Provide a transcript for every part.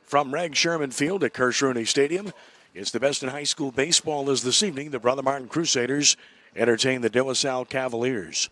From Reg Sherman Field at Kirsch-Rooney Stadium, it's the best in high school baseball as this evening. The Brother Martin Crusaders entertain the Salle Cavaliers.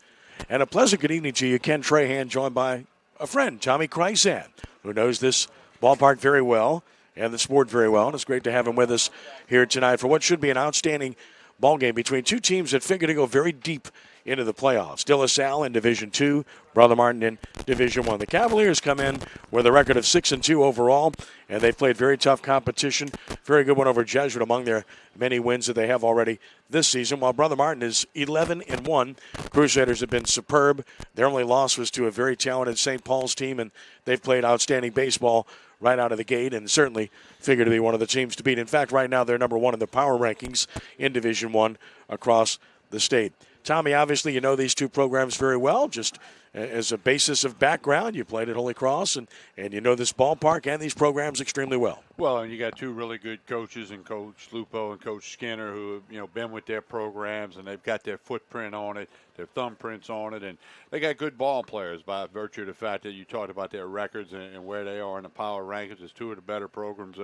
And a pleasant good evening to you, Ken Trahan, joined by a friend, Tommy Crescent, who knows this ballpark very well and the sport very well. And it's great to have him with us here tonight for what should be an outstanding ball game between two teams that figure to go very deep into the playoffs. Salle in Division II, Brother Martin in Division I. The Cavaliers come in with a record of 6-2 overall, and they've played very tough competition. Very good one over Jesuit among their many wins that they have already this season, while Brother Martin is 11-1. Crusaders have been superb. Their only loss was to a very talented St. Paul's team, and they've played outstanding baseball right out of the gate and certainly figure to be one of the teams to beat. In fact, right now they're number one in the power rankings in Division I across the state. Tommy, obviously you know these two programs very well. Just as a basis of background, you played at Holy Cross, and you know this ballpark and these programs extremely well. Well, and you got two really good coaches, and Coach Lupo and Coach Skinner, who have been with their programs, and they've got their footprint on it, their thumbprints on it, and they got good ball players by virtue of the fact that you talked about their records and where they are in the power rankings. It's two of the better programs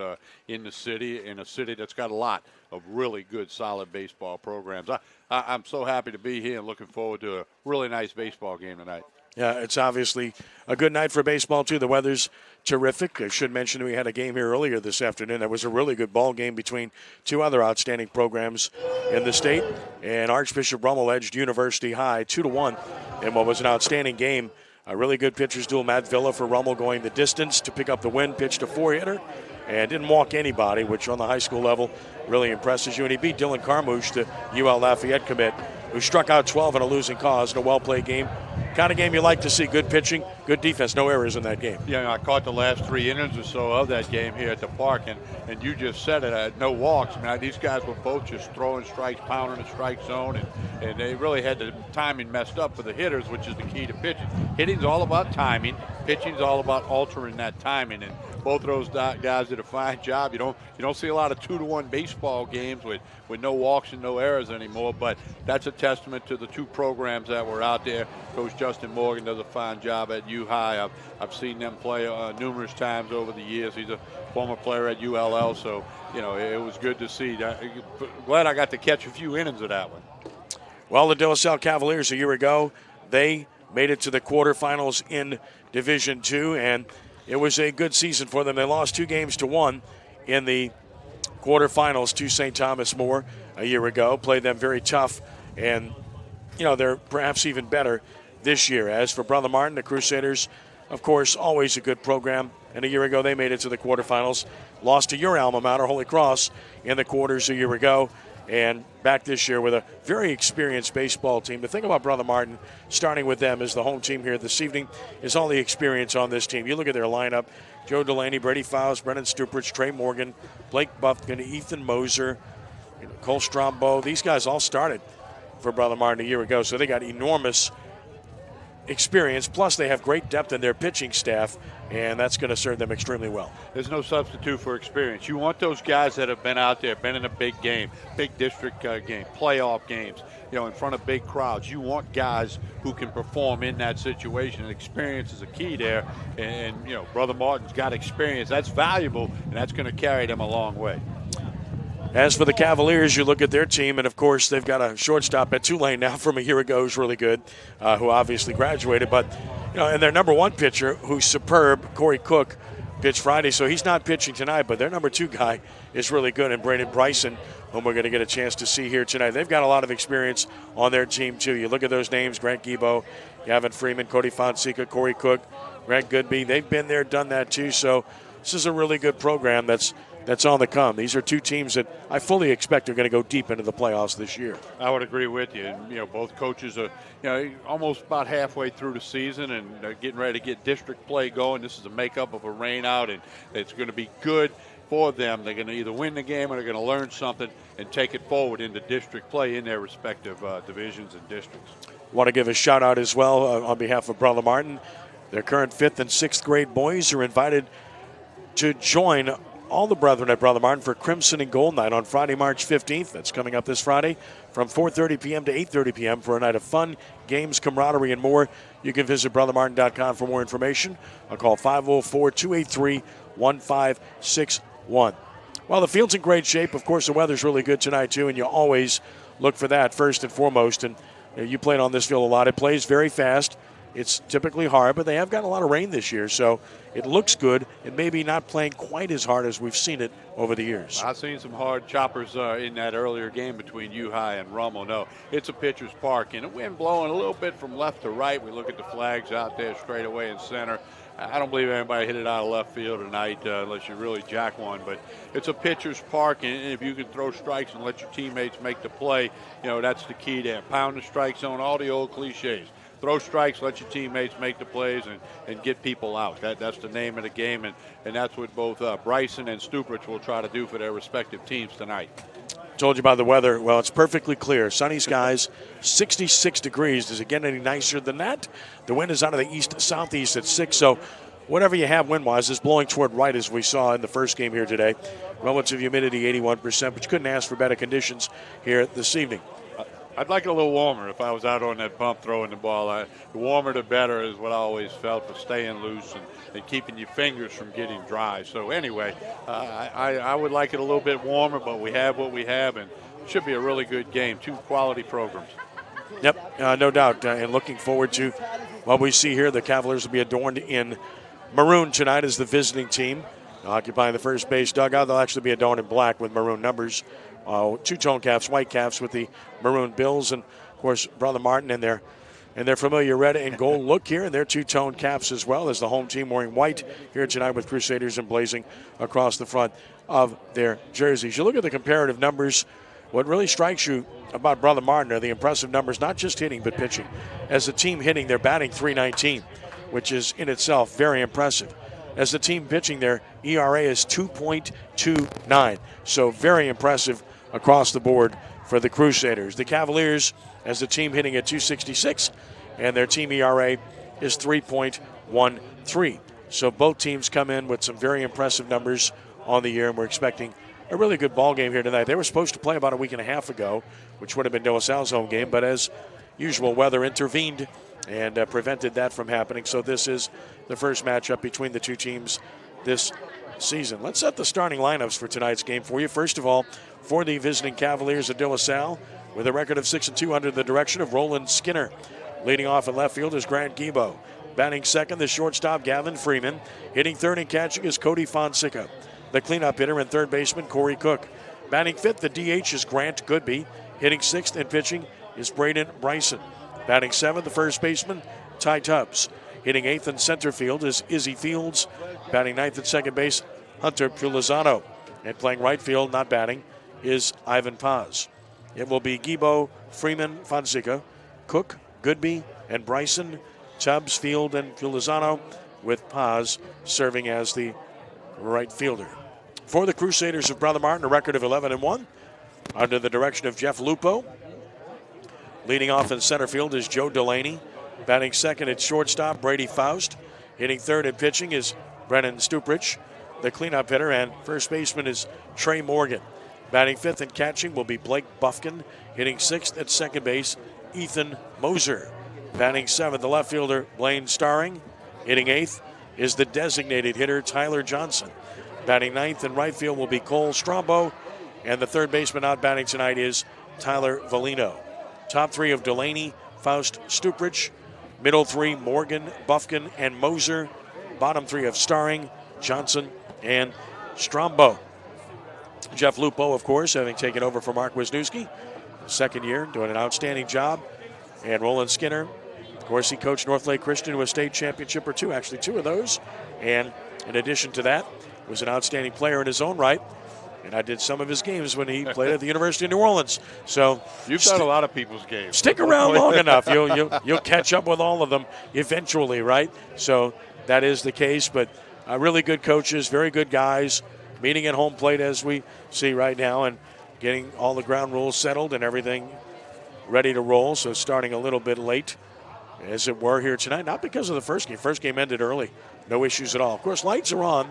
in the city, in a city that's got a lot of really good, solid baseball programs. I'm so happy to be here and looking forward to a really nice baseball game tonight. Yeah, it's obviously a good night for baseball, too. The weather's terrific. I should mention we had a game here earlier this afternoon. That was a really good ball game between two other outstanding programs in the state. And Archbishop Rummel edged University High 2-1 in what was an outstanding game. A really good pitcher's duel. Matt Villa for Rummel going the distance to pick up the win, pitched a four-hitter, and didn't walk anybody, which on the high school level really impresses you. And he beat Dylan Carmouche, the UL Lafayette commit, who struck out 12 in a losing cause in a well-played game. Kind of game you like to see. Good pitching, good defense, no errors in that game. Yeah, I caught the last 3 innings or so of that game here at the park, and you just said it, no walks. I mean, these guys were both just throwing strikes, pounding the strike zone, and they really had the timing messed up for the hitters, which is the key to pitching. Hitting's all about timing. Pitching's all about altering that timing, and both of those guys did a fine job. You don't see a lot of 2-1 baseball games with no walks and no errors anymore, but that's a testament to the two programs that were out there. Coach Justin Morgan does a fine job at U High. I've seen them play numerous times over the years. He's a former player at ULL, so it was good to see. Glad I got to catch a few innings of that one. Well, the Salle Cavaliers a year ago, they made it to the quarterfinals in Division II, and it was a good season for them. They lost 2-1 in the quarterfinals to St. Thomas More a year ago. Played them very tough, and they're perhaps even better this year. As for Brother Martin, the Crusaders, of course, always a good program. And a year ago, they made it to the quarterfinals. Lost to your alma mater, Holy Cross, in the quarters a year ago. And back this year with a very experienced baseball team. The thing about Brother Martin, starting with them as the home team here this evening, is all the experience on this team. You look at their lineup: Joe Delaney, Brady Fowles, Brennan Stuprich, Trey Morgan, Blake Buffkin, Ethan Moser, Cole Strombo. These guys all started for Brother Martin a year ago, so they got enormous experience. Plus, they have great depth in their pitching staff, and that's going to serve them extremely well. There's no substitute for experience. You want those guys that have been out there, been in a big game, big district game, playoff games, in front of big crowds. You want guys who can perform in that situation, and experience is a key there. And Brother Martin's got experience. That's valuable, and that's going to carry them a long way. As for the Cavaliers, you look at their team, and of course they've got a shortstop at Tulane now from a year ago who's really good, who obviously graduated. But and their number one pitcher, who's superb, Corey Cook, pitched Friday, so he's not pitching tonight. But their number 2 guy is really good, and Brandon Bryson, whom we're going to get a chance to see here tonight. They've got a lot of experience on their team too. You look at those names: Grant Guibo, Gavin Freeman, Cody Fonseca, Corey Cook, Grant Goodby. They've been there, done that too. So this is a really good program that's on the come. These are two teams that I fully expect are going to go deep into the playoffs this year. I would agree with you. And, both coaches are, almost about halfway through the season and getting ready to get district play going. This is a makeup of a rain out, and it's going to be good for them. They're going to either win the game or they're going to learn something and take it forward into district play in their respective divisions and districts. Want to give a shout out as well on behalf of Brother Martin. Their current 5th and 6th grade boys are invited to join all the brethren at Brother Martin for Crimson and Gold Night on Friday, March 15th. That's coming up this Friday from 4:30 p.m. to 8:30 p.m. for a night of fun, games, camaraderie, and more. You can visit brothermartin.com for more information. I'll call 504-283-1561. Well, the field's in great shape. Of course, the weather's really good tonight, too, and you always look for that first and foremost. And you played on this field a lot. It plays very fast. It's typically hard, but they have gotten a lot of rain this year, so it looks good. It may be not playing quite as hard as we've seen it over the years. I've seen some hard choppers in that earlier game between U-High and Rummel. No, it's a pitcher's park, and the wind blowing a little bit from left to right. We look at the flags out there straight away in center. I don't believe anybody hit it out of left field tonight unless you really jack one. But it's a pitcher's park, and if you can throw strikes and let your teammates make the play, that's the key there. Pound the strike zone, all the old cliches. Throw strikes, let your teammates make the plays, and get people out. That's the name of the game, and that's what both Bryson and Stuprich will try to do for their respective teams tonight. Told you about the weather. Well, it's perfectly clear. Sunny skies, 66 degrees. Does it get any nicer than that? The wind is out of the east-southeast at 6, so whatever you have wind-wise is blowing toward right, as we saw in the first game here today. Relative humidity, 81%, but you couldn't ask for better conditions here this evening. I'd like it a little warmer if I was out on that bump throwing the ball. The warmer the better is what I always felt for staying loose and keeping your fingers from getting dry. So anyway, I would like it a little bit warmer, but we have what we have, and it should be a really good game. Two quality programs. Yep, no doubt. And looking forward to what we see here. The Cavaliers will be adorned in maroon tonight as the visiting team. Occupying the first base dugout. They'll actually be adorned in black with maroon numbers. Two-tone caps, white caps with the maroon bills, and of course Brother Martin and their familiar red and gold look here, and their two-tone caps as well as the home team wearing white here tonight with Crusaders emblazing across the front of their jerseys. You look at the comparative numbers. What really strikes you about Brother Martin are the impressive numbers, not just hitting but pitching. As a team hitting, they're batting .319, which is in itself very impressive. As the team pitching, their ERA is 2.29, so very impressive across the board for the Crusaders. The Cavaliers, as the team hitting at .266, and their team ERA is 3.13. So both teams come in with some very impressive numbers on the year, and we're expecting a really good ball game here tonight. They were supposed to play about a week and a half ago, which would have been De La Salle's home game, but as usual, weather intervened and prevented that from happening. So this is the first matchup between the two teams this season. Let's set the starting lineups for tonight's game for you. First of all, for the visiting Cavaliers of De La Salle, with a record of 6-2 under the direction of Roland Skinner. Leading off in left field is Grant Guibo. Batting second, the shortstop Gavin Freeman. Hitting third and catching is Cody Fonseca. The cleanup hitter and third baseman Corey Cook. Batting fifth, the DH is Grant Goodby. Hitting sixth and pitching is Braden Bryson. Batting seventh, the first baseman Ty Tubbs. Hitting eighth in center field is Izzy Fields. Batting ninth at second base, Hunter Pulizano. And playing right field, not batting, is Ivan Paz. It will be Guibo, Freeman, Fonseca, Cook, Goodby, and Bryson, Tubbs, Field, and Pulizano, with Paz serving as the right fielder. For the Crusaders of Brother Martin, a record of 11-1 under the direction of Jeff Lupo. Leading off in center field is Joe Delaney. Batting second at shortstop, Brady Faust. Hitting third and pitching is Brennan Stuprich. The cleanup hitter and first baseman is Trey Morgan. Batting fifth and catching will be Blake Buffkin. Hitting sixth at second base, Ethan Moser. Batting seventh, the left fielder, Blaine Starring. Hitting eighth is the designated hitter, Tyler Johnson. Batting ninth in right field will be Cole Strombo. And the third baseman out batting tonight is Tyler Valino. Top three of Delaney, Faust, Stuprich. Middle three, Morgan, Buffkin, and Moser. Bottom three of Starring, Johnson, and Strombo. Jeff Lupo, of course, having taken over for Mark Wisniewski. Second year, doing an outstanding job. And Roland Skinner, of course, he coached North Lake Christian to a state championship or two, actually two of those. And in addition to that, was an outstanding player in his own right. And I did some of his games when he played at the University of New Orleans. So you've done a lot of people's games. Stick around long enough, you'll catch up with all of them eventually, right? So that is the case. But really good coaches, very good guys, meeting at home plate as we see right now, and getting all the ground rules settled and everything ready to roll. So starting a little bit late, as it were, here tonight. Not because of the first game. First game ended early. No issues at all. Of course, lights are on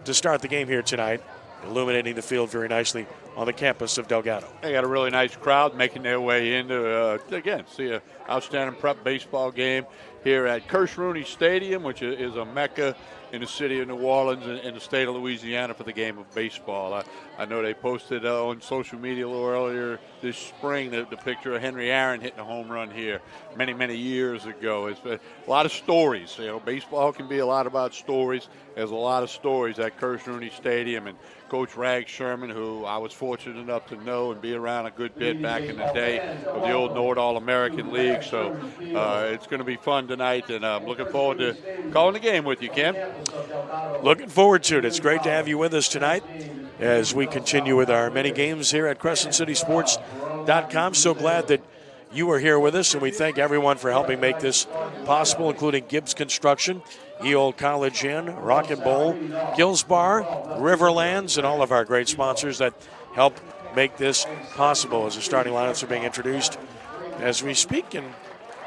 to start the game here tonight, illuminating the field very nicely on the campus of Delgado. They got a really nice crowd making their way into, again, see an outstanding prep baseball game here at Crescent Stadium, which is a mecca in the city of New Orleans and in the state of Louisiana for the game of baseball. I know they posted on social media a little earlier this spring the picture of Henry Aaron hitting a home run here many, many years ago. It's a lot of stories. You know, baseball can be a lot about stories. There's a lot of stories at Crescent Stadium, and Coach Rag Sherman, who I was fortunate enough to know and be around a good bit back in the day of the old Nord All-American League. So it's going to be fun tonight, and I'm looking forward to calling the game with you, Ken. Looking forward to it. It's great to have you with us tonight as we continue with our many games here at CrescentCitySports.com. So glad that you are here with us, and we thank everyone for helping make this possible, including Gibbs Construction, Eold College Inn, Rock and Bowl, Gills Bar, Riverlands, and all of our great sponsors that help make this possible as the starting lineups are being introduced as we speak and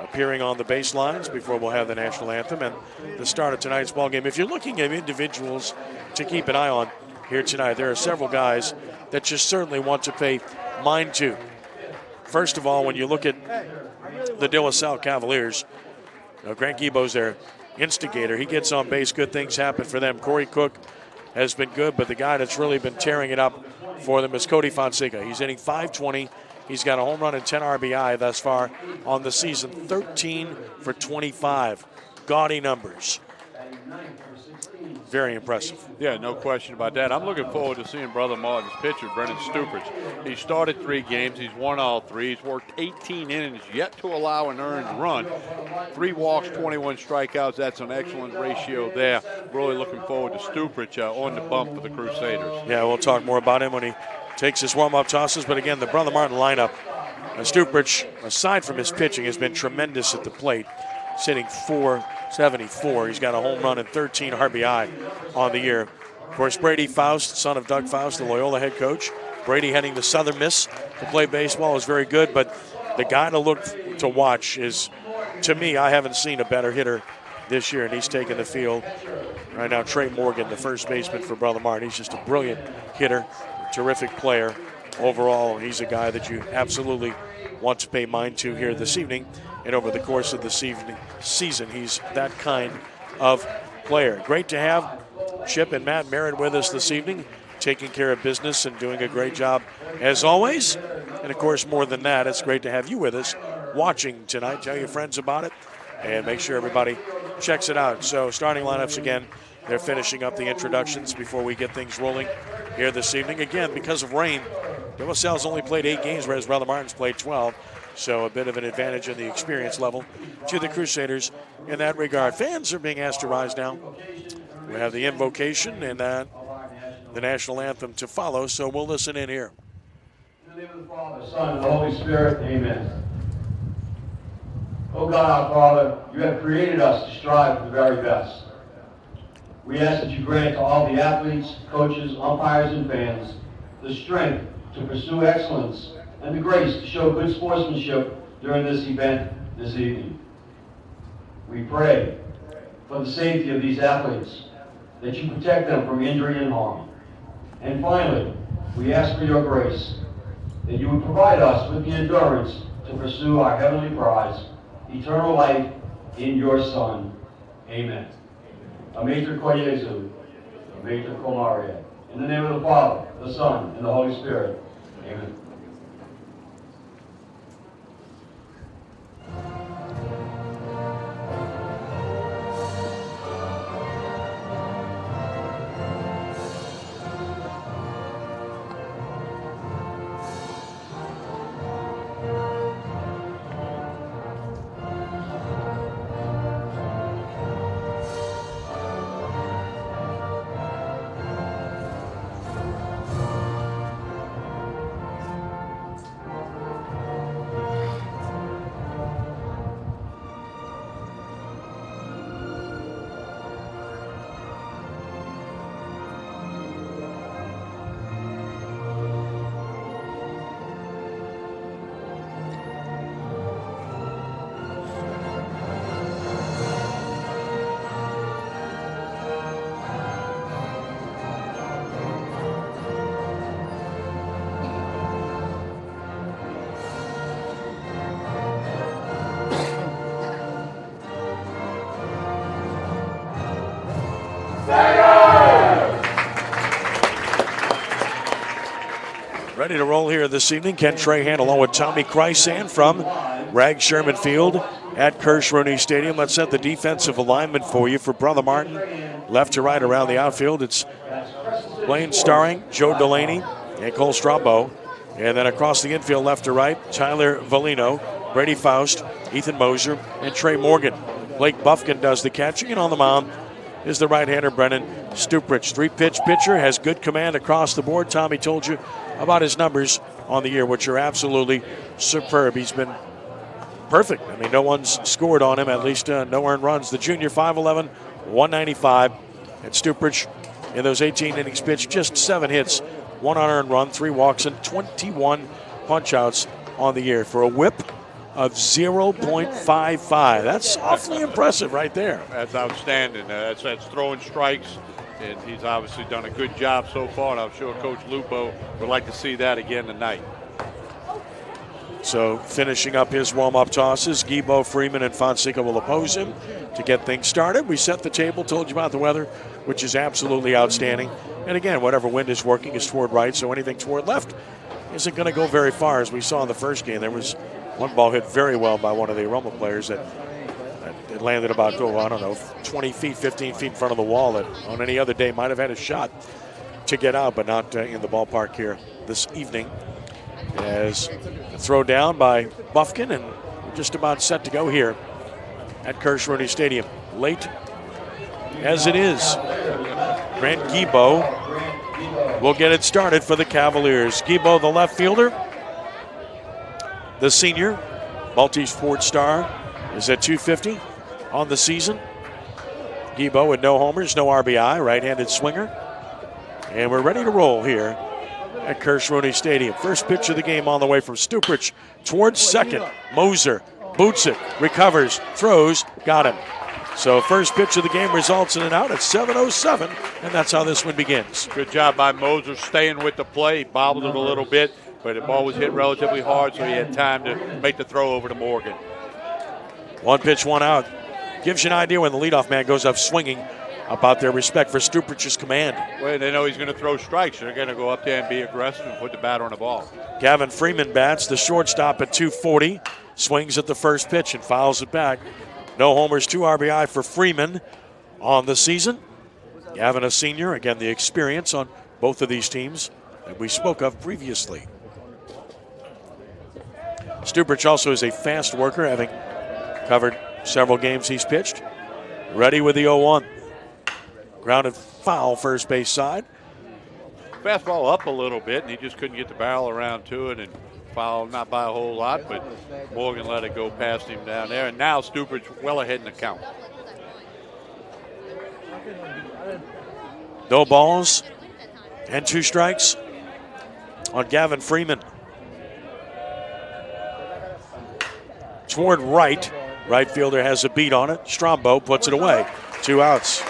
appearing on the baselines before we'll have the national anthem and the start of tonight's ball game. If you're looking at individuals to keep an eye on here tonight, there are several guys that you certainly want to pay mind to. First of all, when you look at the De La Salle Cavaliers, Grant Guibo's their instigator. He gets on base, good things happen for them. Corey Cook has been good, but the guy that's really been tearing it up for them is Cody Fonseca. He's hitting .520. He's got a home run and 10 RBI thus far on the season, 13 for 25. Gaudy numbers. Very impressive. Yeah, no question about that. I'm looking forward to seeing Brother Martin's pitcher, Brennan Stuprich. He started 3 games. He's won all 3. He's worked 18 innings, yet to allow an earned run. 3 walks, 21 strikeouts. That's an excellent ratio there. Really looking forward to Stuprich on the bump for the Crusaders. Yeah, we'll talk more about him when he takes his warm-up tosses. But again, the Brother Martin lineup, Stuprich, aside from his pitching, has been tremendous at the plate. He's hitting .474. He's got a home run and 13 RBI on the year. Of course, Brady Faust, son of Doug Faust, the Loyola head coach. Brady heading to Southern Miss to play baseball is very good, but the guy to look to watch is, to me, I haven't seen a better hitter this year, and he's taking the field right now. Trey Morgan, the first baseman for Brother Martin. He's just a brilliant hitter, terrific player. Overall, he's a guy that you absolutely want to pay mind to here this evening. And over the course of the season, he's that kind of player. Great to have Chip and Matt Merritt with us this evening, taking care of business and doing a great job as always. And, of course, more than that, it's great to have you with us watching tonight. Tell your friends about it and make sure everybody checks it out. So starting lineups again, they're finishing up the introductions before we get things rolling here this evening. Again, because of rain, De La Salle's only played 8 games, whereas Brother Martin's played 12. So a bit of an advantage in the experience level to the Crusaders in that regard. Fans are being asked to rise now. We have the invocation and the national anthem to follow, so we'll listen in here. In the name of the Father, Son, and the Holy Spirit, amen. Oh God, our Father, you have created us to strive for the very best. We ask that you grant to all the athletes, coaches, umpires, and fans the strength to pursue excellence and the grace to show good sportsmanship during this event this evening. We pray for the safety of these athletes, that you protect them from injury and harm. And finally, we ask for your grace, that you would provide us with the endurance to pursue our heavenly prize, eternal life in your Son. Amen. A Mater Cor Jesu, a Mater Cor Maria. In the name of the Father, the Son, and the Holy Spirit. Amen. Ready to roll here this evening. Ken Trahan along with Tommy Crescent from Rag Sherman Field at Kirsch Rooney Stadium. Let's set the defensive alignment for you for Brother Martin. Left to right around the outfield. It's Blaine Starring, Joe Delaney, and Cole Strombo. And then across the infield, left to right, Tyler Valino, Brady Faust, Ethan Moser, and Trey Morgan. Blake Buffkin does the catching, and on the mound is the right-hander Brennan Stuprich. 3-pitch pitcher, has good command across the board. Tommy told you about his numbers on the year, which are absolutely superb. He's been perfect. I mean, no one's scored on him, at least no earned runs. The junior, 5'11", 195. And Stuprich, in those 18 innings pitched, just 7 hits, 1 unearned run, 3 walks, and 21 punch-outs on the year for a whip of 0.55. That's awfully impressive right there. That's outstanding. That's throwing strikes, and he's obviously done a good job so far, and I'm sure Coach Lupo would like to see that again tonight. So finishing up his warm-up tosses, Guibo, Freeman, and Fonseca will oppose him to get things started. We set the table, told you about the weather, which is absolutely outstanding. And again, whatever wind is working is toward right, so anything toward left isn't going to go very far. As we saw in the first game, there was one ball hit very well by one of the Aroma players that it landed about, I don't know, 20 feet, 15 feet in front of the wall that on any other day might have had a shot to get out, but not in the ballpark here this evening. As a throw down by Buffkin, and we're just about set to go here at Kirsch Rooney Stadium. Late as it is, Grant Guibo will get it started for the Cavaliers. Guibo, the left fielder, the senior, multi-sport star, is at 250 on the season. Guibo with no homers, no RBI, right-handed swinger. And we're ready to roll here at Kirsch Rooney Stadium. First pitch of the game on the way from Stuprich towards second. Moser boots it, recovers, throws, got him. So first pitch of the game results in an out at 7:07, and that's how this one begins. Good job by Moser staying with the play. He bobbled it a little bit, but the ball was hit relatively hard, so he had time to make the throw over to Morgan. 1 pitch, 1 out. Gives you an idea when the leadoff man goes up swinging about their respect for Stuprich's command. Well, they know he's going to throw strikes. They're going to go up there and be aggressive and put the batter on the ball. Gavin Freeman bats, the shortstop at 240. Swings at the first pitch and fouls it back. No homers, 2 RBI for Freeman on the season. Gavin, a senior, again, the experience on both of these teams that we spoke of previously. Stuprich also is a fast worker, having covered several games he's pitched. Ready with the 0-1. Grounded foul first base side. Fastball up a little bit, and he just couldn't get the barrel around to it and foul not by a whole lot, but Morgan let it go past him down there. And now Stuprich well ahead in the count. No balls and 2 strikes on Gavin Freeman. Toward right. Right fielder has a beat on it. Strombo puts it away. 2 outs.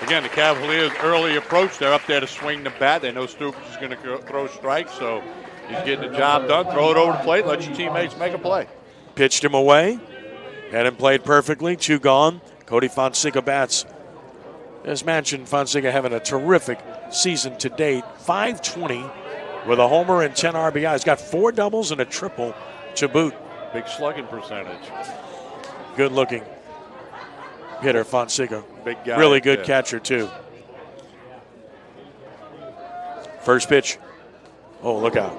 Again, the Cavaliers' early approach, they're up there to swing the bat. They know Stuprich is going to throw strikes, so he's getting the job done. Throw it over the plate, let your teammates make a play. Pitched him away. Had him played perfectly. 2 gone. Cody Fonseca bats. As mentioned, Fonseca having a terrific season to date. 520 with a homer and 10 RBI. He's got 4 doubles and a triple to boot. Big slugging percentage. Good looking hitter, Fonseca. Big guy. Really good catcher, too. First pitch. Oh, look out.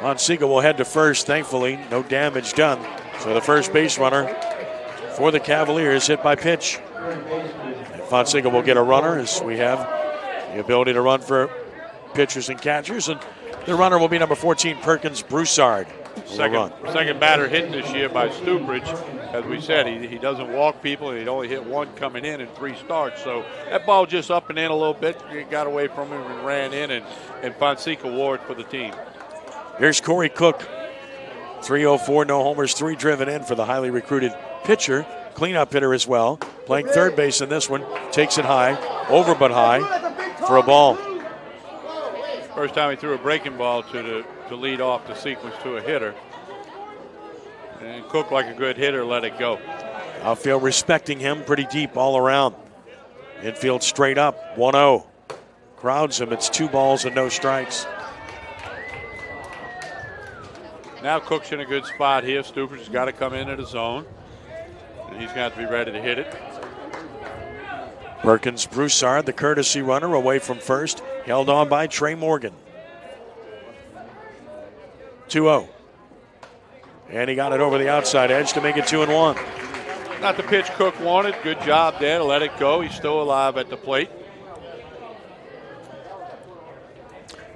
Fonseca will head to first, thankfully. No damage done. So the first base runner for the Cavaliers hit by pitch. And Fonseca will get a runner, as we have the ability to run pitchers and catchers. And the runner will be number 14, Perkins Broussard. Second batter hit this year by Stuprich. As we said, he doesn't walk people, and he'd only hit 1 coming in 3 starts. So that ball just up and in a little bit. He got away from him and ran in, and Fonseca wore it for the team. Here's Corey Cook. 304, no homers, 3 driven in for the highly recruited pitcher. Cleanup hitter as well. Playing third base in this one. Takes it high, over but high for a ball. First time he threw a breaking ball to lead off the sequence to a hitter. And Cook, like a good hitter, let it go. Outfield respecting him pretty deep all around. Infield straight up, 1-0. Crowds him, it's 2 balls and no strikes. Now Cook's in a good spot here. Stuper's has got to come into the zone. He's going to have to be ready to hit it. Perkins Broussard, the courtesy runner, away from first. Held on by Trey Morgan. 2-0. And he got it over the outside edge to make it 2-1. Not the pitch Cook wanted. Good job there to let it go. He's still alive at the plate.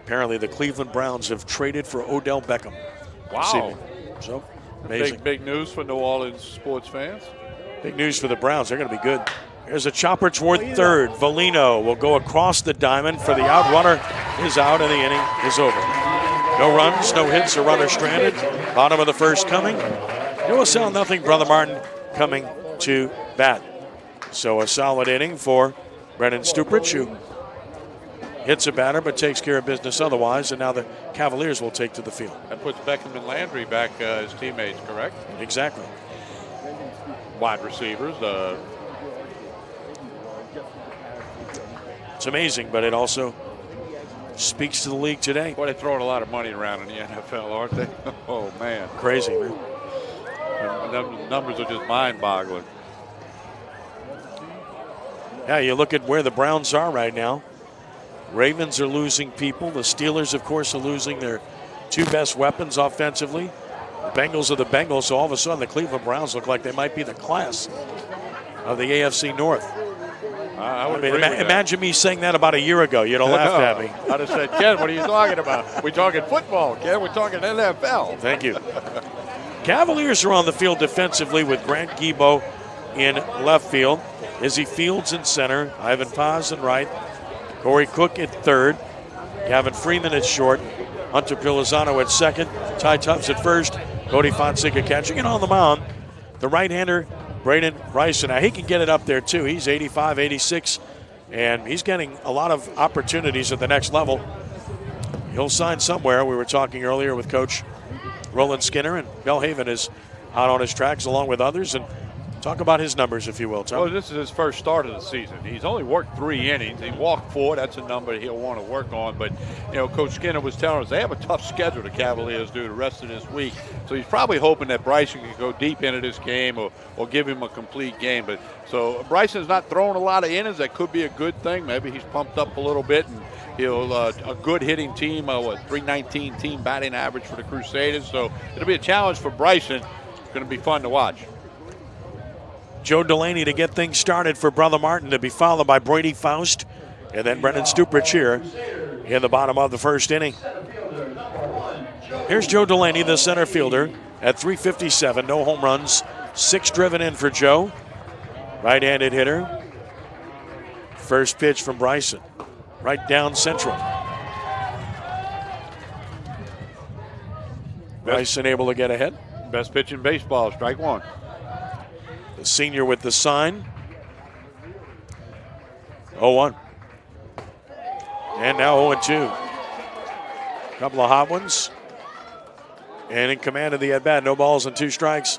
Apparently the Cleveland Browns have traded for Odell Beckham. Wow. So, amazing. Big news for New Orleans sports fans. Big news for the Browns. They're going to be good. There's a chopper toward third. Valino will go across the diamond for the out. Runner is out and the inning is over. No runs, no hits, a runner stranded. Bottom of the first coming. No Salle, nothing. Brother Martin coming to bat. So a solid inning for Brennan Stuprich, who hits a batter but takes care of business otherwise, and now the Cavaliers will take to the field. That puts Beckham and Landry back as teammates, correct? Exactly. Wide receivers. It's amazing, but it also speaks to the league today. Boy, they're throwing a lot of money around in the NFL, aren't they? Oh, man. Crazy, man. And the numbers are just mind-boggling. Yeah, you look at where the Browns are right now. Ravens are losing people. The Steelers, of course, are losing their two best weapons offensively. The Bengals are the Bengals, so all of a sudden the Cleveland Browns look like they might be the class of the AFC North. I mean, imagine me saying that about a year ago. You'd have laughed at me. I'd have said, Ken, what are you talking about? We're talking football, Ken. We're talking NFL. Thank you. Cavaliers are on the field defensively with Grant Guibo in left field. Izzy Fields in center. Ivan Paz in right. Corey Cook at third. Gavin Freeman at short. Hunter Pilizano at second. Ty Tubbs at first. Cody Fonseca catching. And on the mound, the right-hander, Braden Bryson. Now, he can get it up there, too. He's 85, 86, and he's getting a lot of opportunities at the next level. He'll sign somewhere. We were talking earlier with Coach Roland Skinner, and Bellhaven is out on his tracks along with others. And talk about his numbers, if you will, Tom. Well, this is his first start of the season. He's only worked 3 innings. He walked 4. That's a number he'll want to work on. But, you know, Coach Skinner was telling us they have a tough schedule, the Cavaliers do, the rest of this week. So he's probably hoping that Bryson can go deep into this game or give him a complete game. But so Bryson's not throwing a lot of innings. That could be a good thing. Maybe he's pumped up a little bit, and he'll a good hitting team, 319 team batting average for the Crusaders. So it'll be a challenge for Bryson. It's going to be fun to watch. Joe Delaney to get things started for Brother Martin, to be followed by Brady Faust and then Brennan Stuprich here in the bottom of the first inning. Here's Joe Delaney, the center fielder, at 357. No home runs, 6 driven in for Joe. Right-handed hitter. First pitch from Bryson. Right down central. Bryson able to get ahead. Best pitch in baseball, strike one. The senior with the sign. 0-1. And now 0-2. Couple of hot ones. And in command of the at-bat. No balls and 2 strikes.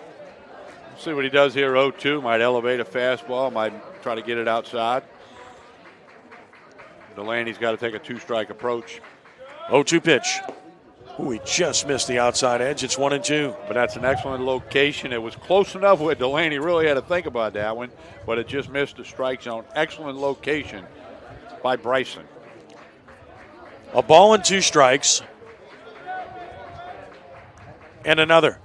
See what he does here, 0-2. Might elevate a fastball. Might try to get it outside. Delaney's got to take a 2-strike approach. 0-2 pitch. Ooh, he just missed the outside edge. It's 1-2. But that's an excellent location. It was close enough where Delaney really had to think about that one, but it just missed the strike zone. Excellent location by Bryson. A ball and 2 strikes. And another.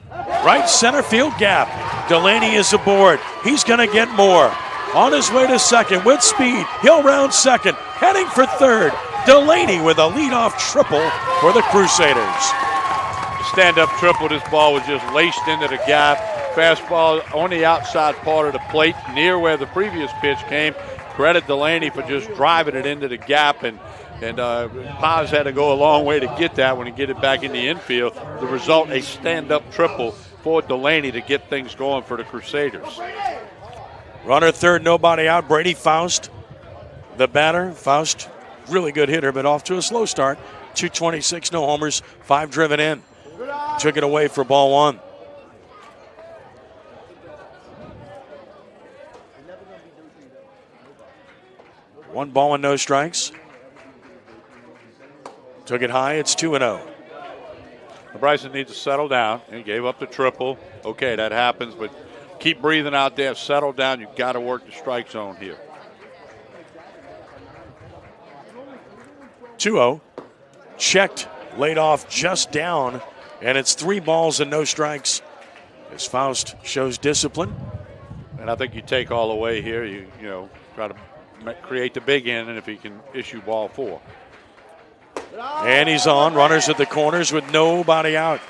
Right center field gap. Delaney is aboard. He's going to get more. On his way to second with speed. He'll round second. Heading for third. Delaney with a leadoff triple for the Crusaders. Stand-up triple. This ball was just laced into the gap. Fastball on the outside part of the plate, near where the previous pitch came. Credit Delaney for just driving it into the gap, and Paz had to go a long way to get that one and get it back in the infield. The result, a stand-up triple for Delaney to get things going for the Crusaders. Runner third, nobody out. Brady Faust, the batter. Faust, really good hitter, but off to a slow start. 226, no homers, 5 driven in. Took it away for ball 1. One ball and no strikes. Took it high, it's 2-0. Bryson needs to settle down. He gave up the triple. Okay, that happens, but keep breathing out there. Settle down. You've got to work the strike zone here. 2-0. Checked, laid off just down, and it's 3 balls and no strikes as Faust shows discipline. And I think you take all the way here. You know, try to create the big inning if he can issue ball 4. And he's on. Runners at the corners with nobody out.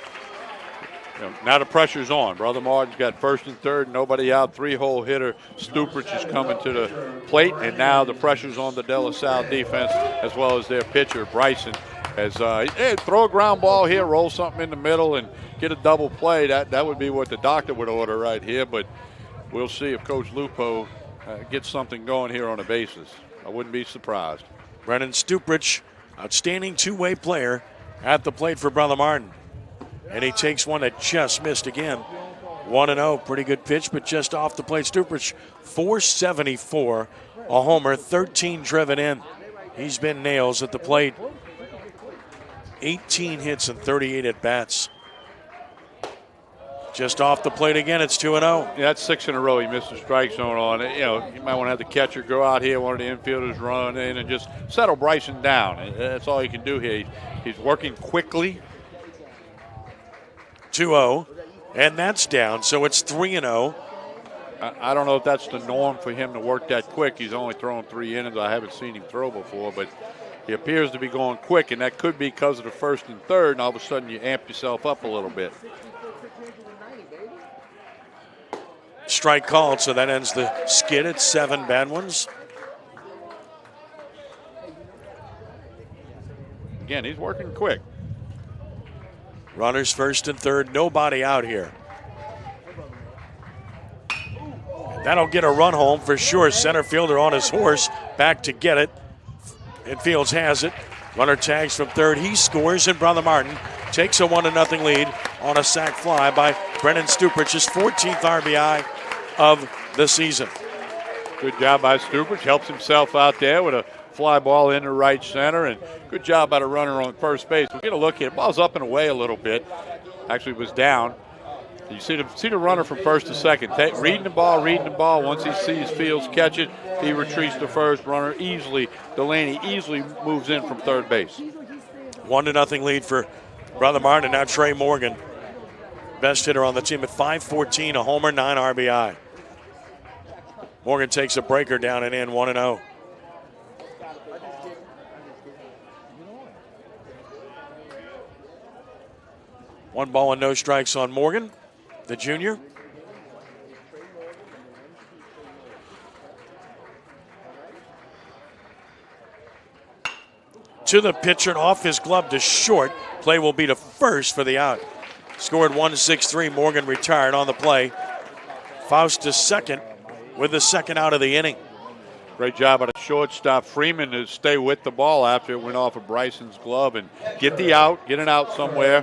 You know, now the pressure's on. Brother Martin's got first and third, nobody out. 3-hole hitter Stuprich is coming to the plate, and now the pressure's on the De La Salle defense as well as their pitcher Bryson. As throw a ground ball here, roll something in the middle, and get a double play. That would be what the doctor would order right here. But we'll see if Coach Lupo gets something going here on the bases. I wouldn't be surprised. Brennan Stuprich, outstanding two-way player at the plate for Brother Martin. And he takes one that just missed again. 1-0, pretty good pitch, but just off the plate. Stuprich, 474, a homer, 13 driven in. He's been nails at the plate. 18 hits and 38 at-bats. Just off the plate again, it's 2-0. Yeah, that's 6 in a row he missed the strike zone on. You know, you might want to have the catcher go out here, one of the infielders run in and just settle Bryson down. That's all he can do here. He's working quickly. 2-0, and that's down, so it's 3-0. I don't know if that's the norm for him to work that quick. He's only thrown 3 innings. I haven't seen him throw before, but he appears to be going quick, and that could be because of the first and third, and all of a sudden you amp yourself up a little bit. Strike called, so that ends the skid at 7 bad ones. Again, he's working quick. Runners first and third, nobody out here. And that'll get a run home for sure. Center fielder on his horse, back to get it. Infields has it. Runner tags from third, he scores, and Brother Martin takes a 1-0 lead on a sac fly by Brennan Stuprich, his 14th RBI of the season. Good job by Stuprich, helps himself out there with a fly ball into right center, and good job by the runner on first base. We'll get a look at it. Ball's up and away a little bit. Actually was down. You see the runner from first to second. Reading the ball. Once he sees Fields catch it, he retreats to first. Runner easily, Delaney easily moves in from third base. 1-0 lead for Brother Martin, and now Trey Morgan. Best hitter on the team at 514, a homer, 9 RBI. Morgan takes a breaker down and in, 1-0. One ball and no strikes on Morgan, the junior. To the pitcher and off his glove to short. Play will be to first for the out. Scored 1-6-3. Morgan retired on the play. Faust to second with the second out of the inning. Great job by the shortstop Freeman to stay with the ball after it went off of Bryson's glove and get the out, get it out somewhere.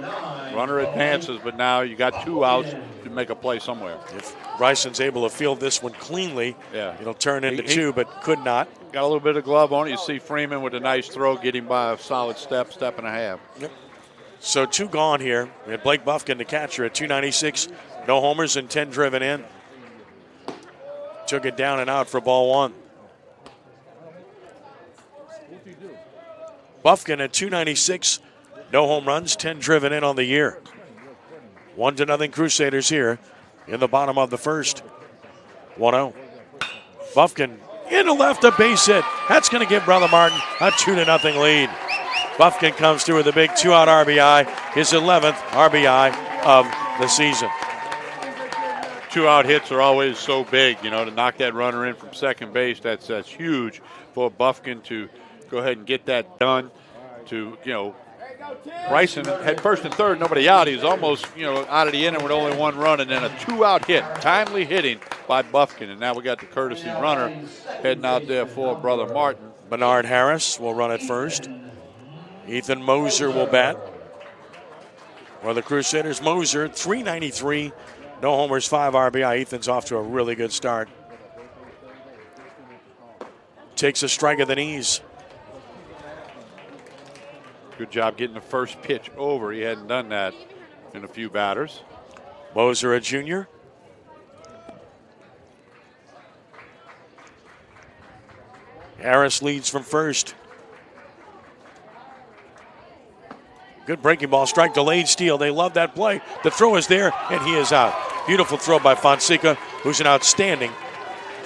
Runner advances, but now you got 2 outs to make a play somewhere. If Bryson's able to field this one cleanly, yeah, it'll turn into 2, but could not. Got a little bit of glove on it. You see Freeman with a nice throw, getting by a solid step and a half. Yep. So 2 gone here. We had Blake Buffkin, the catcher, at 296. No homers and 10 driven in. Took it down and out for ball 1. Buffkin at 296. No home runs, 10 driven in on the year. 1-0 Crusaders here in the bottom of the first. 1-0. Buffkin into left, a base hit. That's going to give Brother Martin a 2-0 lead. Buffkin comes through with a big 2-out RBI, his 11th RBI of the season. 2-out hits are always so big, you know, to knock that runner in from second base. That's huge for Buffkin to go ahead and get that done. To, you know, Bryson had first and third, nobody out. He was almost, you know, out of the inning with only 1 run, and then a 2-out hit, timely hitting by Buffkin. And now we got the courtesy runner heading out there for Brother Martin. Bernard Harris will run at first. Ethan Moser will bat. Well, the Crusaders, Moser, 393, no homers, 5 RBI. Ethan's off to a really good start. Takes a strike of the knees. Good job getting the first pitch over. He hadn't done that in a few batters. Moser, a junior. Harris leads from first. Good breaking ball, strike, delayed steal. They love that play. The throw is there, and he is out. Beautiful throw by Fonseca, who's an outstanding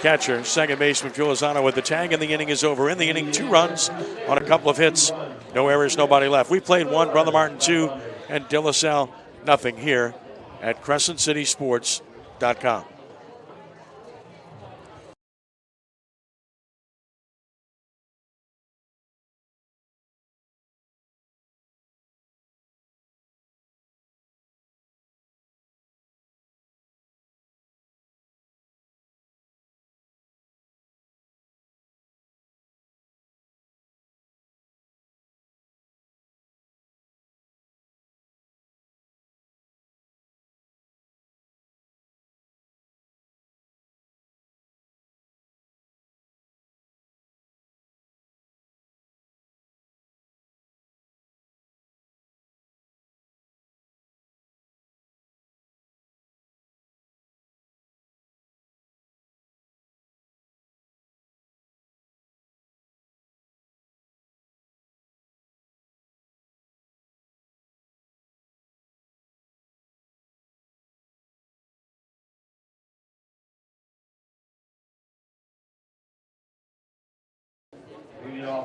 catcher. Second baseman Filizano with the tag, and the inning is over. In the inning, 2 runs on a couple of hits. No errors, nobody left. We played 1, Brother Martin 2, and De La Salle nothing here at CrescentCitySports.com.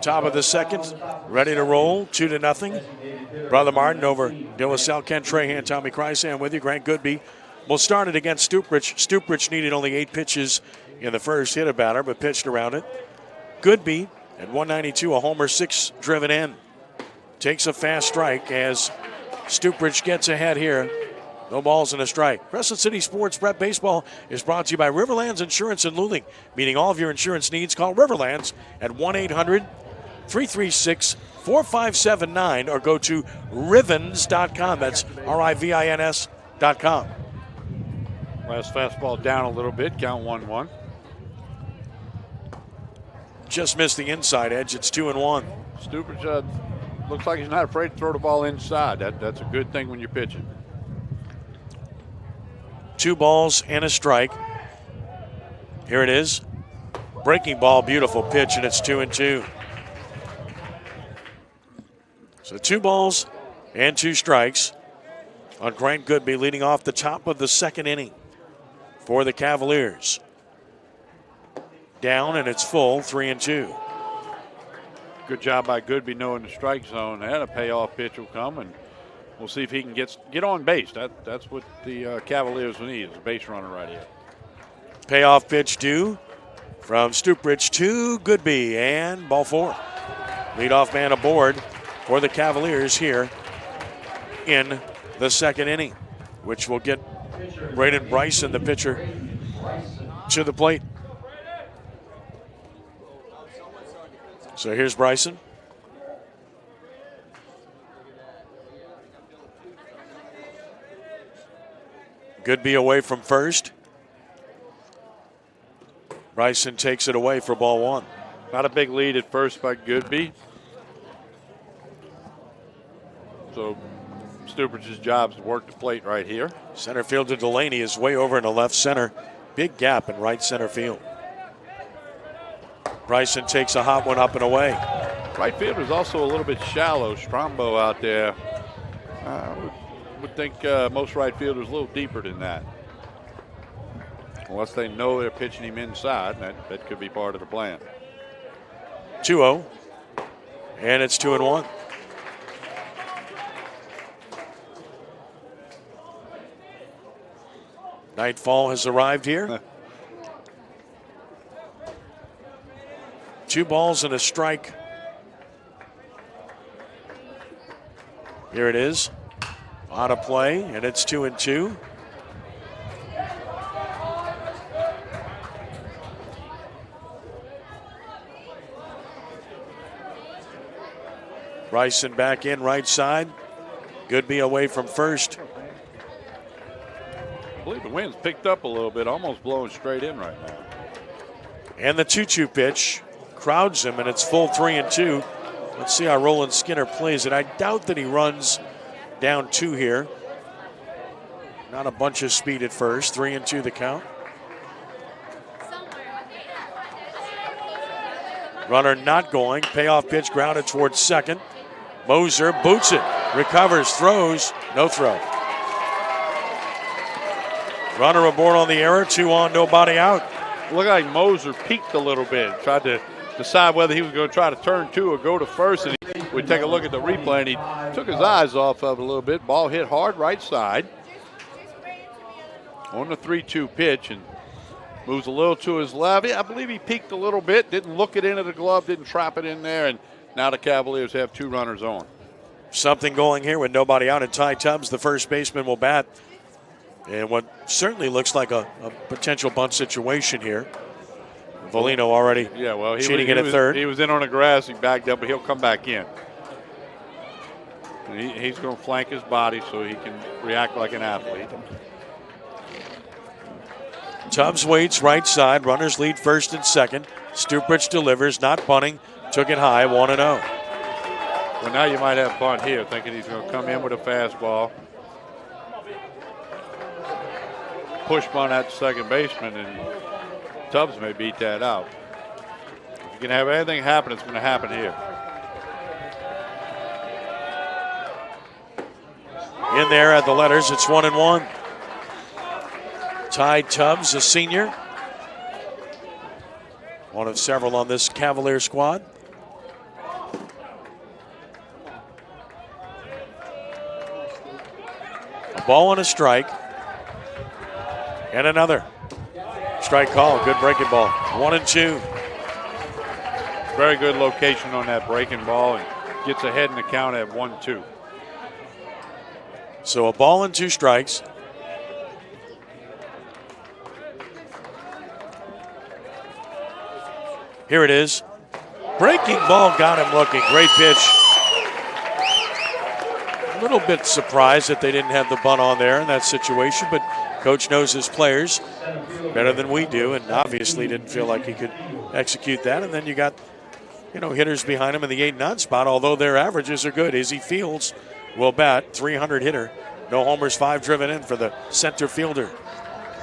Top of the second, ready to roll, 2-0. Brother Martin over De La Salle. Ken Trahan, Tommy Crescent with you. Grant Goodby will start it against Stuprich. Stuprich needed only 8 pitches in the first, hit a batter, but pitched around it. Goodby at 192, a homer, 6 driven in. Takes a fast strike as Stuprich gets ahead here. No balls and a strike. Crescent City Sports Prep Baseball is brought to you by Riverlands Insurance in Luling. Meeting all of your insurance needs, call Riverlands at 1-800-336-4579 or go to Rivens.com. That's RIVINS.com. Last fastball down a little bit, count 1-1. Just missed the inside edge. It's 2-1. Stuprich looks like he's not afraid to throw the ball inside. That's a good thing when you're pitching. 2 balls and a strike. Here it is. Breaking ball, beautiful pitch, and it's 2-2. So 2 balls and 2 strikes on Grant Goodby, leading off the top of the second inning for the Cavaliers. Down, and it's full, 3-2. Good job by Goodby knowing the strike zone. And a payoff pitch will come, and we'll see if he can get on base. That's what the Cavaliers need, is a base runner right here. Payoff pitch due from Stuprich to Goodby, and ball 4. Leadoff man aboard for the Cavaliers here in the second inning, which will get Braden Bryson, the pitcher, to the plate. So here's Bryson. Goodby away from first. Bryson takes it away for ball 1. Not a big lead at first by Goodby. So Stuprich's job is to work the plate right here. Center fielder Delaney is way over in the left center. Big gap in right center field. Bryson takes a hot one up and away. Right field is also a little bit shallow. Strombo out there. Would think most right fielders a little deeper than that. Unless they know they're pitching him inside, that could be part of the plan. 2-0, and it's 2-1. Nightfall has arrived here. 2 balls and a strike. Here it is. On a play, and it's 2-2. Bryson back in right side. Goodby away from first. I believe the wind's picked up a little bit, almost blowing straight in right now. And the 2-2 pitch crowds him, and it's full 3-2. Let's see how Roland Skinner plays it. I doubt that he runs down 2 here. Not a bunch of speed at first. 3-2 the count. Runner not going. Payoff pitch grounded towards second. Moser boots it. Recovers, throws. No throw. Runner aboard on the error. 2 on, nobody out. Looked like Moser peeked a little bit. Tried to decide whether he was going to try to turn 2 or go to first. And we take a look at the replay, and he took his eyes off of it a little bit. Ball hit hard right side on the 3-2 pitch, and moves a little to his left. I believe he peeked a little bit, didn't look it into the glove, didn't trap it in there, and now the Cavaliers have 2 runners on. Something going here with nobody out, and Ty Tubbs, the first baseman, will bat. And what certainly looks like a potential bunt situation here. Volino already cheating it at third. He was in on the grass. He backed up, but he'll come back in. And he's going to flank his body so he can react like an athlete. Tubbs waits right side. Runners lead first and second. Stuprich delivers, not bunting. Took it high, 1-0. Well, now you might have bunt here, thinking he's going to come in with a fastball. Push bunt at the second baseman, and Tubbs may beat that out. If you can have anything happen, it's going to happen here. In there at the letters, it's 1-1. Ty Tubbs, a senior. One of several on this Cavalier squad. A ball and a strike. And another. Strike call, good breaking ball. 1-2. Very good location on that breaking ball, and gets ahead in the count at 1-2. So a ball and 2 strikes. Here it is. Breaking ball got him looking. Great pitch. A little bit surprised that they didn't have the bunt on there in that situation, but coach knows his players better than we do, and obviously didn't feel like he could execute that. And then you got, hitters behind him in the 8-9 spot, although their averages are good. Izzy Fields will bat, 300 hitter. No homers, 5 driven in for the center fielder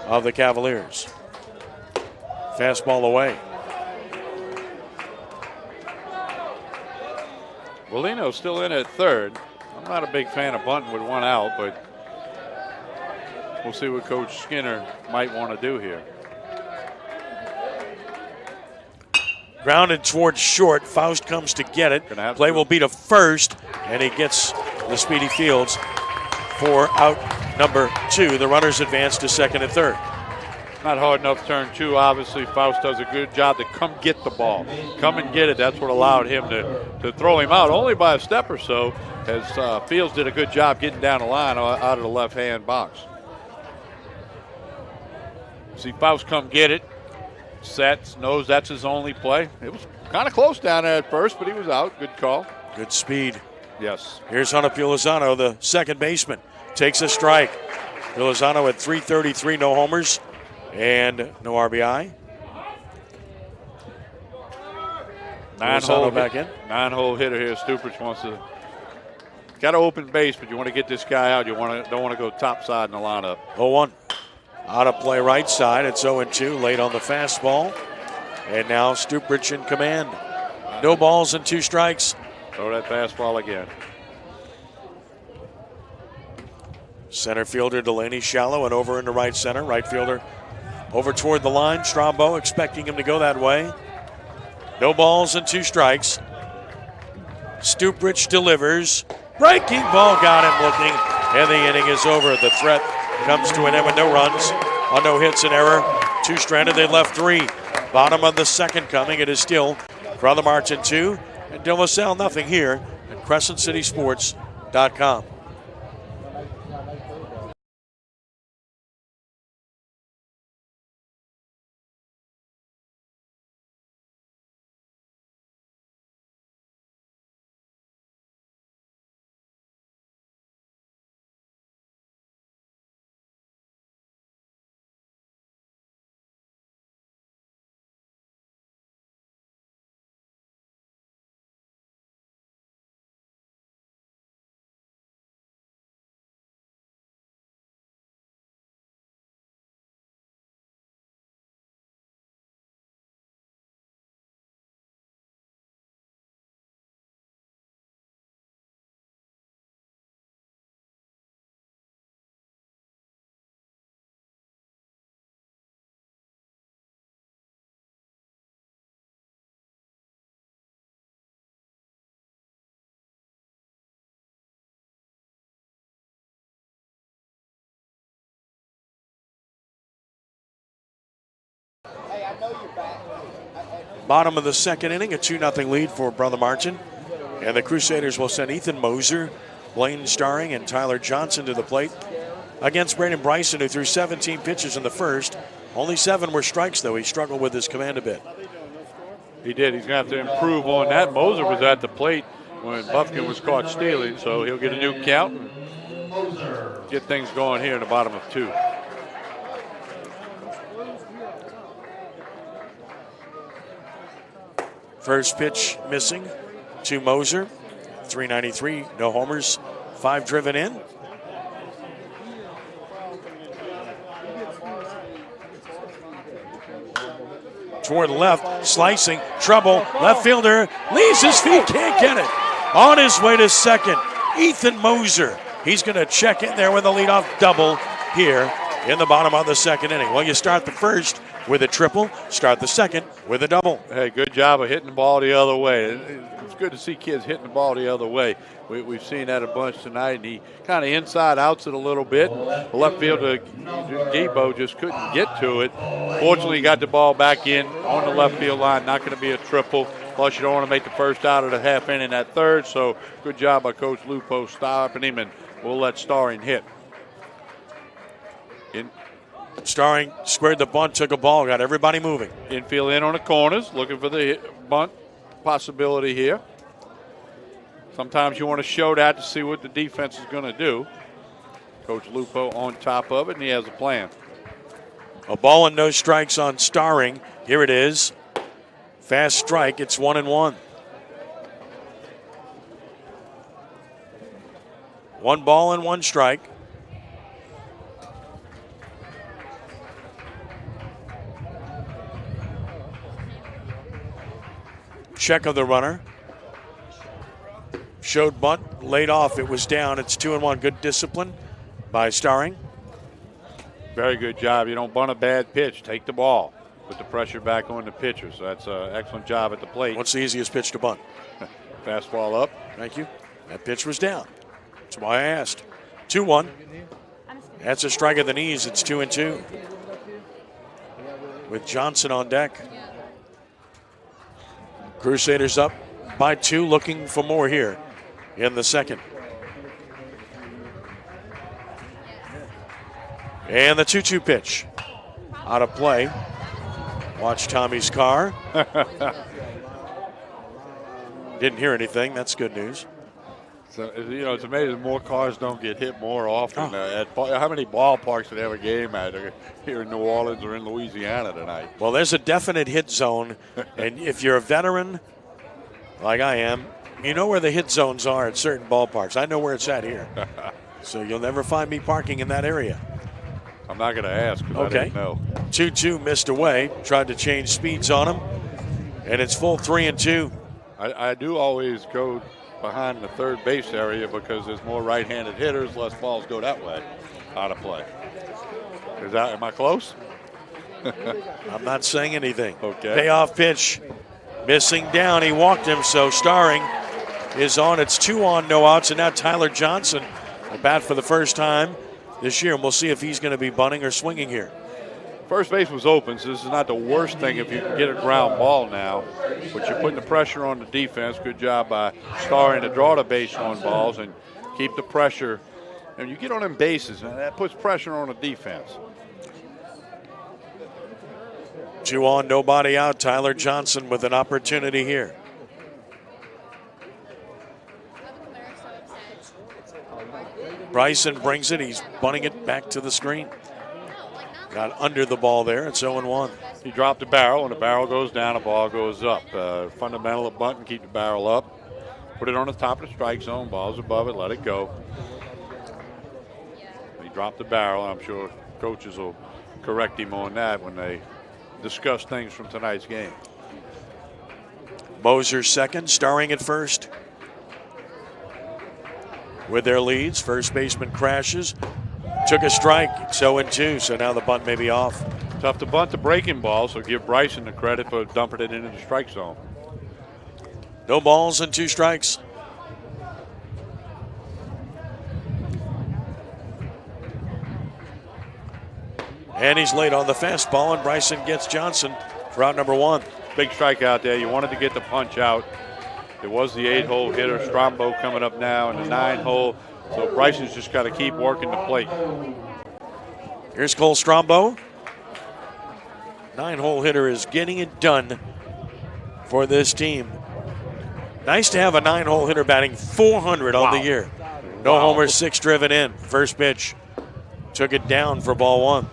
of the Cavaliers. Fastball away. Volino's still in at third. I'm not a big fan of bunting with 1 out, but we'll see what Coach Skinner might want to do here. Grounded towards short. Faust comes to get it. Play will be to first, and he gets the Speedy Fields for out number 2. The runners advance to second and third. Not hard enough turn 2. Obviously, Faust does a good job to come get the ball. Come and get it. That's what allowed him to throw him out, only by a step or so, as Fields did a good job getting down the line out of the left-hand box. See Faust come get it. Sets, knows that's his only play. It was kind of close down there at first, but he was out. Good call. Good speed. Yes. Here's Hunter Lozano, the second baseman. Takes a strike. Lozano at .333, no homers and no RBI. 9-hole back in. 9-hole hitter here. Stuprich wants to. Got an open base, but you want to get this guy out. You don't want to go top side in the lineup. 0-1. Out of play right side. It's 0-2. Late on the fastball. And now Stuprich in command. No balls and 2 strikes. Throw that fastball again. Center fielder Delaney shallow and over into right center. Right fielder over toward the line. Strombo expecting him to go that way. No balls and 2 strikes. Stuprich delivers. Breaking ball got him looking. And the inning is over. The threat comes to an end with no runs on no hits and error. 2 stranded. They left 3. Bottom of the second coming. It is still Brother Martin 2 and De La Salle nothing here at CrescentCitySports.com. Bottom of the second inning, a 2-0 lead for Brother Martin. And the Crusaders will send Ethan Moser, Blaine Starring, and Tyler Johnson to the plate against Brandon Bryson, who threw 17 pitches in the first. Only 7 were strikes, though. He struggled with his command a bit. He did. He's going to have to improve on that. Moser was at the plate when Buffkin was caught stealing, so he'll get a new count and get things going here in the bottom of 2. First pitch missing to Moser. 393, no homers, 5 driven in. Toward the left, slicing, trouble, left fielder, leaves his feet, can't get it. On his way to second, Ethan Moser. He's going to check in there with a leadoff double here in the bottom of the second inning. Well, you start the first with a triple, start the second with a double. Hey, good job of hitting the ball the other way. It's good to see kids hitting the ball the other way. We've seen that a bunch tonight, and he kind of inside outs it a little bit. The left fielder, Debo, just couldn't get to it. Fortunately, he got the ball back in on the left field line. Not going to be a triple. Plus, you don't want to make the first out of the half inning at third, so good job by Coach Lupo stopping him, and we'll let Starring hit. Starring squared the bunt, took a ball, got everybody moving. Infield in on the corners, looking for the bunt possibility here. Sometimes you want to show that to see what the defense is going to do. Coach Lupo on top of it, and he has a plan. A ball and no strikes on Starring. Here it is. Fast strike. It's 1-1. 1 ball and 1 strike. Check of the runner. Showed bunt, laid off. It was down. It's 2-1. Good discipline by Starring. Very good job. You don't bunt a bad pitch. Take the ball. Put the pressure back on the pitcher. So that's an excellent job at the plate. What's the easiest pitch to bunt? Fastball up. Thank you. That pitch was down. That's why I asked. 2-1. That's a strike at the knees. It's 2-2. With Johnson on deck. Crusaders up by 2, looking for more here in the second. And the 2-2 pitch. Out of play. Watch Tommy's car. Didn't hear anything. That's good news. So, you know, it's amazing more cars don't get hit more often. How many ballparks did they have a game at here in New Orleans or in Louisiana tonight? Well, there's a definite hit zone. And if you're a veteran like I am, you know where the hit zones are at certain ballparks. I know where it's at here. So you'll never find me parking in that area. I'm not going to ask because I didn't know. 2-2 missed away. Tried to change speeds on him. And it's full 3-2. I do always go behind the third base area because there's more right-handed hitters, less balls go that way out of play. Am I close? I'm not saying anything. Okay. Payoff pitch. Missing down. He walked him, so Starring is on. It's 2 on, no outs, and now Tyler Johnson will bat for the first time this year, and we'll see if he's going to be bunting or swinging here. First base was open, so this is not the worst thing if you can get a ground ball now. But you're putting the pressure on the defense. Good job by Starring to draw the base on balls and keep the pressure. And you get on them bases, and that puts pressure on the defense. 2 on, nobody out. Tyler Johnson with an opportunity here. Bryson brings it. He's bunting it back to the screen. Got under the ball there. It's 0-1. He dropped the barrel, and the barrel goes down, the ball goes up. Fundamental of bunting, keep the barrel up. Put it on the top of the strike zone. Ball's above it, let it go. He dropped the barrel. I'm sure coaches will correct him on that when they discuss things from tonight's game. Moser second, Starring at first. With their leads, first baseman crashes. Took a strike, it's 0-2, so now the bunt may be off. Tough to bunt the breaking ball, so give Bryson the credit for dumping it into the strike zone. No balls and 2 strikes. And he's late on the fastball, and Bryson gets Johnson for out number 1. Big strikeout there. You wanted to get the punch out. It was the 8-hole hitter, Strombo, coming up now in the 9-hole. So Bryson's just got to keep working the plate. Here's Cole Strombo. 9-hole hitter is getting it done for this team. Nice to have a 9-hole hitter batting 400 on the year. No homers, 6 driven in. First pitch took it down for ball 1.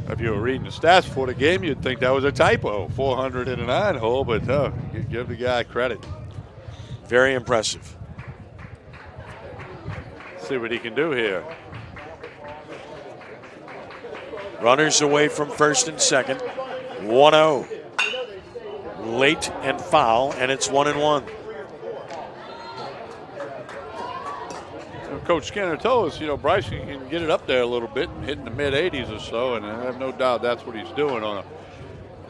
If you were reading the stats for the game, you'd think that was a typo. 400 in a 9-hole, but you give the guy credit. Very impressive. See what he can do here. Runners away from first and second. 1-0. Late and foul, and it's 1-1. Coach Skinner told us, Bryson can get it up there a little bit and hit in the mid-80s or so, and I have no doubt that's what he's doing on a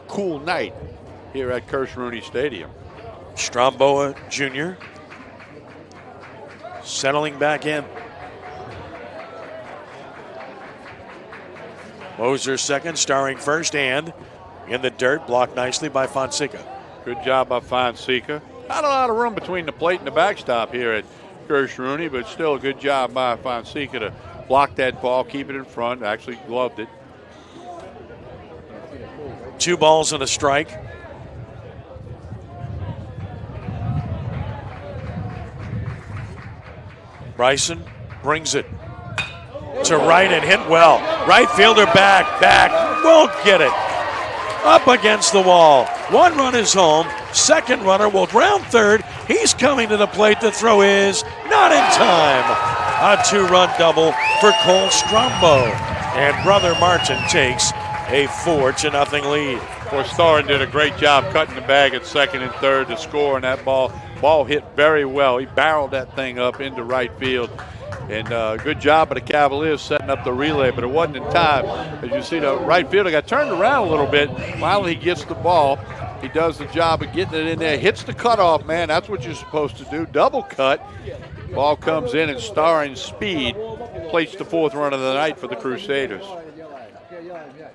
cool night here at Crescent Stadium. Strombo Jr. settling back in. Moser second, starring first, and in the dirt, blocked nicely by Fonseca. Good job by Fonseca. Not a lot of room between the plate and the backstop here at Crescent, but still a good job by Fonseca to block that ball, keep it in front, actually gloved it. 2 balls and a strike. Bryson brings it to right and hit well. Right fielder back, won't get it. Up against the wall. 1 run is home. Second runner will ground third. He's coming to the plate. The throw is not in time. A 2-run double for Cole Strombo. And Brother Martin takes a 4-0 lead. Boy, Starrin did a great job cutting the bag at second and third to score on that ball. Ball hit very well. He barreled that thing up into right field. And good job by the Cavaliers setting up the relay, but it wasn't in time. As you see, the right fielder got turned around a little bit. Finally, he gets the ball. He does the job of getting it in there. Hits the cutoff, man. That's what you're supposed to do. Double cut. Ball comes in, and Starrin's speed plates the 4th run of the night for the Crusaders.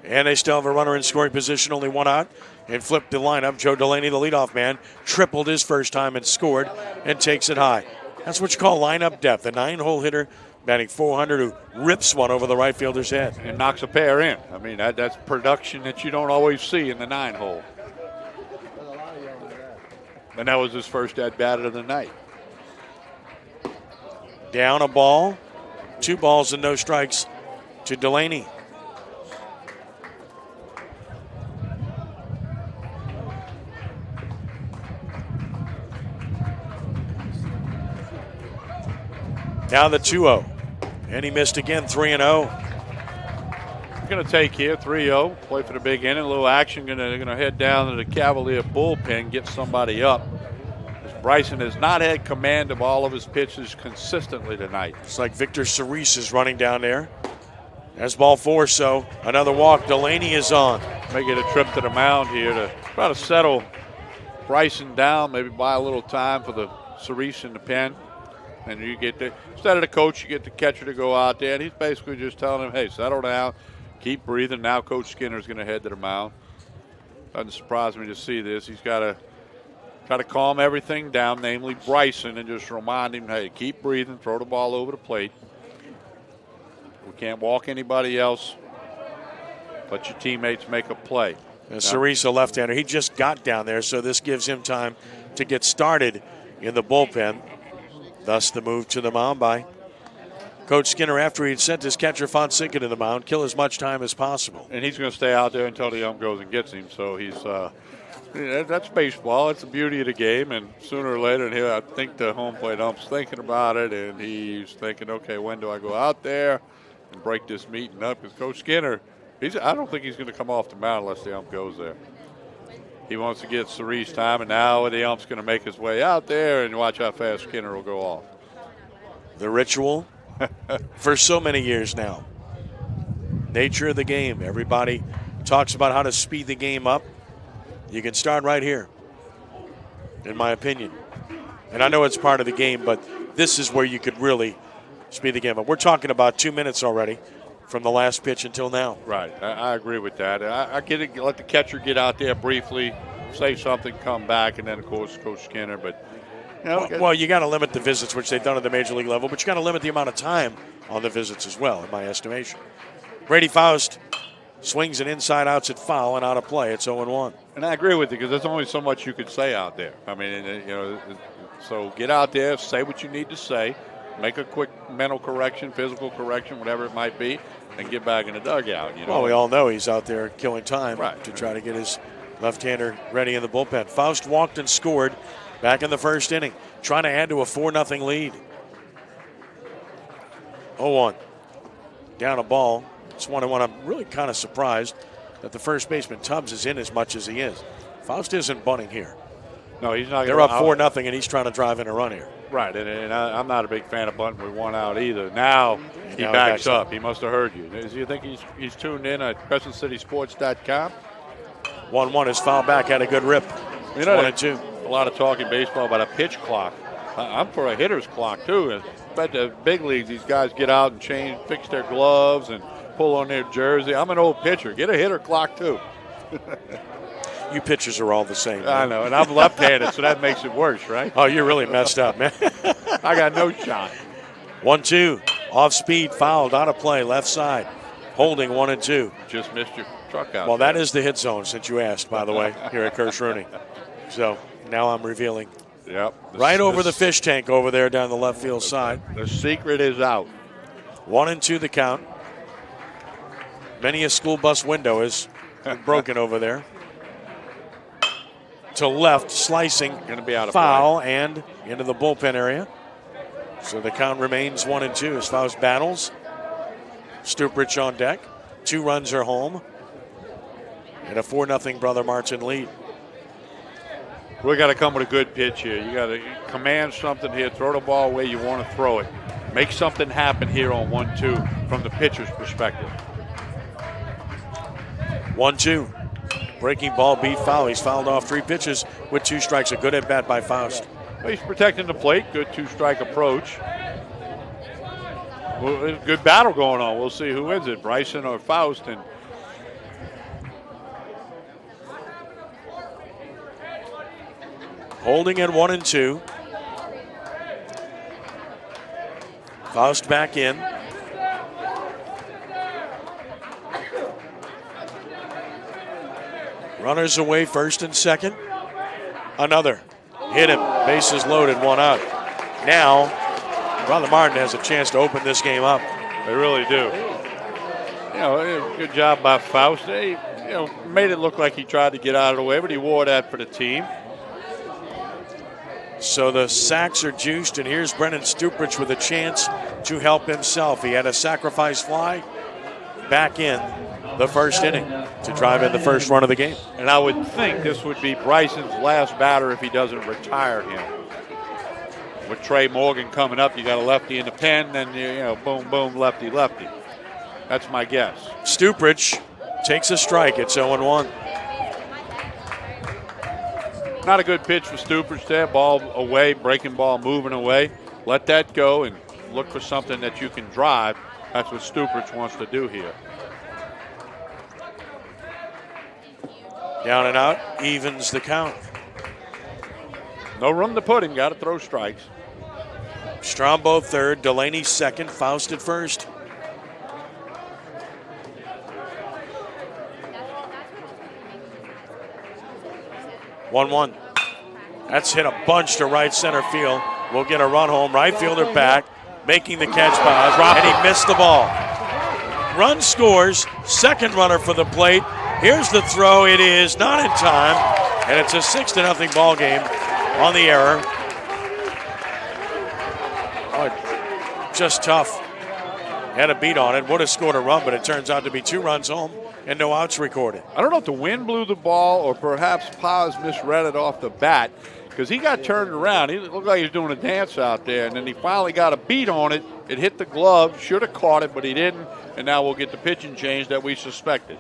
And they still have a runner in scoring position, only 1 out. And flipped the lineup. Joe Delaney, the leadoff man, tripled his first time and scored and takes it high. That's what you call lineup depth. A 9-hole hitter batting 400 who rips one over the right fielder's head. And knocks a pair in. I mean, that's production that you don't always see in the 9-hole. And that was his first at-bat of the night. Down a ball. 2 balls and no strikes to Delaney. Now the 2-0. And he missed again, 3-0. Going to take here, 3-0. Play for the big inning. A little action. Going to head down to the Cavalier bullpen, get somebody up. As Bryson has not had command of all of his pitches consistently tonight. It's like Victor Cerise is running down there. That's ball 4, so another walk. Delaney is on. May get a trip to the mound here to try to settle Bryson down, maybe buy a little time for the Cerise in the pen. And you get instead of the coach, you get the catcher to go out there, and he's basically just telling him, hey, settle down, keep breathing. Now Coach Skinner's going to head to the mound. Doesn't surprise me to see this. He's got to try to calm everything down, namely Bryson, and just remind him, hey, keep breathing, throw the ball over the plate. We can't walk anybody else. Let your teammates make a play. And Cerise, a left-hander, he just got down there, so this gives him time to get started in the bullpen. Thus the move to the mound by Coach Skinner after he had sent his catcher Fonseca to the mound, kill as much time as possible. And he's going to stay out there until the ump goes and gets him. So he's that's baseball. It's the beauty of the game. And sooner or later, and I think the home plate ump's thinking about it, and he's thinking, okay, when do I go out there and break this meeting up? Because Coach Skinner, I don't think he's going to come off the mound unless the ump goes there. He wants to get Cerise time, and now the ump's going to make his way out there, and watch how fast Skinner will go off. The ritual for so many years now. Nature of the game. Everybody talks about how to speed the game up. You can start right here, in my opinion. And I know it's part of the game, but this is where you could really speed the game up. We're talking about 2 minutes already. from the last pitch until now. Right. I agree with that. I get it. Let the catcher get out there briefly, say something, come back, and then, of course, Coach Skinner. But, Well, you got to limit the visits, which they've done at the major league level, but you got to limit the amount of time on the visits as well, in my estimation. Brady Faust swings an inside outside foul and out of play. It's 0-1. And I agree with you because there's only so much you could say out there. I mean, so get out there, say what you need to say, make a quick mental correction, physical correction, whatever it might be, and get back in the dugout. Well, we all know he's out there killing time to try to get his left-hander ready in the bullpen. Faust walked and scored back in the first inning, trying to add to a 4-0 lead. 0-1. Down a ball. It's 1-1. I'm really kind of surprised that the first baseman Tubbs is in as much as he is. Faust isn't bunting here. No, he's not. They're up 4-0, and he's trying to drive in a run here. Right, and I'm not a big fan of bunting with one out either. Now he backs up. He must have heard you. Do you think he's tuned in at CrescentCitySports.com? 1-1 is fouled back. Had a good rip. It's 1-2. A lot of talk in baseball about a pitch clock. I'm for a hitter's clock too. But the big leagues, these guys get out and change, fix their gloves, and pull on their jersey. I'm an old pitcher. Get a hitter clock too. You pitchers are all the same. I know, and I'm left-handed, so that makes it worse, right? Oh, you're really messed up, man. I got no shot. 1-2. Off speed, fouled, out of play, left side. Holding 1-2. Just missed your truck out. Well, that is the hit zone, since you asked, by the way, here at Kirsch-Rooney. So now I'm revealing. Yep. Right over the fish tank over there down the left field side. The secret is out. 1-2 the count. Many a school bus window is broken over there. To left, slicing, going to be out of foul, play. And into the bullpen area. So the count remains 1-2 as Faust battles. Stuprich on deck. 2 runs are home. And a 4-0 Brother Martin lead. We got to come with a good pitch here. You got to command something here. Throw the ball where you want to throw it. Make something happen here on 1-2 from the pitcher's perspective. 1-2. Breaking ball, beat foul. He's fouled off 3 pitches with 2 strikes. A good at bat by Faust. Well, he's protecting the plate. Good 2-strike approach. Well, good battle going on. We'll see who wins it, Bryson or Faust. And holding at 1-2. Faust back in. Runners away, first and second. Another. Hit him. Bases loaded, 1 out. Now, Brother Martin has a chance to open this game up. They really do. Good job by Faust. He, made it look like he tried to get out of the way, but he wore that for the team. So the sacks are juiced, and here's Brennan Stuprich with a chance to help himself. He had a sacrifice fly back in the first inning to drive in the first run of the game. And I would think this would be Bryson's last batter if he doesn't retire him. With Trey Morgan coming up, you got a lefty in the pen, then boom, boom, lefty, lefty. That's my guess. Stuprich takes a strike. It's 0-1. Not a good pitch for Stuprich there. Ball away, breaking ball, moving away. Let that go and look for something that you can drive. That's what Stuprich wants to do here. Down and out, evens the count. No room to put him. Got to throw strikes. Strombo third, Delaney second, Faust at first. One. That's hit a bunch to right center field. We'll get a run home. Right fielder back, making the catch by Oz, and he missed the ball. Run scores, second runner for the plate. Here's the throw. It is not in time, and it's a 6-0 ball game on the error. Oh, just tough. Had a beat on it. Would have scored a run, but it turns out to be 2 runs home and no outs recorded. I don't know if the wind blew the ball or perhaps Paz misread it off the bat because he got turned around. He looked like he was doing a dance out there, and then he finally got a beat on it. It hit the glove. Should have caught it, but he didn't, and now we'll get the pitching change that we suspected.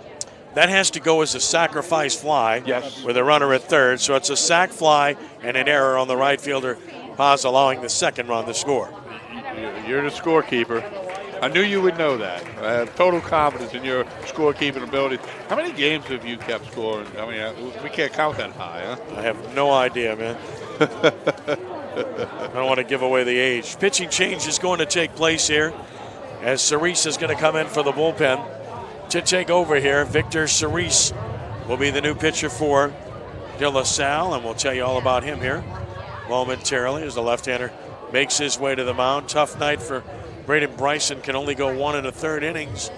That has to go as a sacrifice fly. Yes. With a runner at third. So it's a sac fly and an error on the right fielder. Paz allowing the second run to score. You're the scorekeeper. I knew you would know that. I have total confidence in your scorekeeping ability. How many games have you kept score? I mean, we can't count that high, huh? I have no idea, man. I don't want to give away the age. Pitching change is going to take place here as Cerise is going to come in for the bullpen to take over here. Victor Cerise will be the new pitcher for De La Salle, and we'll tell you all about him here momentarily as the left-hander makes his way to the mound. Tough night for Braden Bryson, can only go 1 1/3 innings.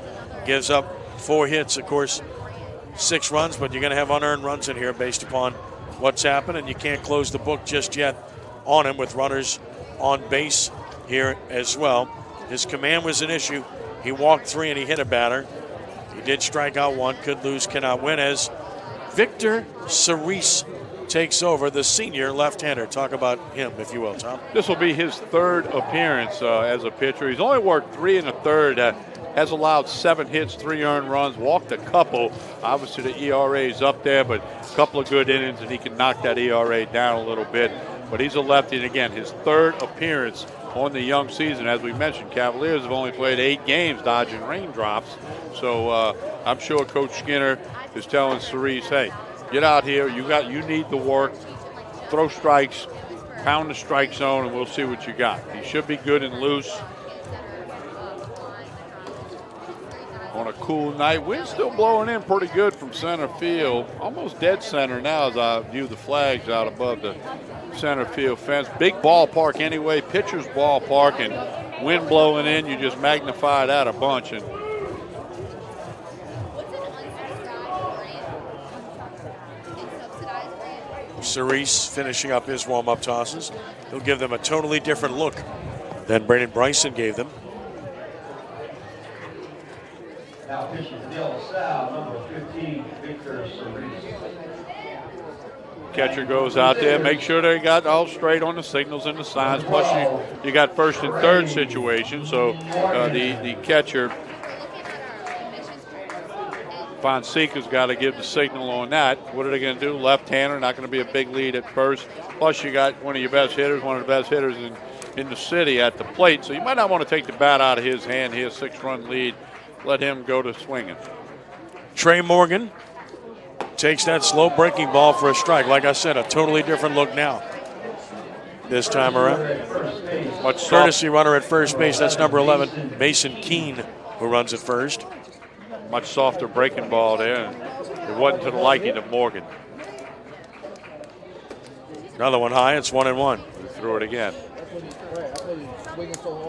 Gives up 4 hits, of course, 6 runs, but you're going to have unearned runs in here based upon what's happened, and you can't close the book just yet on him with runners on base here as well. His command was an issue. He walked 3 and he hit a batter. He did strike out 1, could lose, cannot win, as Victor Cerise takes over, the senior left-hander. Talk about him, if you will, Tom. This will be his 3rd appearance as a pitcher. He's only worked 3 1/3. Has allowed 7 hits, 3 earned runs, walked a couple. Obviously, the ERA is up there, but a couple of good innings, and he can knock that ERA down a little bit. But he's a lefty, and again, his 3rd appearance on the young season. As we mentioned, Cavaliers have only played 8 games, dodging raindrops. So I'm sure Coach Skinner is telling Cerise, hey, get out here. You need the work. Throw strikes, pound the strike zone, and we'll see what you got. He should be good and loose. On a cool night, wind's still blowing in pretty good from center field. Almost dead center now as I view the flags out above the center field fence. Big ballpark anyway, pitcher's ballpark, and wind blowing in, you just magnify that a bunch. And Cerise finishing up his warm-up tosses. He'll give them a totally different look than Braden Bryson gave them. Now pitching for De La Salle, number 15, Victor Cerise. catcher goes out there, make sure they got all straight on the signals and the signs. Plus, you got 1st and 3rd situation, so the catcher, Fonseca's got to give the signal on that. What are they going to do? Left-hander, not going to be a big lead at first. Plus, you got one of your best hitters, one of the best hitters in the city at the plate, so you might not want to take the bat out of his hand here. 6-run lead. Let him go to swinging. Trey Morgan takes that slow breaking ball for a strike. Like I said, a totally different look now this time around. Much Courtesy runner at first base. That's number 11, Mason Keene, who runs at first. Much softer breaking ball there, and it wasn't to the liking of Morgan. Another one high. It's 1-1. He threw it again.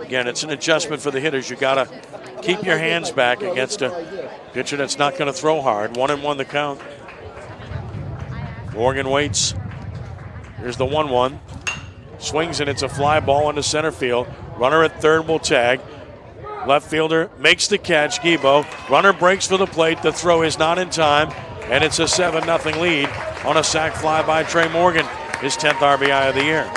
Again, it's an adjustment for the hitters. You got to keep your hands back against a pitcher that's not going to throw hard. 1-1 the count. Morgan waits. Here's the 1-1. Swings, and it's a fly ball into center field. Runner at third will tag. Left fielder makes the catch, Gibo. Runner breaks for the plate. The throw is not in time, and it's a 7-0 lead on a sac fly by Trey Morgan, his 10th RBI of the year.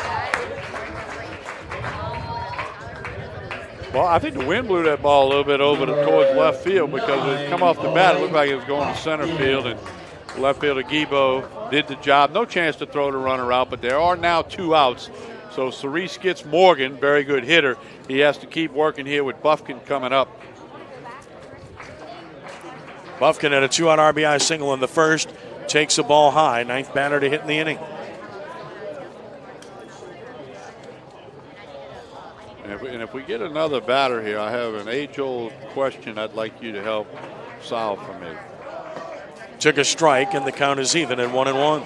Well, I think the wind blew that ball a little bit over towards left field because it come off the bat. It looked like it was going to center field, and left fielder Gibo did the job. No chance to throw the runner out, but there are now 2 outs. So Cerise gets Morgan, very good hitter. He has to keep working here with Bufkin coming up. Bufkin had a 2-out RBI single in the first. Takes the ball high. 9th batter to hit in the inning. And if we get another batter here, I have an age-old question I'd like you to help solve for me. Took a strike, and the count is even at 1-1.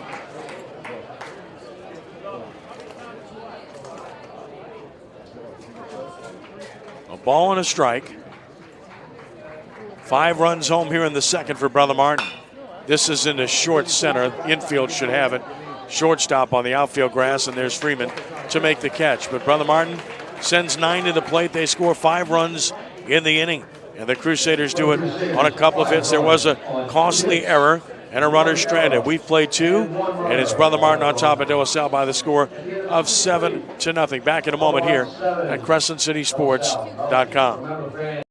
A ball and a strike. 5 runs home here in the second for Brother Martin. This is in the short center. Infield should have it. Shortstop on the outfield grass, and there's Freeman to make the catch. But Brother Martin sends 9 to the plate. They score 5 runs in the inning. And the Crusaders do it on a couple of hits. There was a costly error and a runner stranded. We've played 2, and it's Brother Martin on top of De La Salle by the score of 7-0. Back in a moment here at CrescentCitySports.com.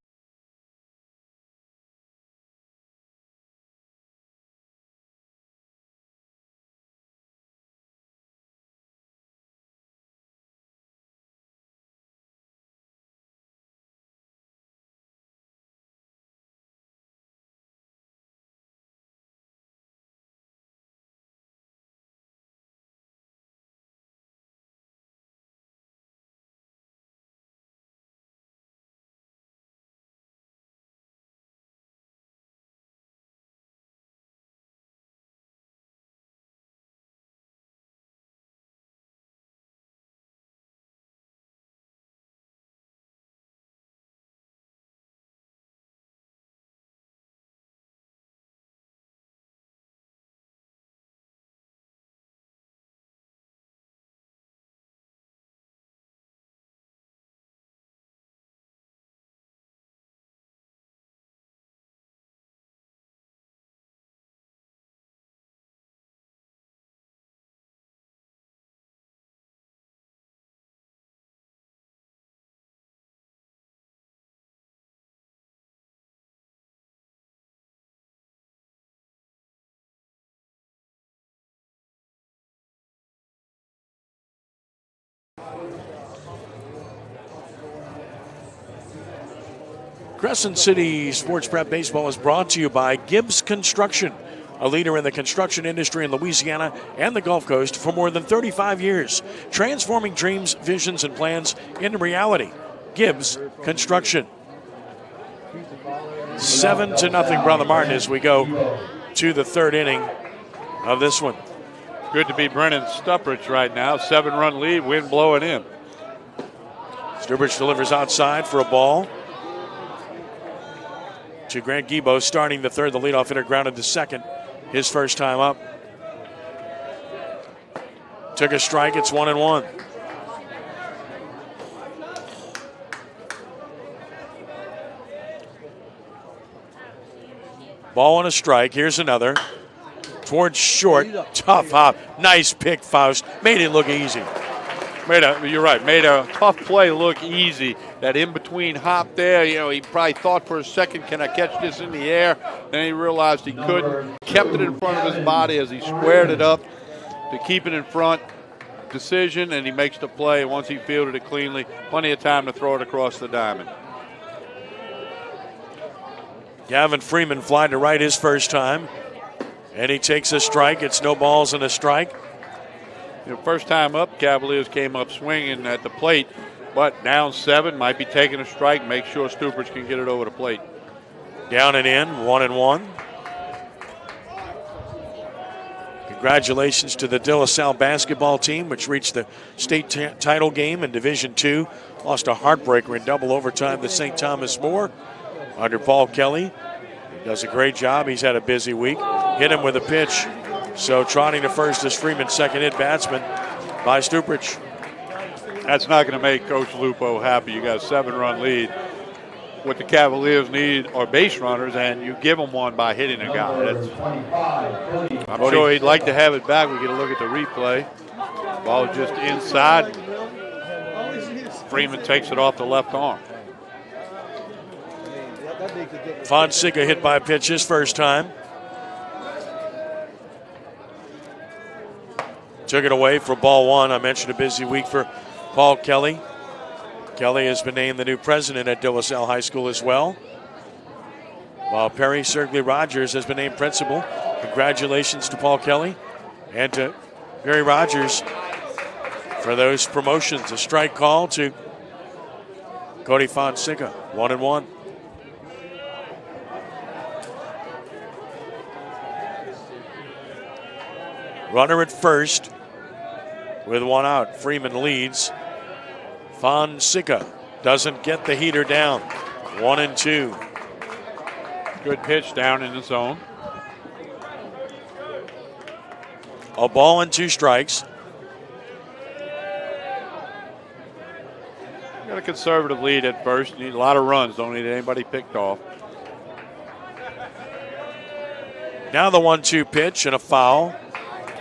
Crescent City Sports Prep Baseball is brought to you by Gibbs Construction, a leader in the construction industry in Louisiana and the Gulf Coast for more than 35 years, transforming dreams, visions, and plans into reality. Gibbs Construction. 7-0 Brother Martin as we go to the third inning of this one. Good to be Brennan Stuppridge right now. 7-run lead, wind blowing in. Stuppridge delivers outside for a ball to Grant Guibo, starting the third. The leadoff hitter grounded to second, his first time up. Took a strike, it's 1-1. Ball and a strike, here's another. Towards short, tough hop. Nice pick, Faust. Made it look easy. You're right, made a tough play look easy. That in-between hop there, he probably thought for a second, can I catch this in the air? Then he realized he couldn't. Kept it in front of his body as he squared it up to keep it in front. Decision, and he makes the play. Once he fielded it cleanly, plenty of time to throw it across the diamond. Gavin Freeman flying to right his first time. And he takes a strike. It's no balls and a strike. First time up, Cavaliers came up swinging at the plate, but down 7, might be taking a strike. Make sure Stuppridge can get it over the plate. Down and in, 1-1. Congratulations to the De La Salle basketball team, which reached the state title game in Division II. Lost a heartbreaker in double overtime to St. Thomas More under Paul Kelly. He does a great job. He's had a busy week. Hit him with a pitch. So trotting to first is Freeman's second hit batsman by Stuppridge. That's not going to make Coach Lupo happy. You got a 7-run lead. What the Cavaliers need are base runners, and you give them one by hitting a guy. I'm sure he'd like to have it back. We get a look at the replay. Ball just inside. Freeman takes it off the left arm. Fonseca hit by a pitch his first time. Took it away for ball 1. I mentioned a busy week for Paul Kelly. Kelly has been named the new president at De La Salle High School as well, while Perry Sergley Rogers has been named principal. Congratulations to Paul Kelly and to Perry Rogers for those promotions. A strike call to Cody Fonseca, 1-1. Runner at first with one out. Freeman leads. Fonseca doesn't get the heater down. 1-2. Good pitch down in the zone. A ball and 2 strikes. Got a conservative lead at first. Need a lot of runs. Don't need anybody picked off. Now the 1-2 pitch and a foul.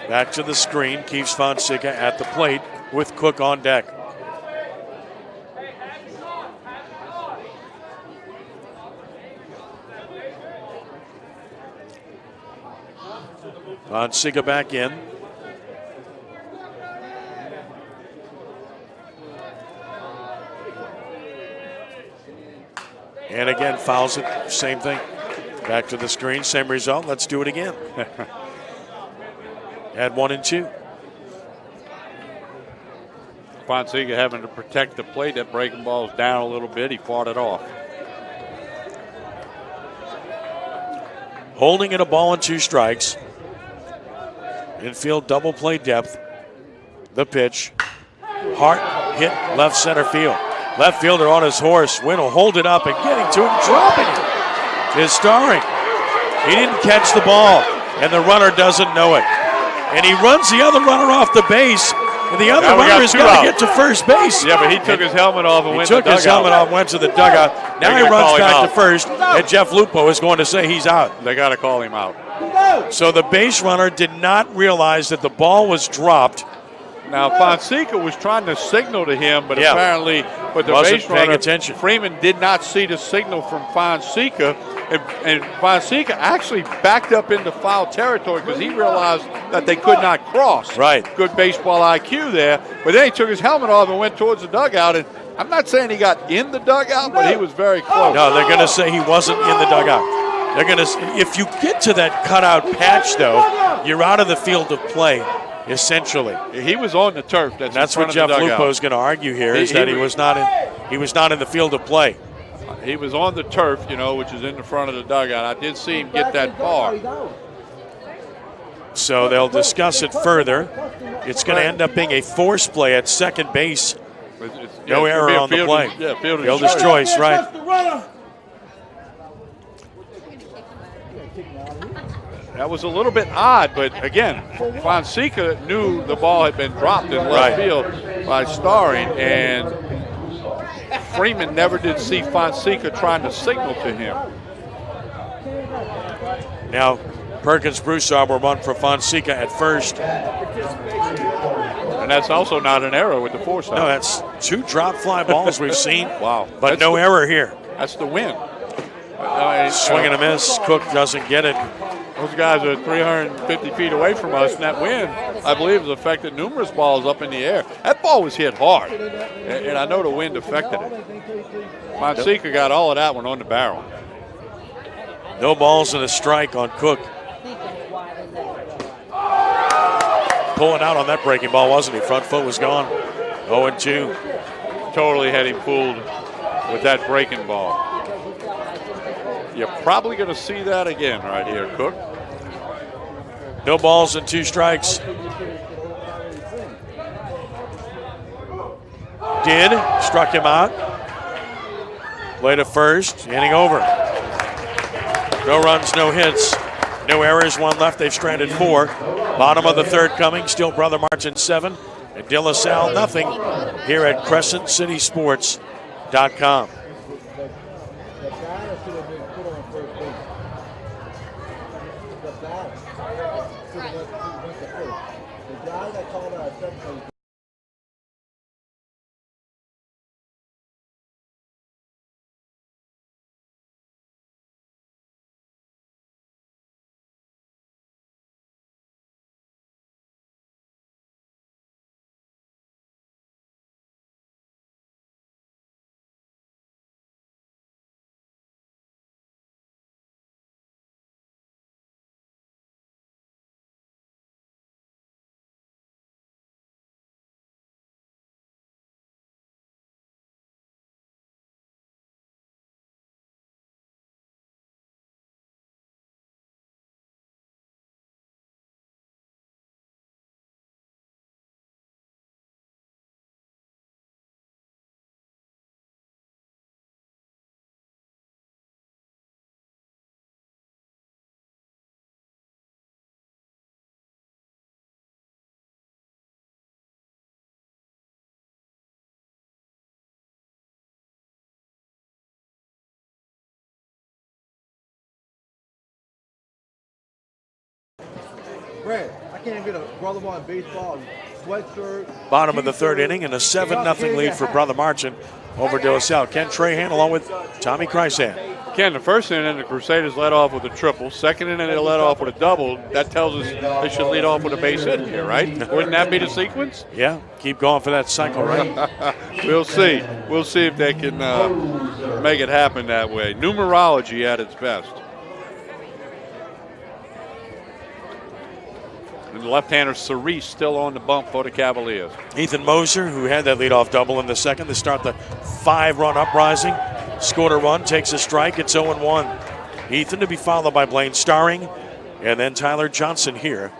Back to the screen, keeps Fonseca at the plate with Cook on deck. Fonseca back in. And again, fouls it, same thing. Back to the screen, same result. Let's do it again. At 1-2. Fonseca having to protect the plate. That breaking ball's down a little bit. He fought it off. Holding it a ball and 2 strikes. Infield double play depth. The pitch. Hart hit left center field. Left fielder on his horse. Wynn will hold it up and getting to him, dropping it. Is Starring. He didn't catch the ball, and the runner doesn't know it. And he runs the other runner off the base, and the other runner has got to get to first base. Yeah, but he took his helmet off and went to the dugout. He took his helmet off and went to the dugout. Now he runs back to first, and Jeff Lupo is going to say he's out. They got to call him out. So the base runner did not realize that the ball was dropped. Now, Fonseca was trying to signal to him, but apparently the base runner, attention. Freeman, did not see the signal from Fonseca. And Fonseca actually backed up into foul territory because he realized that they could not cross. Right. Good baseball IQ there. But then he took his helmet off and went towards the dugout, and I'm not saying he got in the dugout, but he was very close. No, they're going to say he wasn't in the dugout. They're going to. If you get to that cutout patch, though, you're out of the field of play, essentially. He was on the turf. That's what Jeff Lupo is going to argue here, is that he was not in the field of play. He was on the turf, which is in the front of the dugout. I did see him get that far. So they'll discuss it further. It's going to end up being a force play at second base. No error on the play. Fielder's choice, right. That was a little bit odd, but again, Fonseca knew the ball had been dropped in left field by Starring, and Freeman never did see Fonseca trying to signal to him. Now, Perkins Broussard will run for Fonseca at first. And that's also not an error with the force. No, that's 2 drop fly balls we've seen. Wow. But that's no error here. That's the win. Swing and a miss. Cook doesn't get it. Those guys are 350 feet away from us, and that wind, I believe, has affected numerous balls up in the air. That ball was hit hard, and I know the wind affected it. Fonseca got all of that one on the barrel. No balls and a strike on Cook. Pulling out on that breaking ball, wasn't he? Front foot was gone. 0-2. Totally had him fooled with that breaking ball. You're probably going to see that again right here, Cook. No balls and 2 strikes. Struck him out. Play to first, inning over. No runs, no hits, no errors, 1 left. They've stranded 4. Bottom of the 3rd coming, still Brother Martin 7 and De La Salle nothing here at CrescentCitySports.com. Brad, I can't get a brother on baseball sweatshirt. Bottom of the 3rd inning and a 7-0 lead for Brother Martin over De La Salle. Ken Trahan along with Tommy Crescent. Ken, the first inning, the Crusaders led off with a triple. Second inning, they led off with a double. That tells us they should lead off with a base hit here, right? Wouldn't that be the sequence? Yeah, keep going for that cycle, right? We'll see. We'll see if they can make it happen that way. Numerology at its best. And the left-hander Cerise still on the bump for the Cavaliers. Ethan Moser, who had that leadoff double in the 2nd, to start the 5-run uprising. Scored a run, takes a strike. It's 0-1. Ethan to be followed by Blaine Starring, and then Tyler Johnson here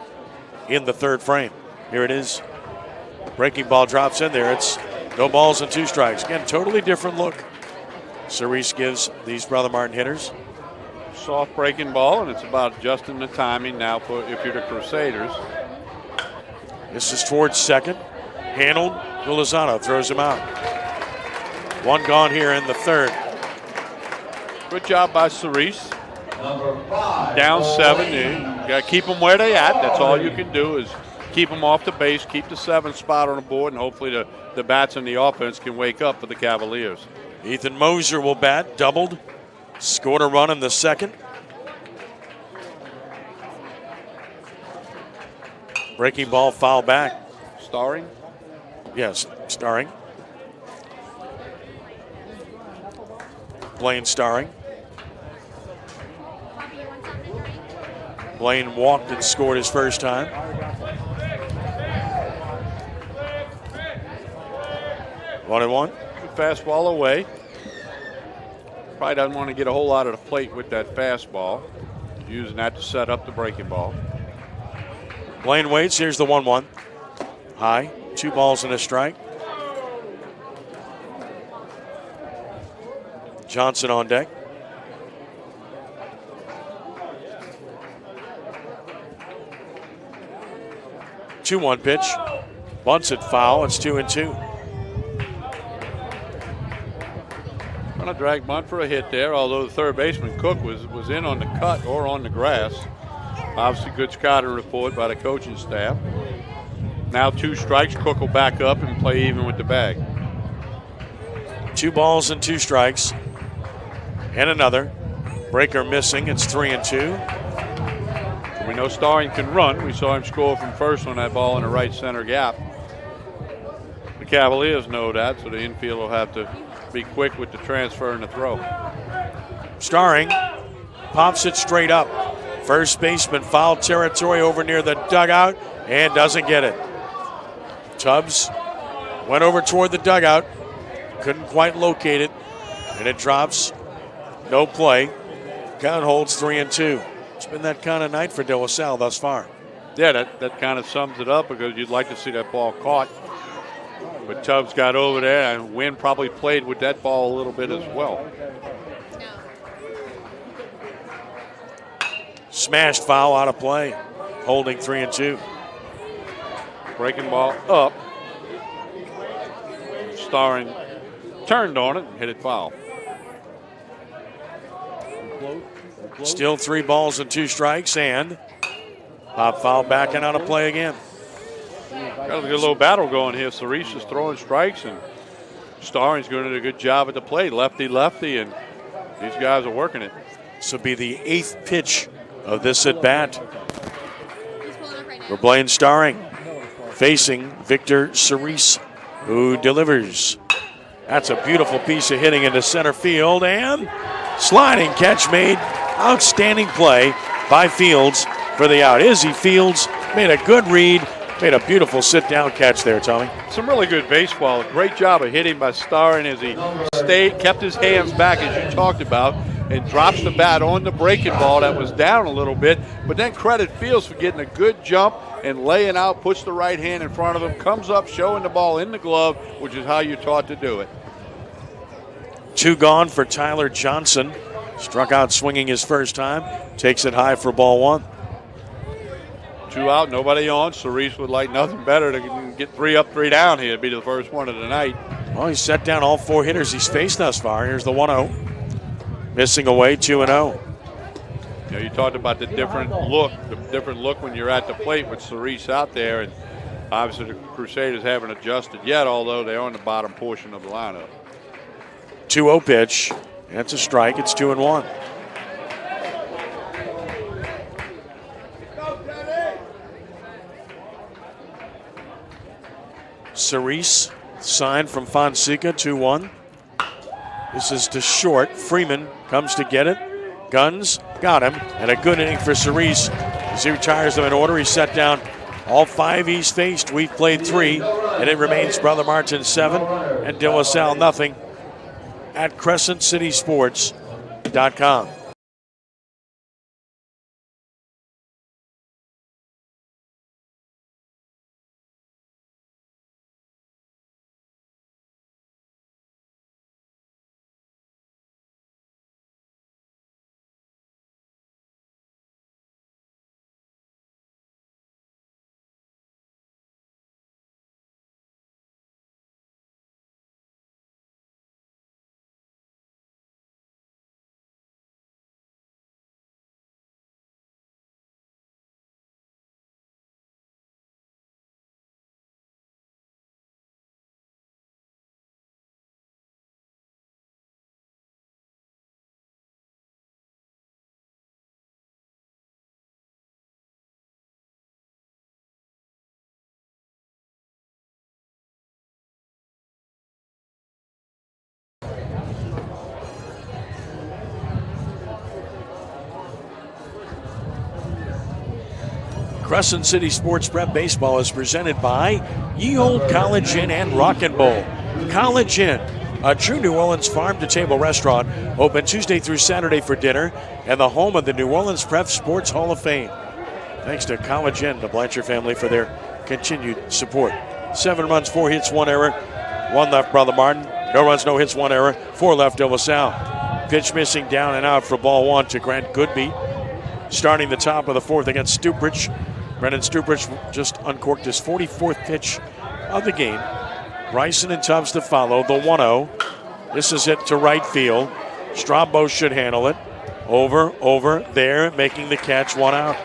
in the 3rd frame. Here it is. Breaking ball drops in there. It's no balls and 2 strikes. Again, totally different look Cerise gives these Brother Martin hitters. Soft breaking ball, and it's about adjusting the timing now for if you're the Crusaders. This is towards 2nd. Handled. Lozano throws him out. 1 gone here in the 3rd. Good job by Cerise. Down 7. You got to keep them where they at. That's all you can do is keep them off the base, keep the 7th spot on the board, and hopefully the bats and the offense can wake up for the Cavaliers. Ethan Moser will bat, doubled. Scored a run in the 2nd. Breaking ball foul back. Starring? Yes, Starring. Blaine starring. Blaine walked and scored his first time. 1-1. Fastball away. Probably doesn't want to get a whole lot of the plate with that fastball. Using that to set up the breaking ball. Blaine waits. Here's the 1-1. High. 2 balls and a strike. Johnson on deck. Two-one pitch. Bunts it foul. It's 2-2. Going to drag bunt for a hit there, although the third baseman Cook was in on the cut or on the grass. Obviously good scouting report by the coaching staff. Now 2 strikes. Cook will back up and play even with the bag. 2 balls and 2 strikes. And another. Breaker missing. It's 3-2. We know Starring can run. We saw him score from first on that ball in the right center gap. The Cavaliers know that, so the infield will have to be quick with the transfer and the throw. Starring pops it straight up. First baseman foul territory over near the dugout and doesn't get it. Tubbs went over toward the dugout. Couldn't quite locate it. And it drops. No play. Count holds 3-2. It's been that kind of night for De La Salle thus far. Yeah, that kind of sums it up because you'd like to see that ball caught. But Tubbs got over there, and Wynn probably played with that ball a little bit as well. Smashed foul out of play. Holding 3-2. Breaking ball up. Starring turned on it and hit it foul. Still 3 balls and 2 strikes, and pop foul backing out of play again. Got a little battle going here. Cerise is throwing strikes, and Starring's doing a good job at the plate. Lefty, and these guys are working it. This will be the 8th pitch of this at bat for Blaine Starring, facing Victor Cerise, who delivers. That's a beautiful piece of hitting into center field, and sliding catch made. Outstanding play by Fields for the out. Izzy Fields made a good read, made a beautiful sit-down catch there, Tommy. Some really good baseball. A great job of hitting by Starring as he kept his hands back, as you talked about, and drops the bat on the breaking ball that was down a little bit. But then credit Fields for getting a good jump and laying out, puts the right hand in front of him, comes up, showing the ball in the glove, which is how you're taught to do it. 2 gone for Tyler Johnson. Struck out swinging his first time. Takes it high for ball 1. 2 out, nobody on. Cerise would like nothing better to get 3 up, 3 down here. It'd be the first one of the night. Well, he's set down all 4 hitters he's faced thus far. Here's the 1-0. Missing away, 2-0. You know, you talked about the different look when you're at the plate with Cerise out there, and obviously the Crusaders haven't adjusted yet, although they're on the bottom portion of the lineup. 2-0 pitch. That's a strike. It's 2-1. Cerise signed from Fonseca, 2-1. This is to short. Freeman comes to get it. Guns got him, and a good inning for Cerise as he retires them in order. He set down all 5 he's faced. We've played 3, and it remains Brother Martin 7 and De La Salle nothing at CrescentCitySports.com. Crescent City Sports Prep Baseball is presented by Ye Old College Inn and Rock and Bowl. College Inn, a true New Orleans farm-to-table restaurant, open Tuesday through Saturday for dinner, and the home of the New Orleans Prep Sports Hall of Fame. Thanks to College Inn, the Blanchard family, for their continued support. 7 runs, 4 hits, 1 error. 1 left, Brother Martin. No runs, no hits, 1 error. 4 left, De La Salle. Pitch missing, down and out for ball 1 to Grant Goodby. Starting the top of the 4th against Stuprich. Brennan Stuprich just uncorked his 44th pitch of the game. Bryson and Tubbs to follow, the 1-0. This is it to right field. Strombo should handle it. Over, there, making the catch, 1 out.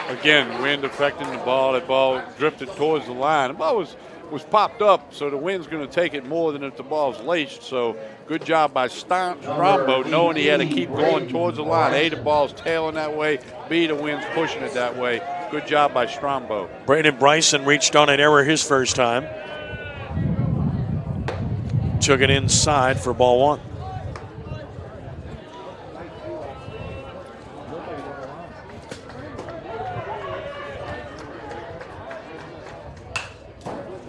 Again, wind affecting the ball. That ball drifted towards the line. The ball was popped up, so the wind's going to take it more than if the ball's laced. So good job by Strombo, knowing he had to keep going towards the line. A, the ball's tailing that way. B, the wind's pushing it that way. Good job by Strombo. Braden Bryson reached on an error his first time. Took it inside for ball 1.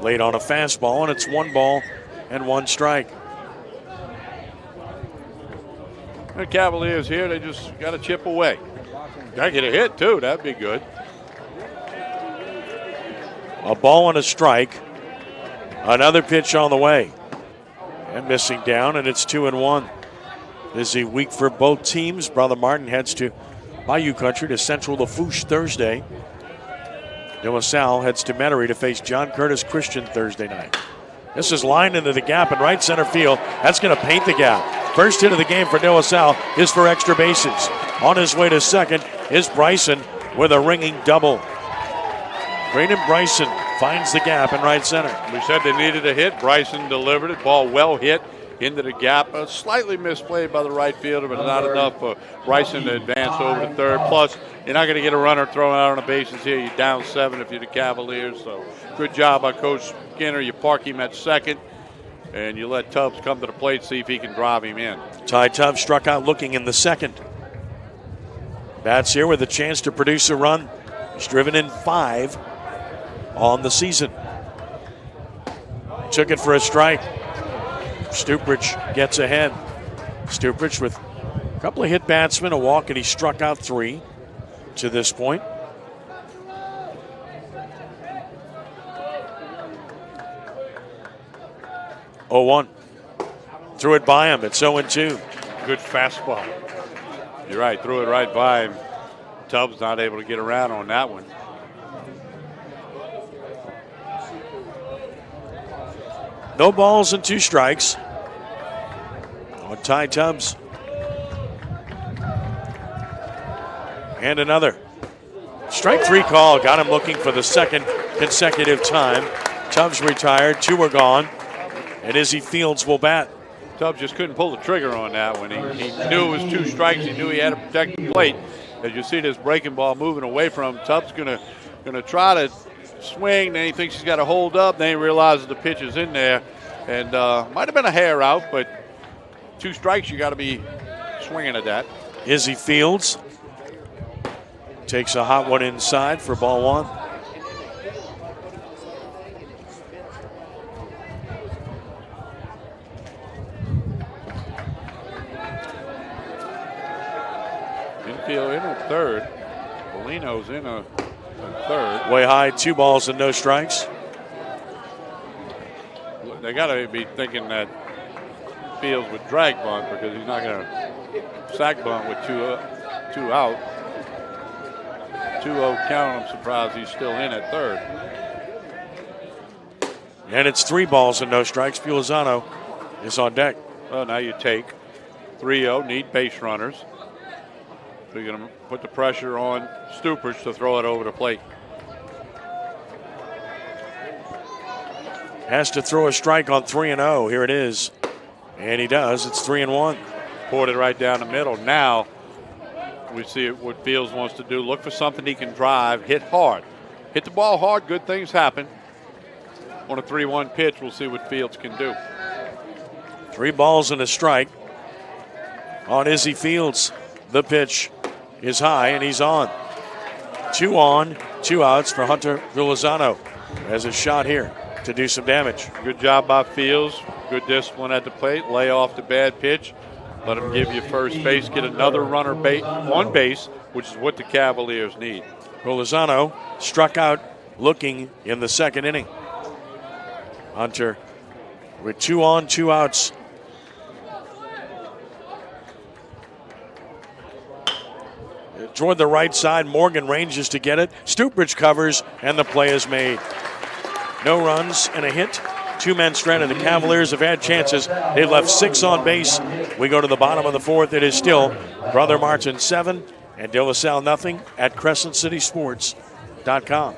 Late on a fastball, and it's 1 ball and 1 strike. The Cavaliers here, they just got to chip away. Got to get a hit, too. That'd be good. A ball and a strike. Another pitch on the way. And missing down, and it's 2-1. Busy week for both teams. Brother Martin heads to Bayou Country to Central Lafourche Thursday. De La Salle heads to Metairie to face John Curtis Christian Thursday night. This is lined into the gap in right center field. That's going to paint the gap. First hit of the game for De La Salle is for extra bases. On his way to second is Bryson with a ringing double. Braden Bryson finds the gap in right center. We said they needed a hit. Bryson delivered it. Ball well hit into the gap. Slightly misplayed by the right fielder, but not enough for Bryson to advance over to third. Plus, you're not going to get a runner thrown out on the bases here. You're down 7 if you're the Cavaliers. So good job by Coach Skinner. You park him at second, and you let Tubbs come to the plate, see if he can drive him in. Ty Tubbs struck out looking in the second. Bats here with a chance to produce a run. He's driven in 5 on the season. Took it for a strike. Stuprich gets ahead. Stuprich with a couple of hit batsmen, a walk, and he struck out 3 to this point. Oh, 1. Threw it by him. It's 0-2. Good fastball. You're right. Threw it right by him. Tubbs not able to get around on that one. No balls and 2 strikes on Ty Tubbs. And another. Strike 3 call. Got him looking for the second consecutive time. Tubbs retired. 2 are gone. And Izzy Fields will bat. Tubbs just couldn't pull the trigger on that one. He knew it was 2 strikes. He knew he had to protect the plate. As you see this breaking ball moving away from him, Tubbs gonna try to swing. Then he thinks he's got to hold up. Then he realizes the pitch is in there. And might have been a hair out, but 2 strikes, you got to be swinging at that. Izzy Fields takes a hot one inside for ball 1. Infield in at third. Molino's in a third. Way high, 2 balls and no strikes. They got to be thinking that Fields would drag bunt because he's not going to sack bunt with 2 out. 2-0 count. I'm surprised he's still in at third. And it's 3 balls and no strikes. Filizano is on deck. Well, now you take 3-0, need base runners. So you're going to put the pressure on Stuprich to throw it over the plate. Has to throw a strike on 3-0. Here it is. And he does. It's 3-1. Poured it right down the middle. Now we see what Fields wants to do. Look for something he can drive, hit hard. Hit the ball hard, good things happen. On a 3-1 pitch, we'll see what Fields can do. 3 balls and a strike on Izzy Fields. The pitch is high, and he's on. 2 on, 2 outs for Hunter Villasano. Has a shot here to do some damage. Good job by Fields. Good discipline at the plate. Lay off the bad pitch. Let him give you first base. Get another runner on base, which is what the Cavaliers need. Villasano struck out looking in the second inning. Hunter with 2 on, 2 outs. Toward the right side, Morgan ranges to get it. Stuprich covers, and the play is made. No runs and a hit. 2 men stranded. The Cavaliers have had chances. They left 6 on base. We go to the bottom of the 4th. It is still Brother Martin 7 and De La Salle nothing at CrescentCitySports.com.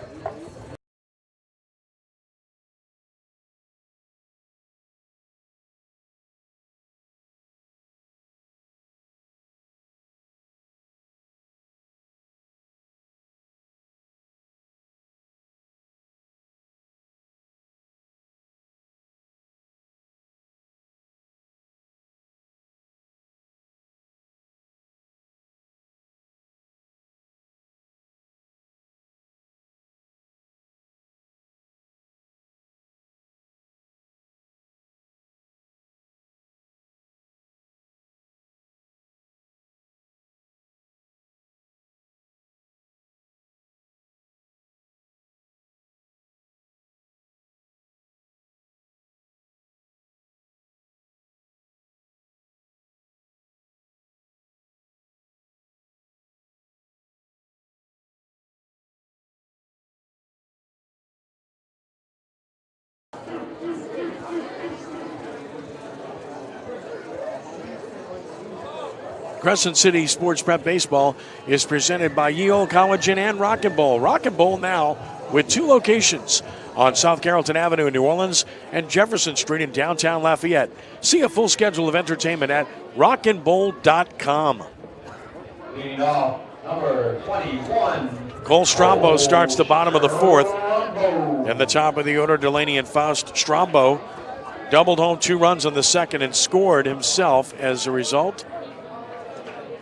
Crescent City Sports Prep Baseball is presented by Ye Old Collagen and Rock and Bowl. Rock and Bowl now with 2 locations on South Carrollton Avenue in New Orleans and Jefferson Street in downtown Lafayette. See a full schedule of entertainment at rockandbowl.com. Leading off, number 21. Cole Strombo starts the bottom of the 4th. And the top of the order, Delaney and Faust. Strombo doubled home 2 runs on the 2nd and scored himself as a result.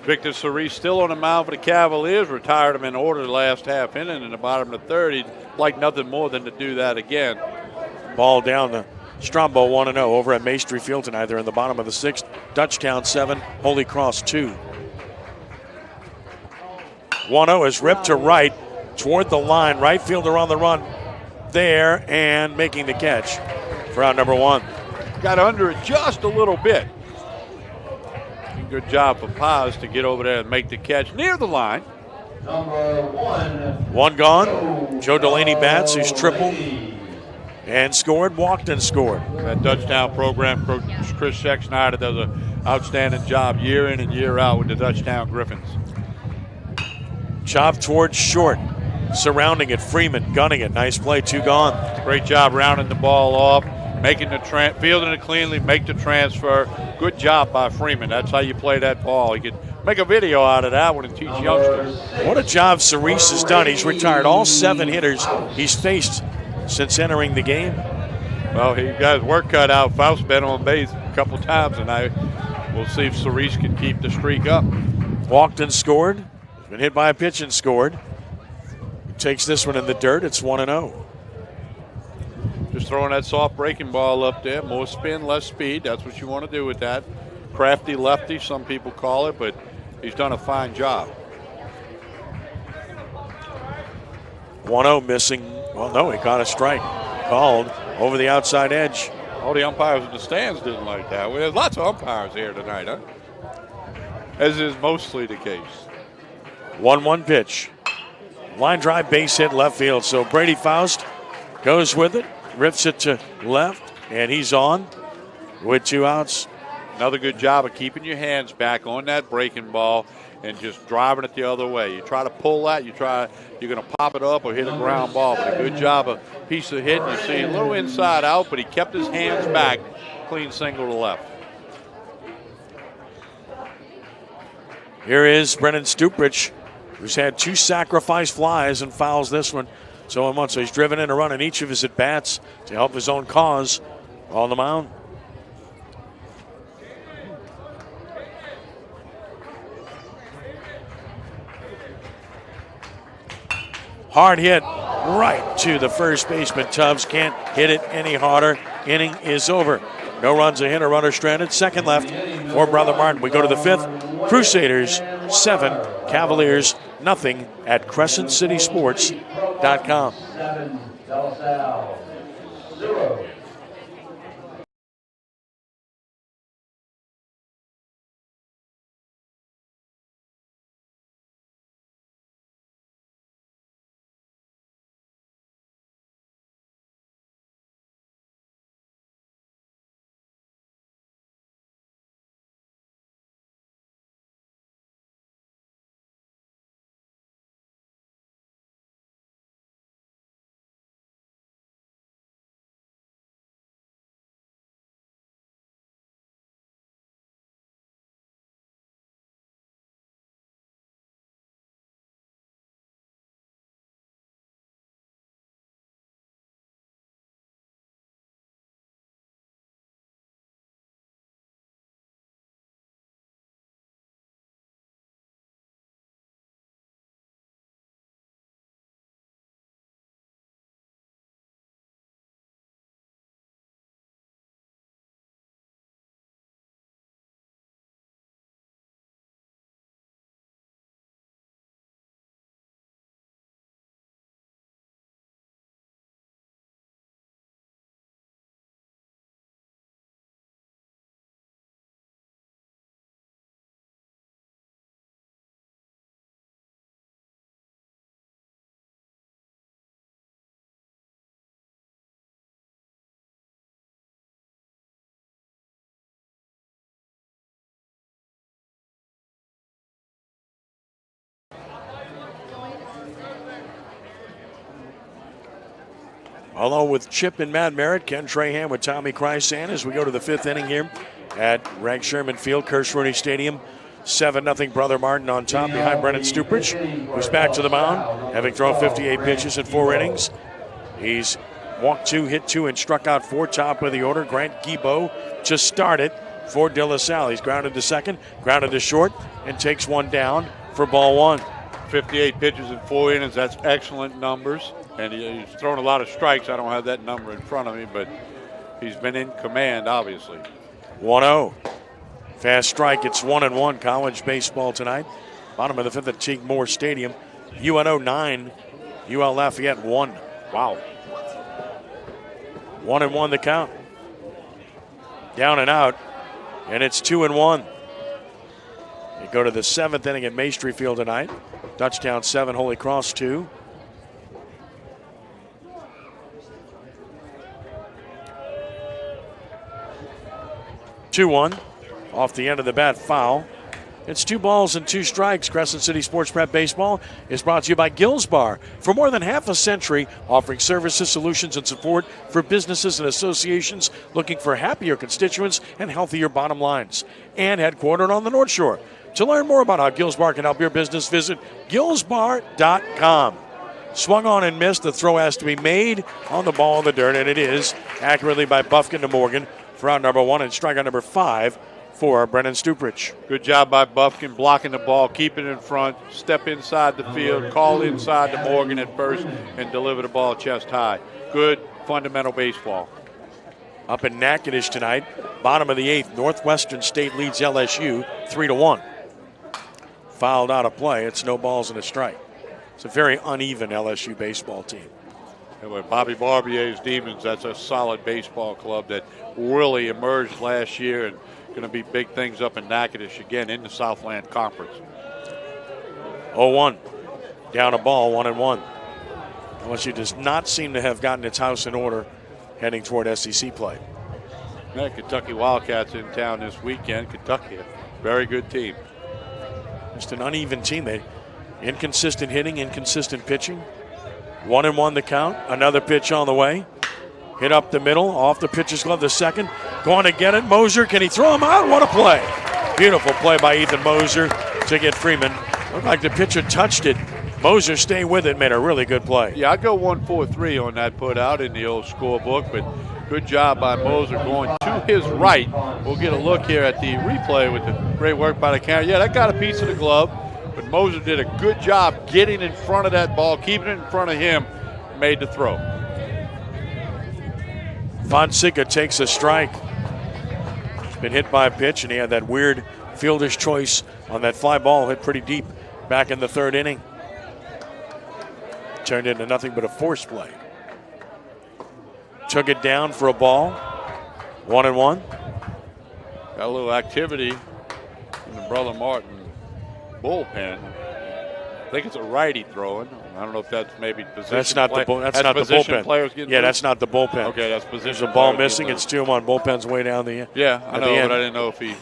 Victor Cerise still on the mound for the Cavaliers. Retired him in order the last half inning. In the bottom of the 3rd, he'd like nothing more than to do that again. Ball down to Strombo 1-0 over at Maestri Field tonight. They're in the bottom of the 6th. Dutchtown 7, Holy Cross 2. 1-0 is ripped to right toward the line. Right fielder on the run there and making the catch for out number 1. Got under it just a little bit. Good job for Paz to get over there and make the catch near the line. Number 1. 1 gone. Joe Delaney bats. He's tripled and scored, walked and scored. That Dutchtown program, Coach Chris Scheck-Snyder does an outstanding job year in and year out with the Dutchtown Griffins. Chop towards short. Surrounding it, Freeman gunning it. Nice play, 2 gone. Great job rounding the ball off, making the fielding it cleanly, make the transfer. Good job by Freeman. That's how you play that ball. You could make a video out of that one and teach youngsters. What a job Cerise has done. He's retired all 7 hitters he's faced since entering the game. Well, he got his work cut out. Faust's been on base a couple times tonight. We'll see if Cerise can keep the streak up. Walked and scored. Been hit by a pitch and scored. Takes this one in the dirt. It's 1-0. Just throwing that soft breaking ball up there. More spin, less speed. That's what you want to do with that. Crafty lefty, some people call it, but he's done a fine job. 1-0 missing. Well, no, he got a strike. Called over the outside edge. All the umpires in the stands didn't like that. Well, there's lots of umpires here tonight, huh? As is mostly the case. 1-1 pitch. Line drive, base hit, left field. So Brady Faust goes with it, rips it to left, and he's on with 2 outs. Another good job of keeping your hands back on that breaking ball and just driving it the other way. You try to pull that, you're going to pop it up or hit a ground ball. But a good job of piece of hit. You see a little inside out, but he kept his hands back. Clean single to left. Here is Brennan Stuprich, who's had 2 sacrifice flies and fouls this one. So he's driven in a run in each of his at-bats to help his own cause on the mound. Hard hit right to the first baseman. Tubbs can't hit it any harder. Inning is over. No runs, a hit, a runner stranded. Second left for Brother Martin. We go to the fifth. Crusaders 7, Cavaliers nothing at CrescentCitySports.com. 7, De La Salle 0. Along with Chip and Matt Merritt, Ken Trahan with Tommy Chrysan as we go to the fifth inning here at Reg Sherman Field, Kirsch Rooney Stadium. 7-0 Brother Martin on top behind Brennan Stuprich, who's back to the mound, having thrown 58 pitches in 4 innings. He's walked 2, hit 2, and struck out 4, top of the order. Grant Guibo to start it for De La Salle. He's grounded to second, grounded to short, and takes one down for ball 1. 58 pitches in 4 innings, that's excellent numbers. And he's thrown a lot of strikes. I don't have that number in front of me, but he's been in command, obviously. 1-0. Fast strike. It's 1-1 college baseball tonight. Bottom of the fifth at Teague Moore Stadium. UNO 9, UL Lafayette 1. Wow. 1-1 the count. Down and out, and it's 2-1. We go to the 7th inning at Maestri Field tonight. Dutchtown 7, Holy Cross 2. 2-1 off the end of the bat, foul. It's 2 balls and 2 strikes. Crescent City Sports Prep Baseball is brought to you by Gills Bar. For more than half a century, offering services, solutions, and support for businesses and associations looking for happier constituents and healthier bottom lines. And headquartered on the North Shore. To learn more about how Gills Bar can help your business, visit gillsbar.com. Swung on and missed. The throw has to be made on the ball in the dirt, and it is accurately by Bufkin to Morgan for out number 1 and strikeout number 5 for Brennan Stuprich. Good job by Bufkin blocking the ball, keeping it in front, step inside the field, call inside to Morgan at first, and deliver the ball chest high. Good fundamental baseball. Up in Natchitoches tonight, bottom of the 8th, Northwestern State leads LSU 3-1. Fouled out of play. It's no balls and a strike. It's a very uneven LSU baseball team. And with Bobby Barbier's Demons, that's a solid baseball club that really emerged last year and going to be big things up in Natchitoches again in the Southland Conference. 0-1. Down a ball, 1-1. LSU does not seem to have gotten its house in order heading toward SEC play. Yeah, Kentucky Wildcats in town this weekend. Kentucky, a very good team. Just an uneven team. They inconsistent hitting, inconsistent pitching. 1-1 the count. Another pitch on the way. Hit up the middle, off the pitcher's glove, the second. Going to get it. Moser, can he throw him out? What a play. Beautiful play by Ethan Moser to get Freeman. Looked like the pitcher touched it. Moser stayed with it, made a really good play. Yeah, I'd go 1-4-3 on that put out in the old scorebook, but good job by Moser going to his right. We'll get a look here at the replay with the great work by the camera. Yeah, that got a piece of the glove, But Moser did a good job getting in front of that ball, keeping it in front of him, made the throw. Fonseca takes a strike. He's been hit by a pitch, and he had that weird fielder's choice on that fly ball hit pretty deep back in the third inning. Turned into nothing but a force play. Took it down for a ball. 1-1. Got a little activity in the Brother Martin bullpen. I think it's a righty throwing. I don't know if that's maybe position. That's not the bullpen. Players getting yeah, that's not the bullpen. Okay, that's position. There's a ball missing. It's 2-1. Bullpen's way down the end. Yeah, I know, but I didn't know if he. It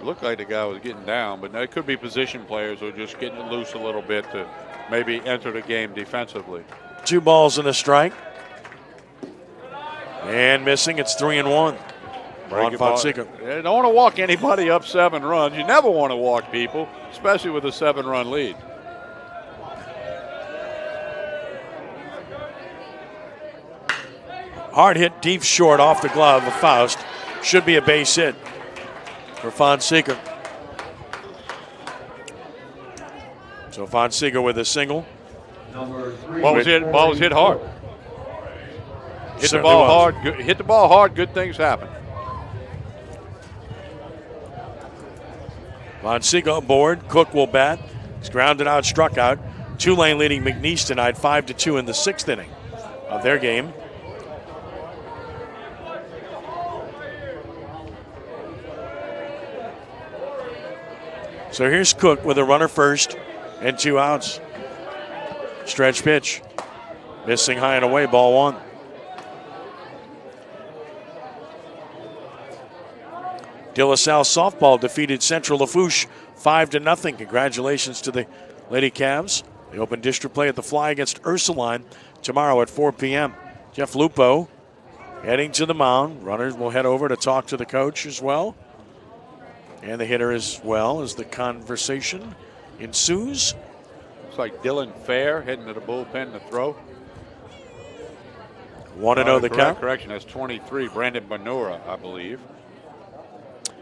looked like the guy was getting down, but it could be position players who are just getting it loose a little bit to maybe enter the game defensively. 2 balls and a strike. And missing. It's 3-1. On Fonseca. You don't want to walk anybody up 7 runs. You never want to walk people, especially with a 7-run lead. Hard hit deep short off the glove of Faust. Should be a base hit for Fonseca. So Fonseca with a single. Ball was hit hard. Hit the ball hard. Hit the ball hard. Good things happen. Fonseca aboard. Cook will bat. He's grounded out, struck out. Tulane leading McNeese tonight 5-2 in the 6th inning of their game. So here's Cook with a runner first and 2 outs. Stretch pitch. Missing high and away, ball 1. De La Salle softball defeated Central Lafourche 5-0. Congratulations to the Lady Cavs. They open district play at the Fly against Ursuline tomorrow at 4 p.m. Jeff Lupo heading to the mound. Runners will head over to talk to the coach as well. And the hitter as well as the conversation ensues. Looks like Dylan Fair heading to the bullpen to throw. 1-0 the count. Correction, that's 23. Brandon Bonura, I believe.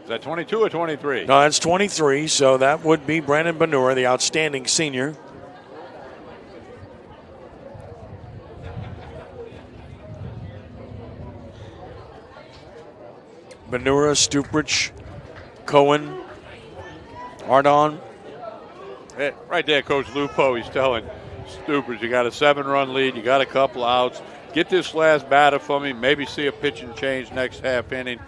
Is that 22 or 23? No, that's 23, so that would be Brandon Bonura, the outstanding senior. Bonura, Stuprich, Cohen, Ardon. Hey, right there, Coach Lupo, he's telling Stuprich, you got a 7-run lead, you got a couple outs. Get this last batter for me, maybe see a pitching change next half inning.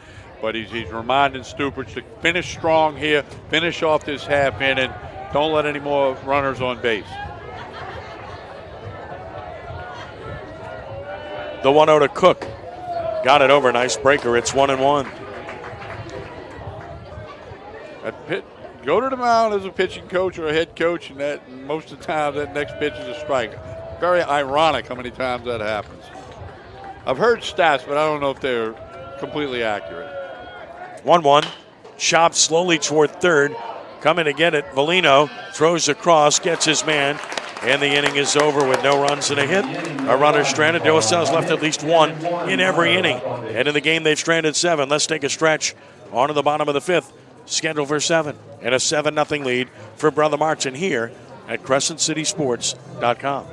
But he's reminding Stuprich to finish strong here, finish off this half inning. Don't let any more runners on base. The 1-0 to Cook. Got it over. Nice breaker. It's 1-1. Go to the mound as a pitching coach or a head coach, and most of the time that next pitch is a strike. Very ironic how many times that happens. I've heard stats, but I don't know if they're completely accurate. 1-1. Chopped slowly toward third. Coming to get it. Valino throws across, gets his man, and the inning is over with no runs and a hit. A runner stranded. De La Salle's left at least 1 in every inning. And in the game, they've stranded 7. Let's take a stretch on to the bottom of the 5th. Scheduled for 7. And a 7-0 lead for Brother Martin here at CrescentCitySports.com.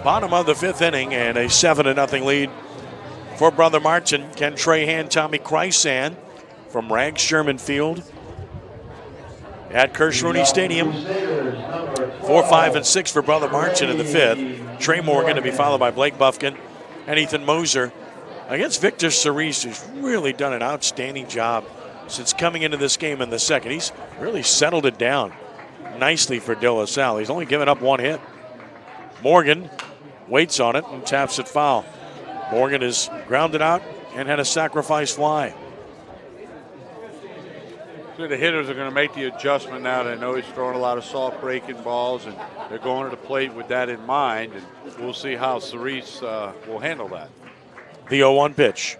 Bottom of the 5th inning, and a 7-0 lead for Brother Martin. Ken Trahan, Tommy Crescent from Rags Sherman Field at Kirsch-Rooney Stadium. 4, 5, and 6 for Brother Martin in the 5th. Trey Morgan to be followed by Blake Buffkin and Ethan Moser. Against Victor Cerise, who's really done an outstanding job since coming into this game in the 2nd. He's really settled it down nicely for De La Salle. He's only given up 1 hit. Morgan waits on it and taps it foul. Morgan is grounded out and had a sacrifice fly. So the hitters are going to make the adjustment now. They know he's throwing a lot of soft breaking balls, and they're going to the plate with that in mind. And we'll see how Cerise will handle that. The 0-1 pitch.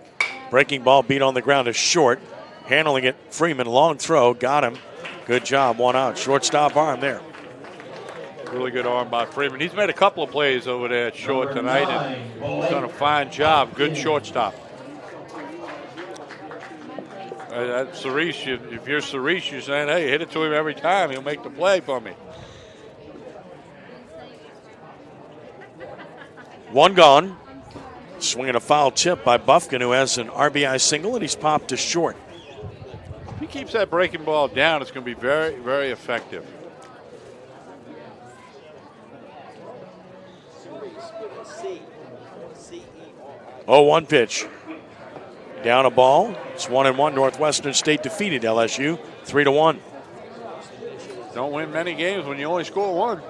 Breaking ball beat on the ground is short. Handling it, Freeman, long throw, got him. Good job, 1 out. Shortstop arm there. Really good arm by Freeman. He's made a couple of plays over there at short tonight and done a fine job. Good shortstop. Cerise, if you're Cerise, you're saying, hey, hit it to him every time. He'll make the play for me. 1 gone. Swinging a foul tip by Buffkin, who has an RBI single, and he's popped to short. If he keeps that breaking ball down, it's going to be very, very effective. Oh, 1 pitch. Down a ball. It's 1-1. Northwestern State defeated LSU 3-1. Don't win many games when you only score 1.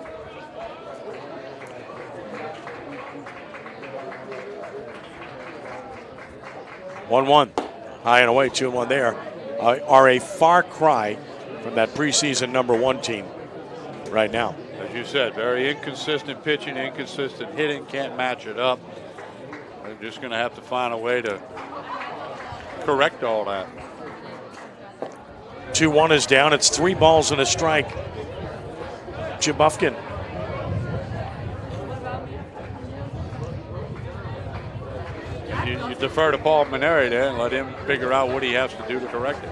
One. High and away, 2-1 there. Are a far cry from that preseason #1 team right now. As you said, very inconsistent pitching, inconsistent hitting, can't match it up. They're just going to have to find a way to correct all that. 2-1 is down. It's 3 balls and a strike. Buffkin. You defer to Paul Maneri there and let him figure out what he has to do to correct it,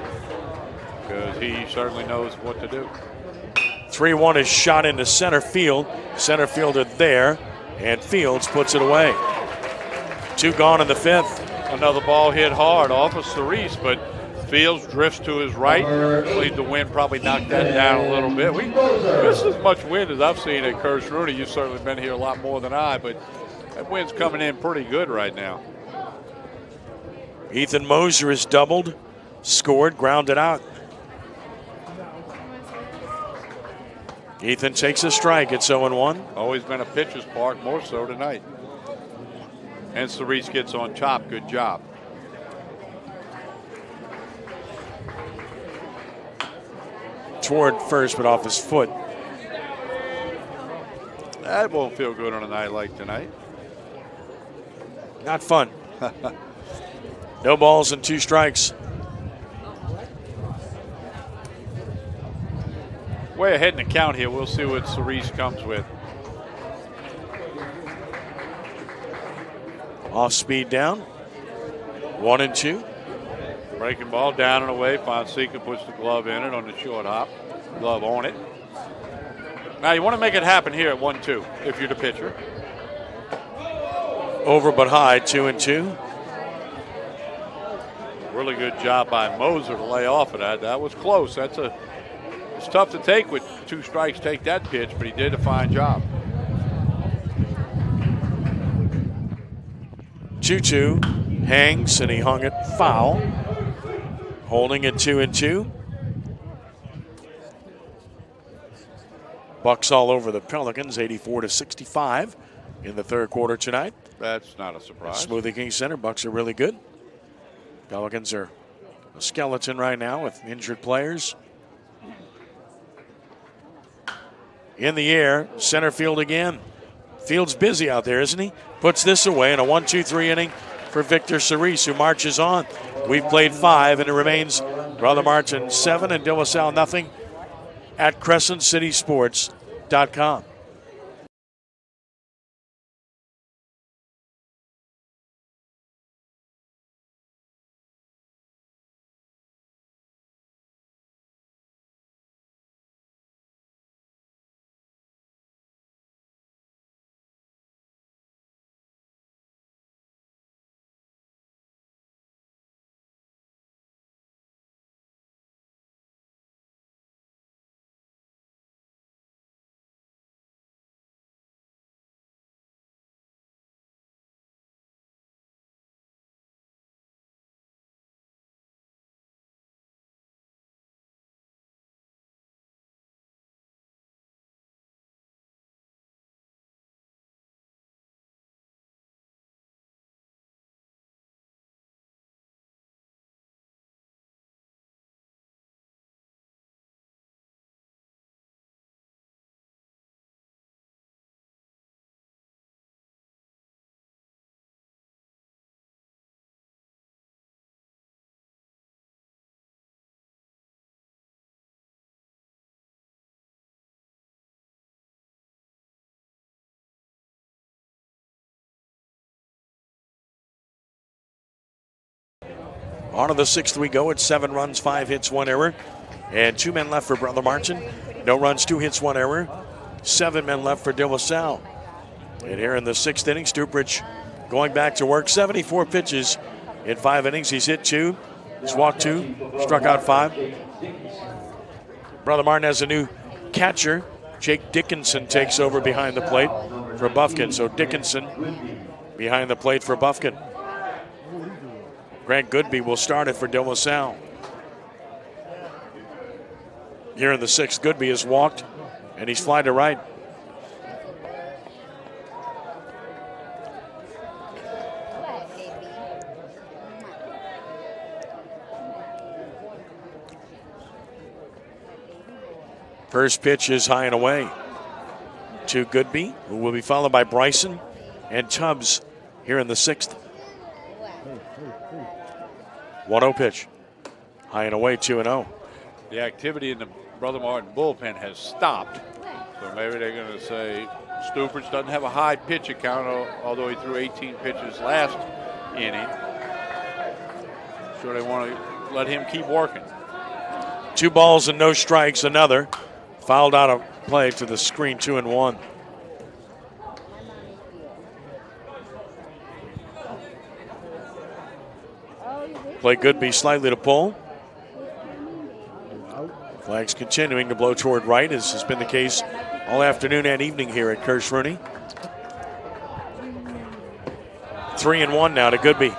because he certainly knows what to do. 3-1 is shot into center field. Center fielder there, and Fields puts it away. 2 gone in the 5th. Another ball hit hard off of Cerise, but Fields drifts to his right. I believe the wind probably knocked that down a little bit. This is as much wind as I've seen at Kirsch-Rooney. You've certainly been here a lot more than I, but that wind's coming in pretty good right now. Ethan Moser is doubled, scored, grounded out. Ethan takes a strike. It's 0-1. Always been a pitcher's park, more so tonight. And Cerise gets on top. Good job. Toward first, but off his foot. That won't feel good on a night like tonight. Not fun. No balls and 2 strikes. Way ahead in the count here. We'll see what Cerise comes with. Off speed down. 1-2. Breaking ball down and away. Fonseca puts the glove in it on the short hop. Glove on it. Now you want to make it happen here at 1-2 if you're the pitcher. Over but high, 2-2. Really good job by Moser to lay off of that. That was close. It's tough to take with 2 strikes, take that pitch, but he did a fine job. 2-2. Hangs, and he hung it foul. Holding it 2-2. Bucks all over the Pelicans, 84-65 in the 3rd quarter tonight. That's not a surprise. Smoothie King Center, Bucks are really good. Pelicans are a skeleton right now with injured players. In the air, center field again. Field's busy out there, isn't he? Puts this away in a 1-2-3 inning for Victor Cerise, who marches on. We've played 5, and it remains Brother Martin 7 and De La Salle nothing at CrescentCitySports.com. On to the 6th we go. It's 7 runs, 5 hits, 1 error. And 2 men left for Brother Martin. No runs, 2 hits, 1 error. 7 men left for De La Salle. And here in the 6th inning, Stuprich going back to work. 74 pitches in 5 innings. He's hit 2. He's walked 2. Struck out 5. Brother Martin has a new catcher. Jake Dickinson takes over behind the plate for Buffkin. So Dickinson behind the plate for Buffkin. Grant Goodby will start it for De La Salle. Here in the 6th, Goodby has walked, and he's fly to right. First pitch is high and away to Goodby, who will be followed by Bryson and Tubbs here in the 6th. 1-0 pitch. High and away, 2-0. The activity in the Brother Martin bullpen has stopped. So maybe they're going to say Stuprich doesn't have a high pitch count, although he threw 18 pitches last inning. So they want to let him keep working. 2 balls and no strikes. Another fouled out of play to the screen, 2-1. Play Goodby slightly to pull. Flags continuing to blow toward right, as has been the case all afternoon and evening here at Kirsch Rooney. 3-1 now to Goodby.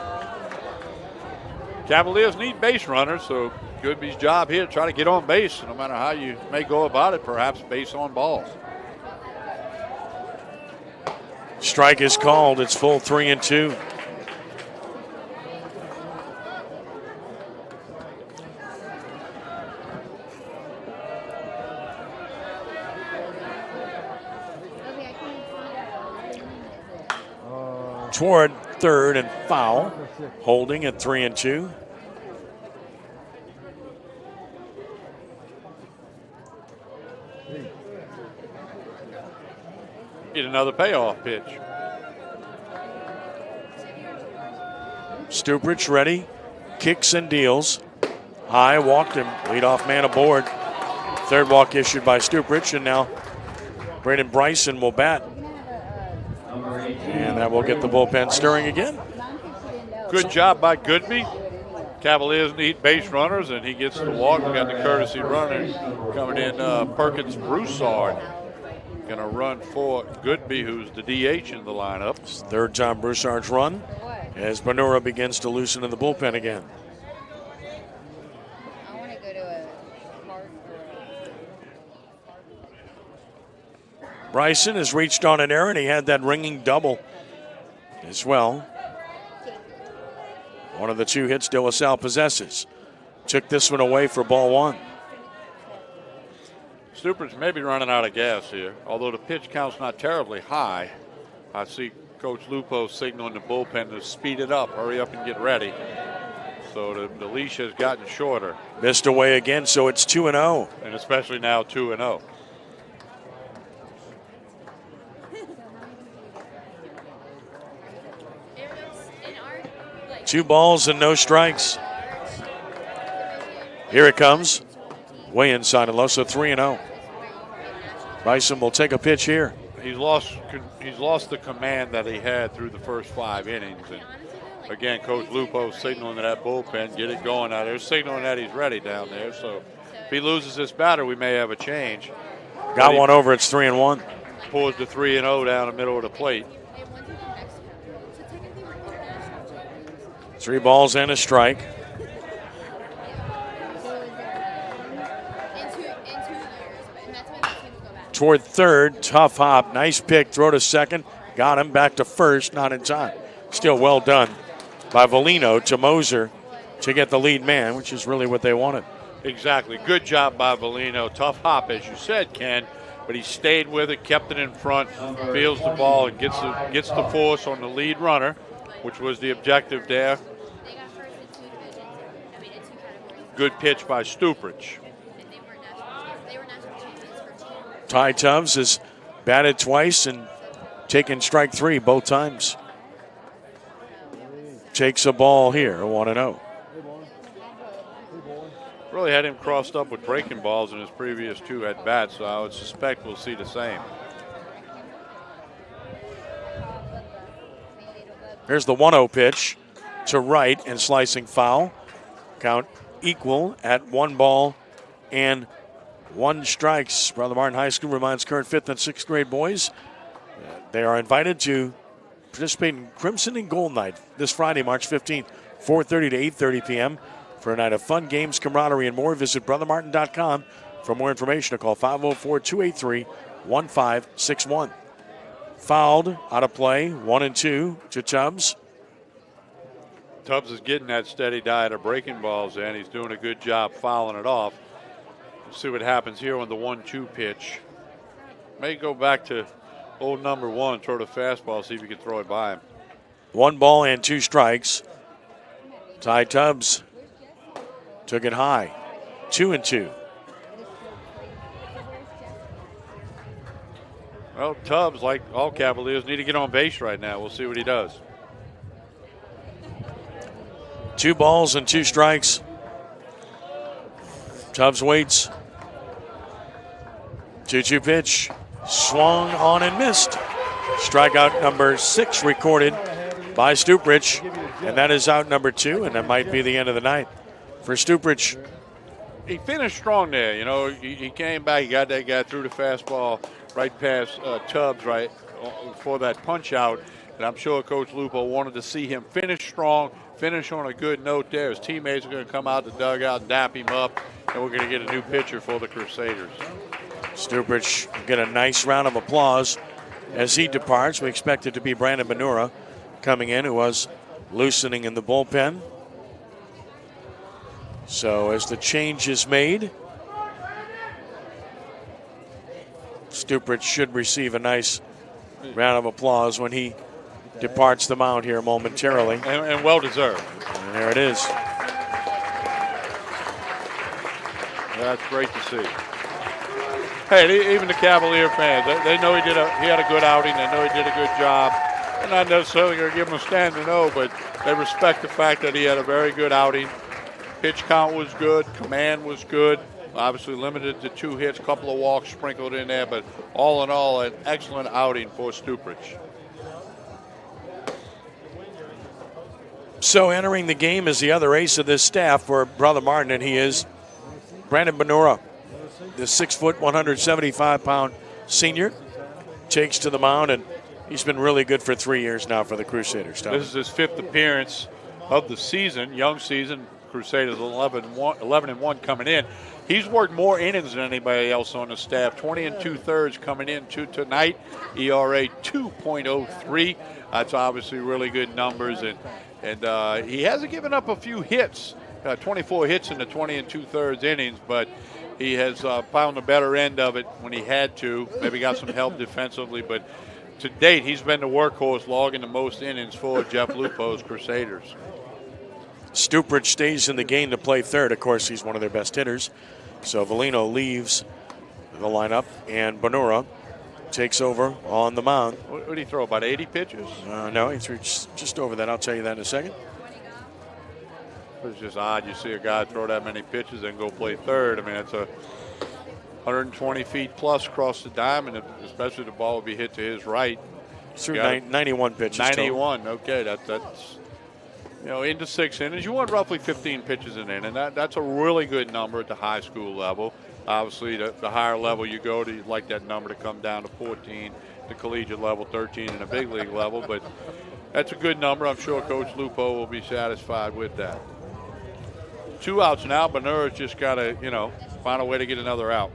Cavaliers need base runners, so Goodby's job here to try to get on base, no matter how you may go about it, perhaps base on balls. Strike is called. It's full 3-2. Toward third and foul. Holding at 3-2. Get another payoff pitch. Stuprich ready. Kicks and deals. High, walked him. Leadoff man aboard. Third walk issued by Stuprich, and now Braden Bryson will bat. And that will get the bullpen stirring again. Good job by Goodby. Cavaliers need base runners, and he gets the walk. We got the courtesy runner coming in, Perkins Broussard. Going to run for Goodby, who's the DH in the lineup. Third time Broussard's run as Bonura begins to loosen in the bullpen again. I want to go to a park. Bryson has reached on an error, and he had that ringing double as well. One of the 2 hits De La Salle possesses. Took this one away for ball 1. Stuprich may be running out of gas here, although the pitch count's not terribly high. I see Coach Lupo signaling the bullpen to speed it up, hurry up and get ready. So the leash has gotten shorter. Missed away again, so it's 2-0. And especially now 2-0. Two balls and no strikes. Here it comes. Way inside and low, so 3-0. Bryson will take a pitch here. He's lost the command that he had through the first 5 innings. And again, Coach Lupo signaling to that bullpen, get it going out there, signaling that he's ready down there. So if he loses this batter, we may have a change. Got one over, it's 3-1. Pulls the 3-0 down the middle of the plate. 3 balls and a strike. Toward third, tough hop, nice pick, throw to second, got him back to first, not in time. Still well done by Volino to Moser to get the lead man, which is really what they wanted. Exactly, good job by Volino. Tough hop, as you said, Ken, but he stayed with it, kept it in front, fields the ball, and gets the force on the lead runner, which was the objective there. Good pitch by Stuprich. Ty Tubbs has batted twice and taken strike 3 both times. Takes a ball here, 1-0. really had him crossed up with breaking balls in his previous 2 at bats, so I would suspect we'll see the same. Here's the 1-0 pitch to right and slicing foul. Count equal at 1 ball and 1 strikes. Brother Martin High School reminds current 5th and 6th grade boys they are invited to participate in Crimson and Gold Night this Friday, March 15th, 4:30 to 8:30 p.m. For a night of fun, games, camaraderie, and more, visit brothermartin.com. For more information, call 504-283-1561. Fouled, out of play, 1-2 to Tubbs. Tubbs is getting that steady diet of breaking balls in. He's doing a good job fouling it off. We'll see what happens here on the 1-2 pitch. May go back to old number 1, throw the fastball, see if he can throw it by him. 1 ball and 2 strikes. Ty Tubbs took it high. 2-2. Well, Tubbs, like all Cavaliers, need to get on base right now. We'll see what he does. 2 balls and 2 strikes. Tubbs waits. 2-2 pitch. Swung on and missed. Strikeout number 6 recorded by Stuprich. And that is out number 2, and that might be the end of the night for Stuprich. He finished strong there. You know, he came back. He got that guy through the fastball right past Tubbs right for that punch out. And I'm sure Coach Lupo wanted to see him finish strong, finish on a good note there. His teammates are going to come out the dugout and dap him up, and we're going to get a new pitcher for the Crusaders. Stuprich get a nice round of applause as he departs. We expect it to be Brandon Benura coming in, who was loosening in the bullpen. So as the change is made, Stuprich should receive a nice round of applause when he departs the mound here momentarily. And well deserved. And there it is. That's great to see. Hey, even the Cavalier fans, they know he had a good outing. They know he did a good job. They're not necessarily going to give him a standing O, but they respect the fact that he had a very good outing. Pitch count was good. Command was good. Obviously limited to 2 hits, a couple of walks sprinkled in there, but all in all, an excellent outing for Stuprich. So entering the game is the other ace of this staff for Brother Martin, and he is Brandon Benura, the 6', 175-pound senior, takes to the mound, and he's been really good for 3 years now for the Crusaders. This is his 5th appearance of the season, young season. Crusaders 11-1 coming in. He's worked more innings than anybody else on the staff. 20 2/3 coming in to tonight. ERA 2.03. That's obviously really good numbers, and he hasn't given up a few hits. 24 hits in the 20 2/3 innings, but he has found the better end of it when he had to. Maybe got some help defensively, but to date, he's been the workhorse, logging the most innings for Jeff Lupo's Crusaders. Stuprich stays in the game to play third. Of course, he's one of their best hitters. So Valino leaves the lineup, and Benura takes over on the mound. What did he throw, about 80 pitches? No, he threw just over that. I'll tell you that in a second. It's just odd you see a guy throw that many pitches and go play third. I mean, it's a 120 feet plus across the diamond, especially the ball will be hit to his right. Threw 91 pitches. 91, total. Okay, that's into 6 innings. You want roughly 15 pitches an inning, and that's a really good number at the high school level. Obviously, the higher level you go to, you'd like that number to come down to 14, the collegiate level, 13 in a big league level, but that's a good number. I'm sure Coach Lupo will be satisfied with that. 2 outs now. Benura's just got to, find a way to get another out.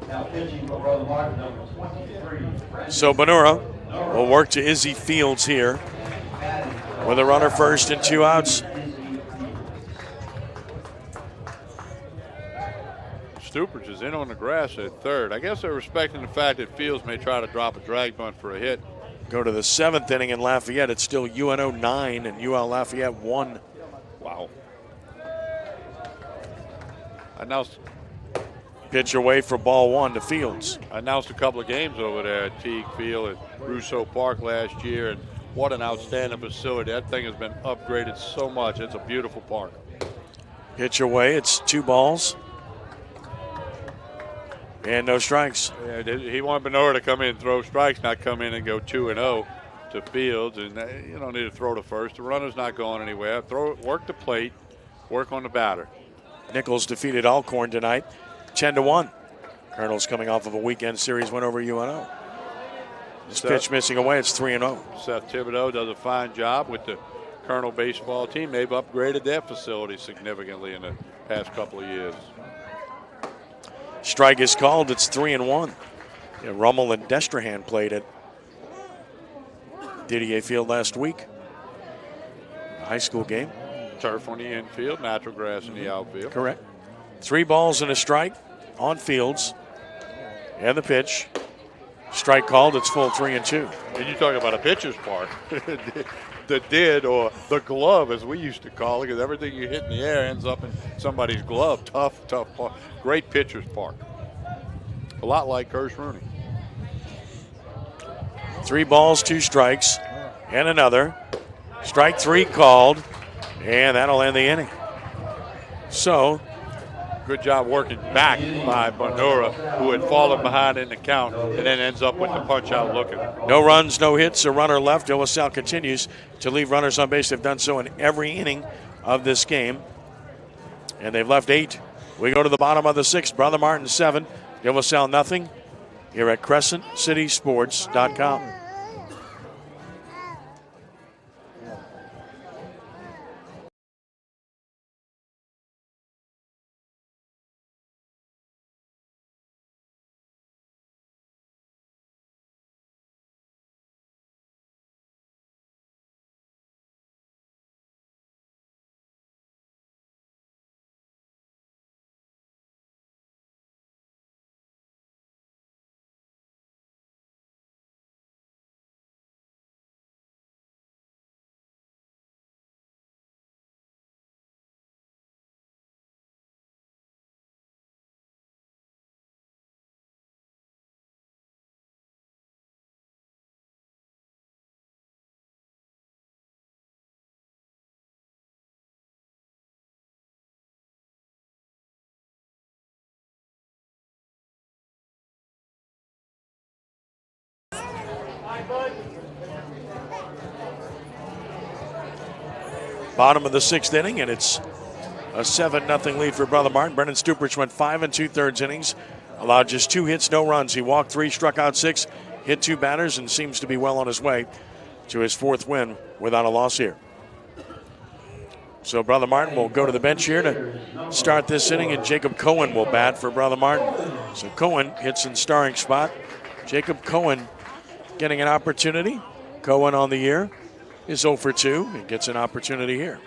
Now pitching for Brother Martin, number 23. So Benura will work to Izzy Fields here with a runner first and 2 outs. Stuprich is in on the grass at third. I guess they're respecting the fact that Fields may try to drop a drag bunt for a hit. Go to the 7th inning in Lafayette. It's still UNO 9 and UL Lafayette 1. Wow. Announced Pitch away for ball 1 to Fields. Announced a couple of games over there at Teague Field at Russo Park last year, and what an outstanding facility. That thing has been upgraded so much. It's a beautiful park. Pitch away. It's 2 balls. And no strikes. Yeah, he wanted Benora to come in and throw strikes, not come in and go 2-0 to Fields. And you don't need to throw to first. The runner's not going anywhere. Work the plate, work on the batter. Nichols defeated Alcorn tonight, 10-1. Colonel's coming off of a weekend series win over UNO. This pitch missing away. It's 3-0. Seth Thibodeau does a fine job with the Colonel baseball team. They've upgraded their facility significantly in the past couple of years. Strike is called. It's 3-1. Yeah, Rummel and Destrehan played at Didier Field last week. A high school game. Turf on the infield, natural grass in the outfield. Correct. 3 balls and a strike on Fields. And the pitch. Strike called. It's full 3-2. And you talk about a pitcher's park. The did, or the glove, as we used to call it, because everything you hit in the air ends up in somebody's glove. Tough park. Great pitcher's park. A lot like Kirsch Rooney. 3 balls, 2 strikes, and another. Strike 3 called, and that'll end the inning. So, good job working back by Bonura, who had fallen behind in the count, and then ends up with the punch out looking. no runs, no hits, a runner left. De La Salle continues to leave runners on base. They've done so in every inning of this game, and they've left 8. We go to the bottom of the 6th. Brother Martin 7, De La Salle nothing. Here at CrescentCitySports.com. Bottom of the 6th inning, and it's a 7-0 lead for Brother Martin. Brennan Stuprich went 5 2/3 innings, allowed just 2 hits, no runs. He walked 3, struck out 6, hit 2 batters, and seems to be well on his way to his 4th win without a loss here. So Brother Martin will go to the bench here to start this inning, and Jacob Cohen will bat for Brother Martin. So Cohen hits in starring spot. Jacob Cohen getting an opportunity. Cohen on the year is 0 for 2. He gets an opportunity here.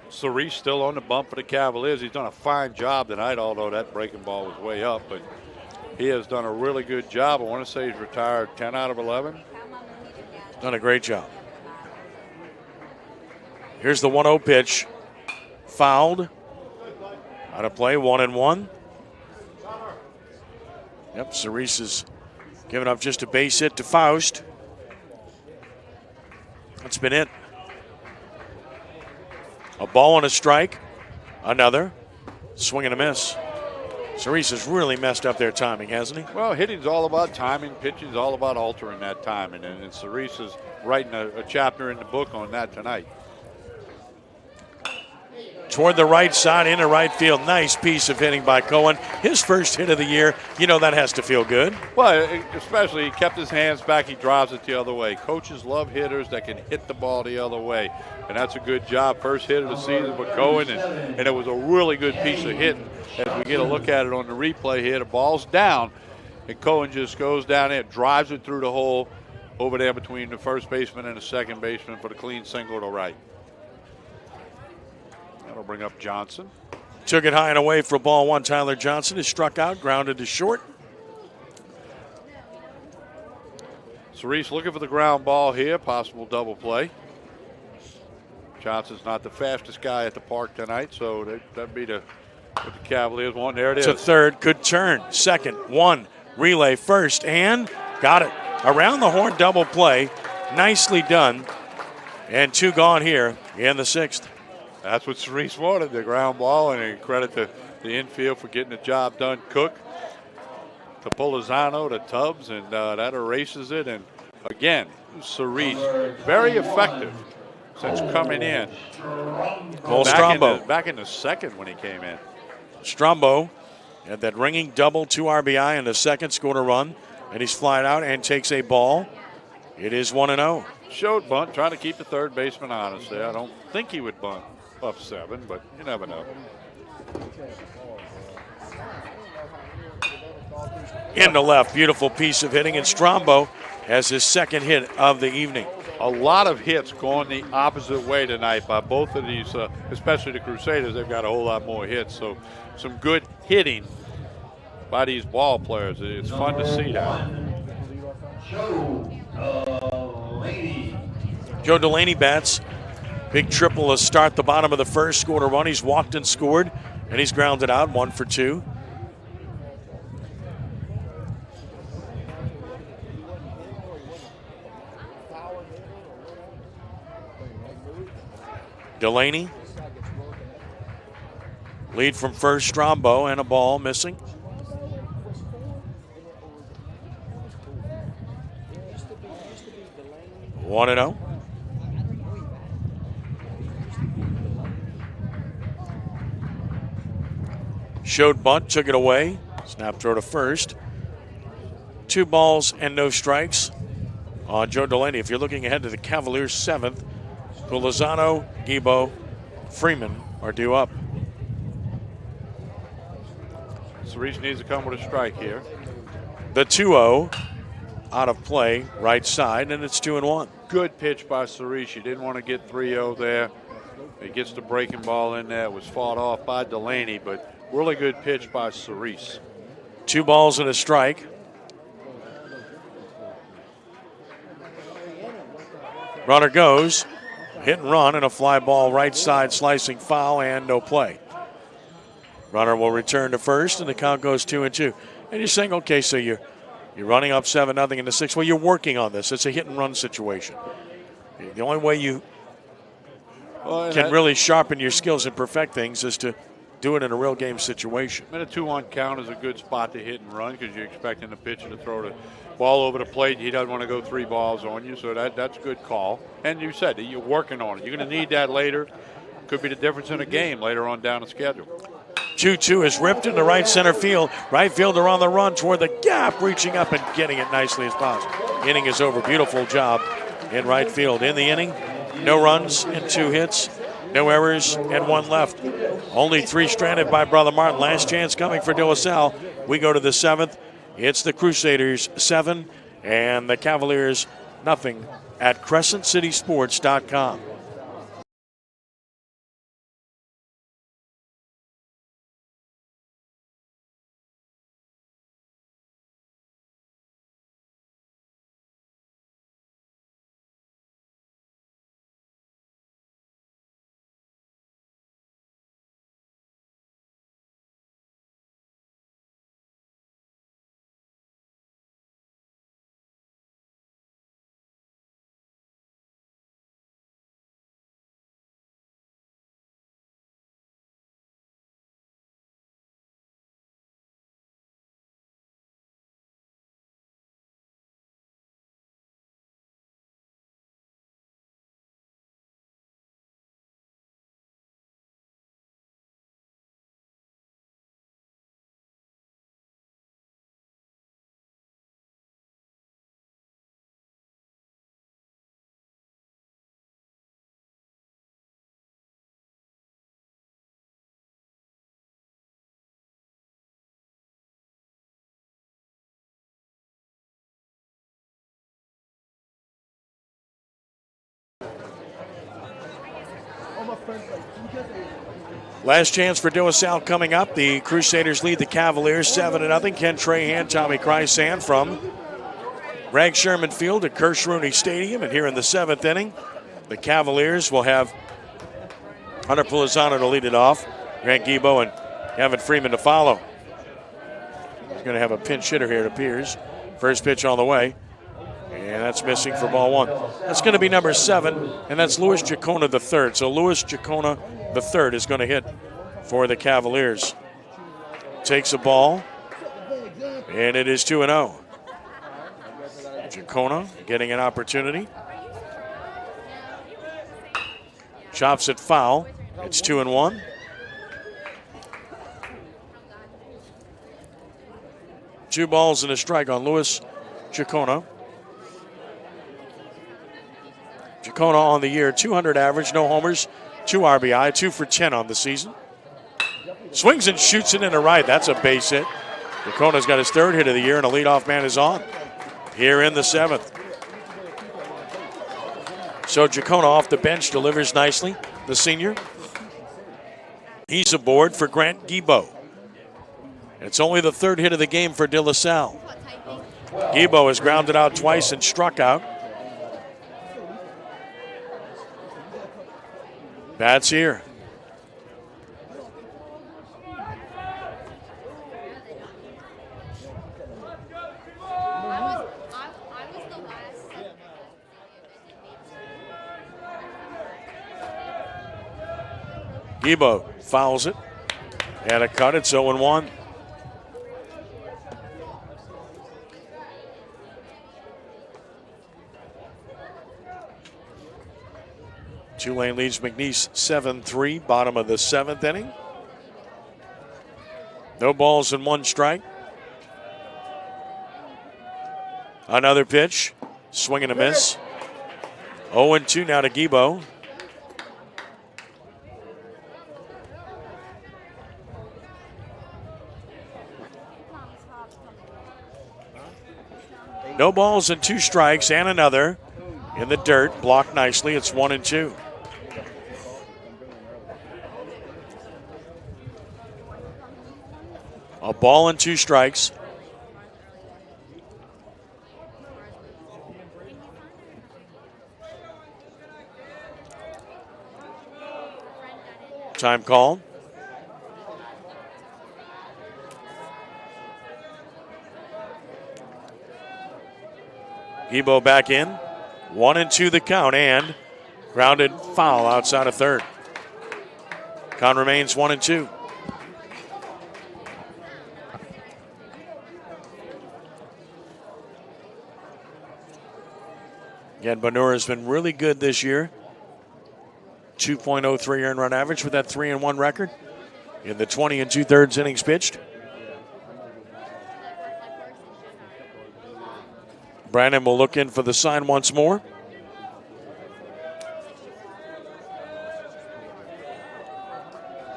Cerise still on the bump for the Cavaliers. He's done a fine job tonight, although that breaking ball was way up. But he has done a really good job. I want to say he's retired 10 out of 11. Done a great job. Here's the 1-0 pitch. Fouled. Out of play, 1-1. Yep, Cerise is giving up just a base hit to Faust. That's been it. A ball and a strike. Another. Swing and a miss. Cerise has really messed up their timing, hasn't he? Well, hitting's all about timing. Pitching's all about altering that timing. And Cerise is writing a chapter in the book on that tonight. Toward the right side, into right field. Nice piece of hitting by Cohen. His first hit of the year. You know that has to feel good. Well, especially he kept his hands back. He drives it the other way. Coaches love hitters that can hit the ball the other way. And that's a good job. First hit of the season for Cohen. And it was a really good piece of hitting. As we get a look at it on the replay here, the ball's down. And Cohen just goes down there, drives it through the hole over there between the first baseman and the second baseman for the clean single to right. That'll bring up Johnson. Took it high and away for ball 1. Tyler Johnson is struck out, grounded to short. Cerise looking for the ground ball here, possible double play. Johnson's not the fastest guy at the park tonight, so that'd be what the Cavaliers want. There it is. To third, could turn. Second, 1, relay first, and got it. Around the horn double play. Nicely done. And 2 gone here in the 6th. That's what Cerise wanted, the ground ball, and credit to the infield for getting the job done. Cook to Polizano to Tubbs, and that erases it. And again, Cerise, very effective since coming in. Cole Strombo. Back in the second when he came in. Strombo had that ringing double, 2 RBI in the second, scored a run, and he's flying out and takes a ball. It is 1-0. Showed bunt, trying to keep the third baseman honest there. I don't think he would bunt up 7, but you never know. Into left, beautiful piece of hitting, and Strombo has his second hit of the evening. A lot of hits going the opposite way tonight by both of these, especially the Crusaders. They've got a whole lot more hits, so some good hitting by these ball players. It's fun to see that. Joe Delaney bats. Big triple to start the bottom of the first, scored a run. He's walked and scored, and he's grounded out, 1 for 2. Delaney. Lead from first, Strombo, and a ball missing. One and 0. Showed bunt, took it away. Snap throw to first. 2 balls and no strikes on Joe Delaney. If you're looking ahead to the Cavaliers' 7th, Lozano, Gibo, Freeman are due up. Cerise needs to come with a strike here. The 2-0 out of play, right side, and it's 2-1. Good pitch by Cerise. She didn't want to get 3-0 there. He gets the breaking ball in there. It was fought off by Delaney, but really good pitch by Cerise. 2 balls and a strike. Runner goes. Hit and run and a fly ball right side, slicing foul, and no play. Runner will return to first, and the count goes 2-2. And you're saying, okay, so you're running up 7-0 in the 6th. Well, you're working on this. It's a hit and run situation. The only way you can really sharpen your skills and perfect things is to do it in a real game situation. And a 2-1 count is a good spot to hit and run because you're expecting the pitcher to throw the ball over the plate. He doesn't want to go 3 balls on you, so that's a good call. And you said that you're working on it. You're going to need that later. Could be the difference in a game later on down the schedule. 2-2 is ripped into right center field. Right fielder on the run toward the gap, reaching up and getting it nicely as possible. Inning is over. Beautiful job in right field. In the inning, no runs and 2 hits. No errors and 1 left. Only 3 stranded by Brother Martin. Last chance coming for De La Salle. We go to the 7th. It's the Crusaders 7 and the Cavaliers nothing at CrescentCitySports.com. Last chance for De La Salle coming up. The Crusaders lead the Cavaliers 7-0. Ken Trahan, Tommy Crescent from Greg Sherman Field at Kirsch Rooney Stadium. And here in the 7th inning, the Cavaliers will have Hunter Polizano to lead it off. Grant Guibo and Kevin Freeman to follow. He's going to have a pinch hitter here, it appears. First pitch on the way. And that's missing for ball one. That's going to be number 7, and that's Louis Jacona III. So Louis Jacona III is going to hit for the Cavaliers. Takes a ball, and it is 2-0. Jacona getting an opportunity. Chops it foul. It's 2-1. Two balls and a strike on Louis Jacona. Jacona on the year, 200 average, no homers, 2 RBI, 2 for 10 on the season. Swings and shoots it into right. That's a base hit. Jacona's got his 3rd hit of the year, and a leadoff man is on here in the 7th. So Jacona off the bench delivers nicely, the senior. He's aboard for Grant Guibo. It's only the 3rd hit of the game for De La Salle. Guibo has grounded out twice and struck out. Bats here. Guibo fouls it. And a cut. It's 0-1. Tulane leads McNeese 7-3, bottom of the 7th inning. No balls and 1 strike. Another pitch, swing and a miss. 0-2 now to Guibo. No balls and 2 strikes, and another in the dirt, blocked nicely. It's 1-2. A ball and 2 strikes. Time called. Guibo back in. 1-2 the count, and grounded foul outside of 3rd. Count remains 1-2. Again, Bonura has been really good this year. 2.03 earned run average with that 3-1 record in the 20 2/3 innings pitched. Brandon will look in for the sign once more.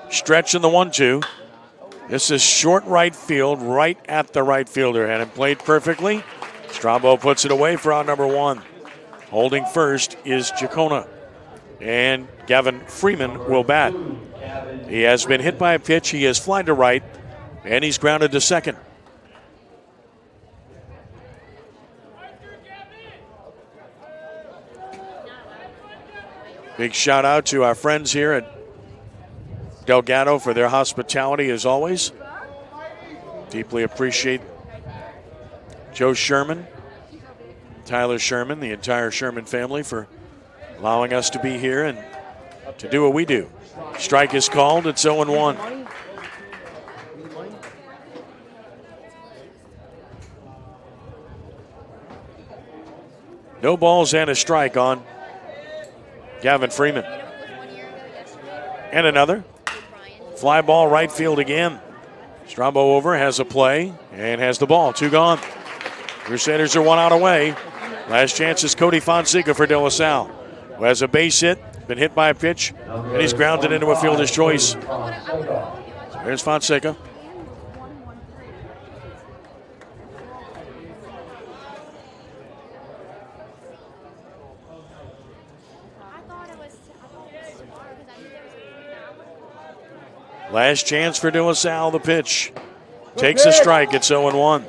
Stretch in the 1-2. This is short right field, right at the right fielder, and it played perfectly. Strabo puts it away for out number 1. Holding first is Jacona, and Gavin Freeman will bat. He has been hit by a pitch. He has flied to right, and he's grounded to 2nd. Big shout out to our friends here at Delgado for their hospitality as always. Deeply appreciate Joe Sherman, Tyler Sherman, the entire Sherman family for allowing us to be here and to do what we do. Strike is called. It's 0-1. No balls and a strike on Gavin Freeman. And another. Fly ball right field again. Strabo over, has a play, and has the ball. 2 gone. Crusaders are 1 out away. Last chance is Cody Fonseca for De La Salle, who has a base hit, been hit by a pitch, and he's grounded into a fielder's choice. There's Fonseca. Last chance for De La Salle, the pitch. Takes a strike, it's 0-1.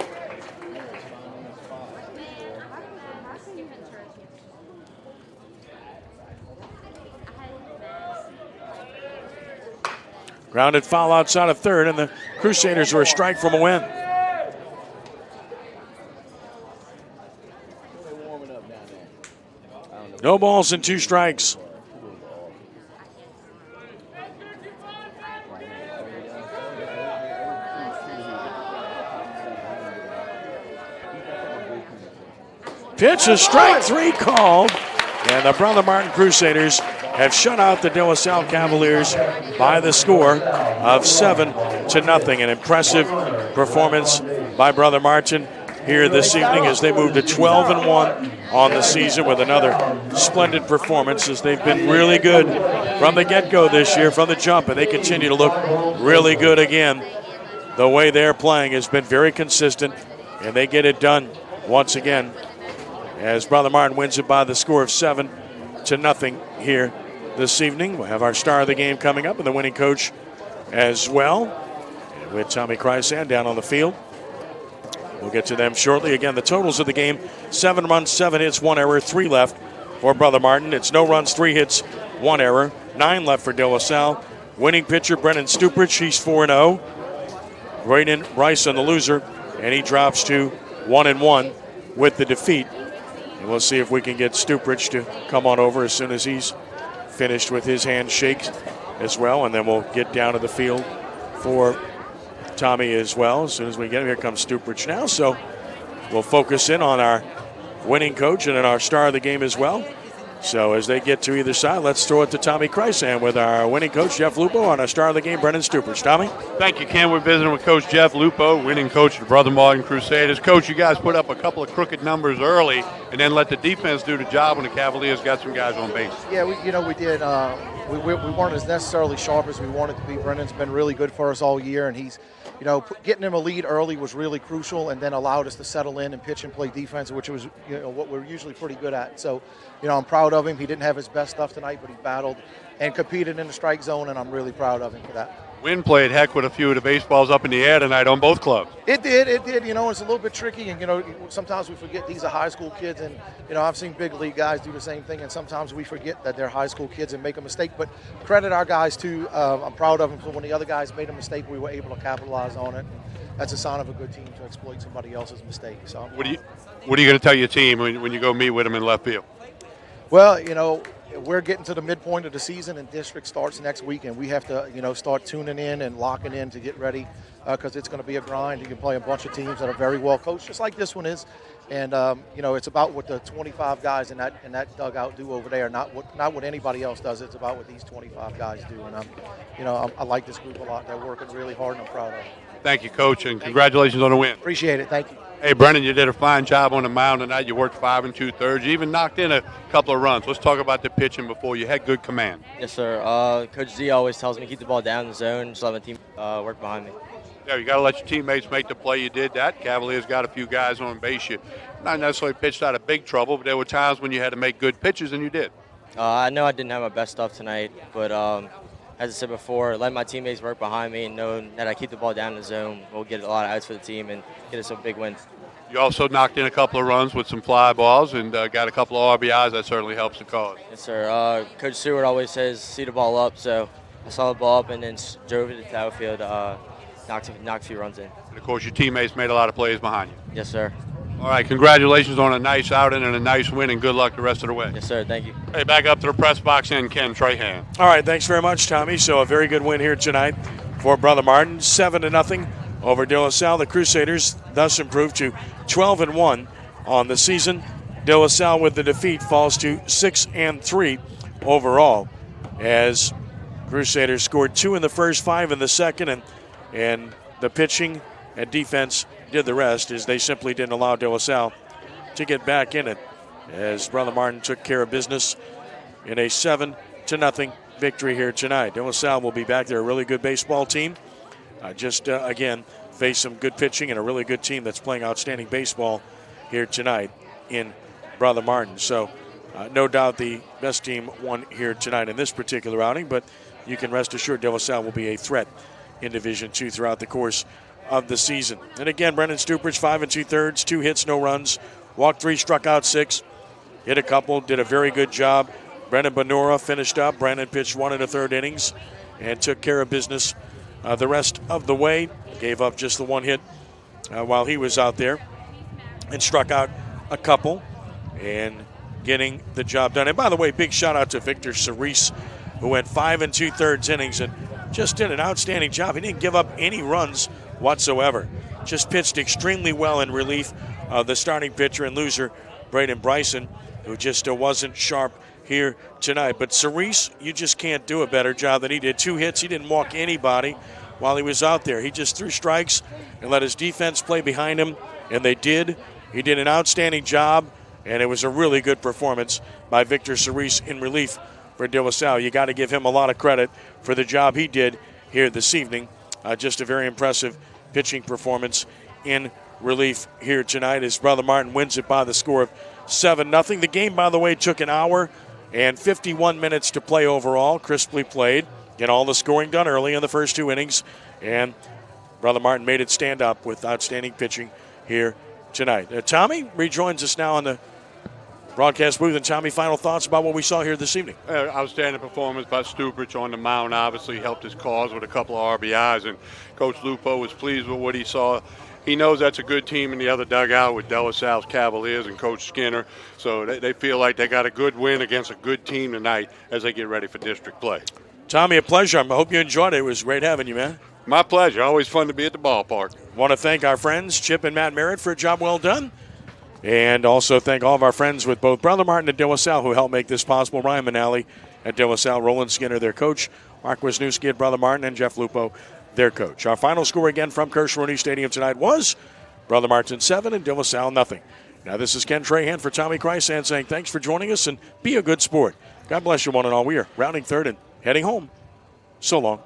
Grounded foul outside of 3rd, and the Crusaders are a strike from a win. No balls and 2 strikes. Pitch is strike 3 called. And the Brother Martin Crusaders have shut out the De La Salle Cavaliers by the score of 7-0. An impressive performance by Brother Martin here this evening as they move to 12-1 on the season with another splendid performance, as they've been really good from the get-go this year, from the jump, and they continue to look really good again. The way they're playing has been very consistent, and they get it done once again as Brother Martin wins it by the score of 7-0 here this evening. We'll have our star of the game coming up and the winning coach as well, and with Tommy Crescent down on the field. We'll get to them shortly. Again, the totals of the game: 7 runs, 7 hits, 1 error, 3 left for Brother Martin. It's no runs, 3 hits, 1 error, 9 left for De La Salle. Winning pitcher Brennan Stuprich, he's 4-0. Braden Rice on the loser, and he drops to 1-1 with the defeat. And we'll see if we can get Stuprich to come on over as soon as he's finished with his handshake as well, and then we'll get down to the field for Tommy as well. As soon as we get him, here comes Stuprich now. So we'll focus in on our winning coach and then our star of the game as well. So as they get to either side, let's throw it to Tommy Crescent with our winning coach, Jeff Lupo, on our star of the game, Brennan Stuprich. Tommy? Thank you, Ken. We're visiting with Coach Jeff Lupo, winning coach of the Brother Martin Crusaders. Coach, you guys put up a couple of crooked numbers early and then let the defense do the job when the Cavaliers got some guys on base. Yeah, we did. We weren't as necessarily sharp as we wanted to be. Brennan's been really good for us all year, and he's, getting him a lead early was really crucial, and then allowed us to settle in and pitch and play defense, which was, what we're usually pretty good at. So, I'm proud of him. He didn't have his best stuff tonight, but he battled and competed in the strike zone, and I'm really proud of him for that. Wind played heck with a few of the baseballs up in the air tonight on both clubs. It did. It's a little bit tricky, and, sometimes we forget these are high school kids, and, I've seen big league guys do the same thing, and sometimes we forget that they're high school kids and make a mistake. But credit our guys, too. I'm proud of them. So when the other guys made a mistake, we were able to capitalize on it. That's a sign of a good team, to exploit somebody else's mistake. So What are you going to tell your team when you go meet with them in left field? Well, we're getting to the midpoint of the season, and district starts next week, and we have to, start tuning in and locking in to get ready, because it's going to be a grind. You can play a bunch of teams that are very well coached, just like this one is, and it's about what the 25 guys in that dugout do over there, not what anybody else does. It's about what these 25 guys do, and I like this group a lot. They're working really hard, and I'm proud of them. Thank you, Coach, and congratulations on the win. Appreciate it. Thank you. Hey, Brennan, you did a fine job on the mound tonight. You worked 5 2/3. You even knocked in a couple of runs. Let's talk about the pitching before. You had good command. Yes, sir. Coach Z always tells me keep the ball down in the zone, just let my team work behind me. Yeah, you got to let your teammates make the play. You did that. Cavaliers got a few guys on base. You not necessarily pitched out of big trouble, but there were times when you had to make good pitches, and you did. I know I didn't have my best stuff tonight, but as I said before, letting my teammates work behind me and knowing that I keep the ball down in the zone, we'll get a lot of outs for the team and get us some big wins. You also knocked in a couple of runs with some fly balls and got a couple of RBIs. That certainly helps the cause. Yes, sir. Coach Stewart always says see the ball up, so I saw the ball up and then drove it to the outfield, knocked a few runs in. And, of course, your teammates made a lot of plays behind you. Yes, sir. All right, congratulations on a nice outing and a nice win, and good luck the rest of the way. Yes, sir. Thank you. Hey, back up to the press box and Ken Trahan. All right, thanks very much, Tommy. So a very good win here tonight for Brother Martin, 7-0 over De La Salle. The Crusaders thus improved to 12-1 on the season. De La Salle with the defeat falls to 6-3 overall, as Crusaders scored 2 in the first, 5 in the second, and the pitching and defense did the rest, as they simply didn't allow De La Salle to get back in it, as Brother Martin took care of business in a 7-0 victory here tonight. De La Salle will be back. They're a really good baseball team. Again, face some good pitching and a really good team that's playing outstanding baseball here tonight in Brother Martin. So no doubt the best team won here tonight in this particular outing, but you can rest assured De La Salle will be a threat in Division II throughout the course of the season. And again, Brennan Stuprich, 5 2/3, 2 hits, no runs, walked 3, struck out 6, hit a couple, did a very good job. Brennan Benora finished up. Brennan pitched 1 1/3 innings and took care of business the rest of the way. Gave up just the 1 hit while he was out there and struck out a couple. And getting the job done. And by the way, big shout out to Victor Cerise, who went 5 2/3 innings and just did an outstanding job. He didn't give up any runs whatsoever. Just pitched extremely well in relief of the starting pitcher and loser, Braden Bryson, who just wasn't sharp here tonight. But Cerise, you just can't do a better job than he did. 2 hits. He didn't walk anybody while he was out there. He just threw strikes and let his defense play behind him, and they did. He did an outstanding job, and it was a really good performance by Victor Cerise in relief for De La Salle. You got to give him a lot of credit for the job he did here this evening. Just a very impressive pitching performance in relief here tonight. His brother Martin wins it by the score of 7-0. The game, by the way, took an hour and 51 minutes to play overall. Crisply played. Get all the scoring done early in the first 2 innings. And brother Martin made it stand up with outstanding pitching here tonight. Tommy rejoins us now on the broadcast booth. And Tommy, final thoughts about what we saw here this evening? Outstanding performance by Stuprich on the mound. Obviously helped his cause with a couple of RBIs, and Coach Lupo was pleased with what he saw. He knows that's a good team in the other dugout with De La Salle's Cavaliers and Coach Skinner. So they feel like they got a good win against a good team tonight as they get ready for district play. Tommy, a pleasure. I hope you enjoyed it. It was great having you, man. My pleasure. Always fun to be at the ballpark. Want to thank our friends Chip and Matt Merritt for a job well done. And also thank all of our friends with both Brother Martin and De La Salle who helped make this possible. Ryan Manali at De La Salle, Roland Skinner, their coach, Mark Wisniewski at Brother Martin, and Jeff Lupo, their coach. Our final score again from Crescent Stadium tonight was Brother Martin 7 and De La Salle 0. Now this is Ken Trahan for Tommy Chrysan saying thanks for joining us and be a good sport. God bless you one and all. We are rounding third and heading home. So long.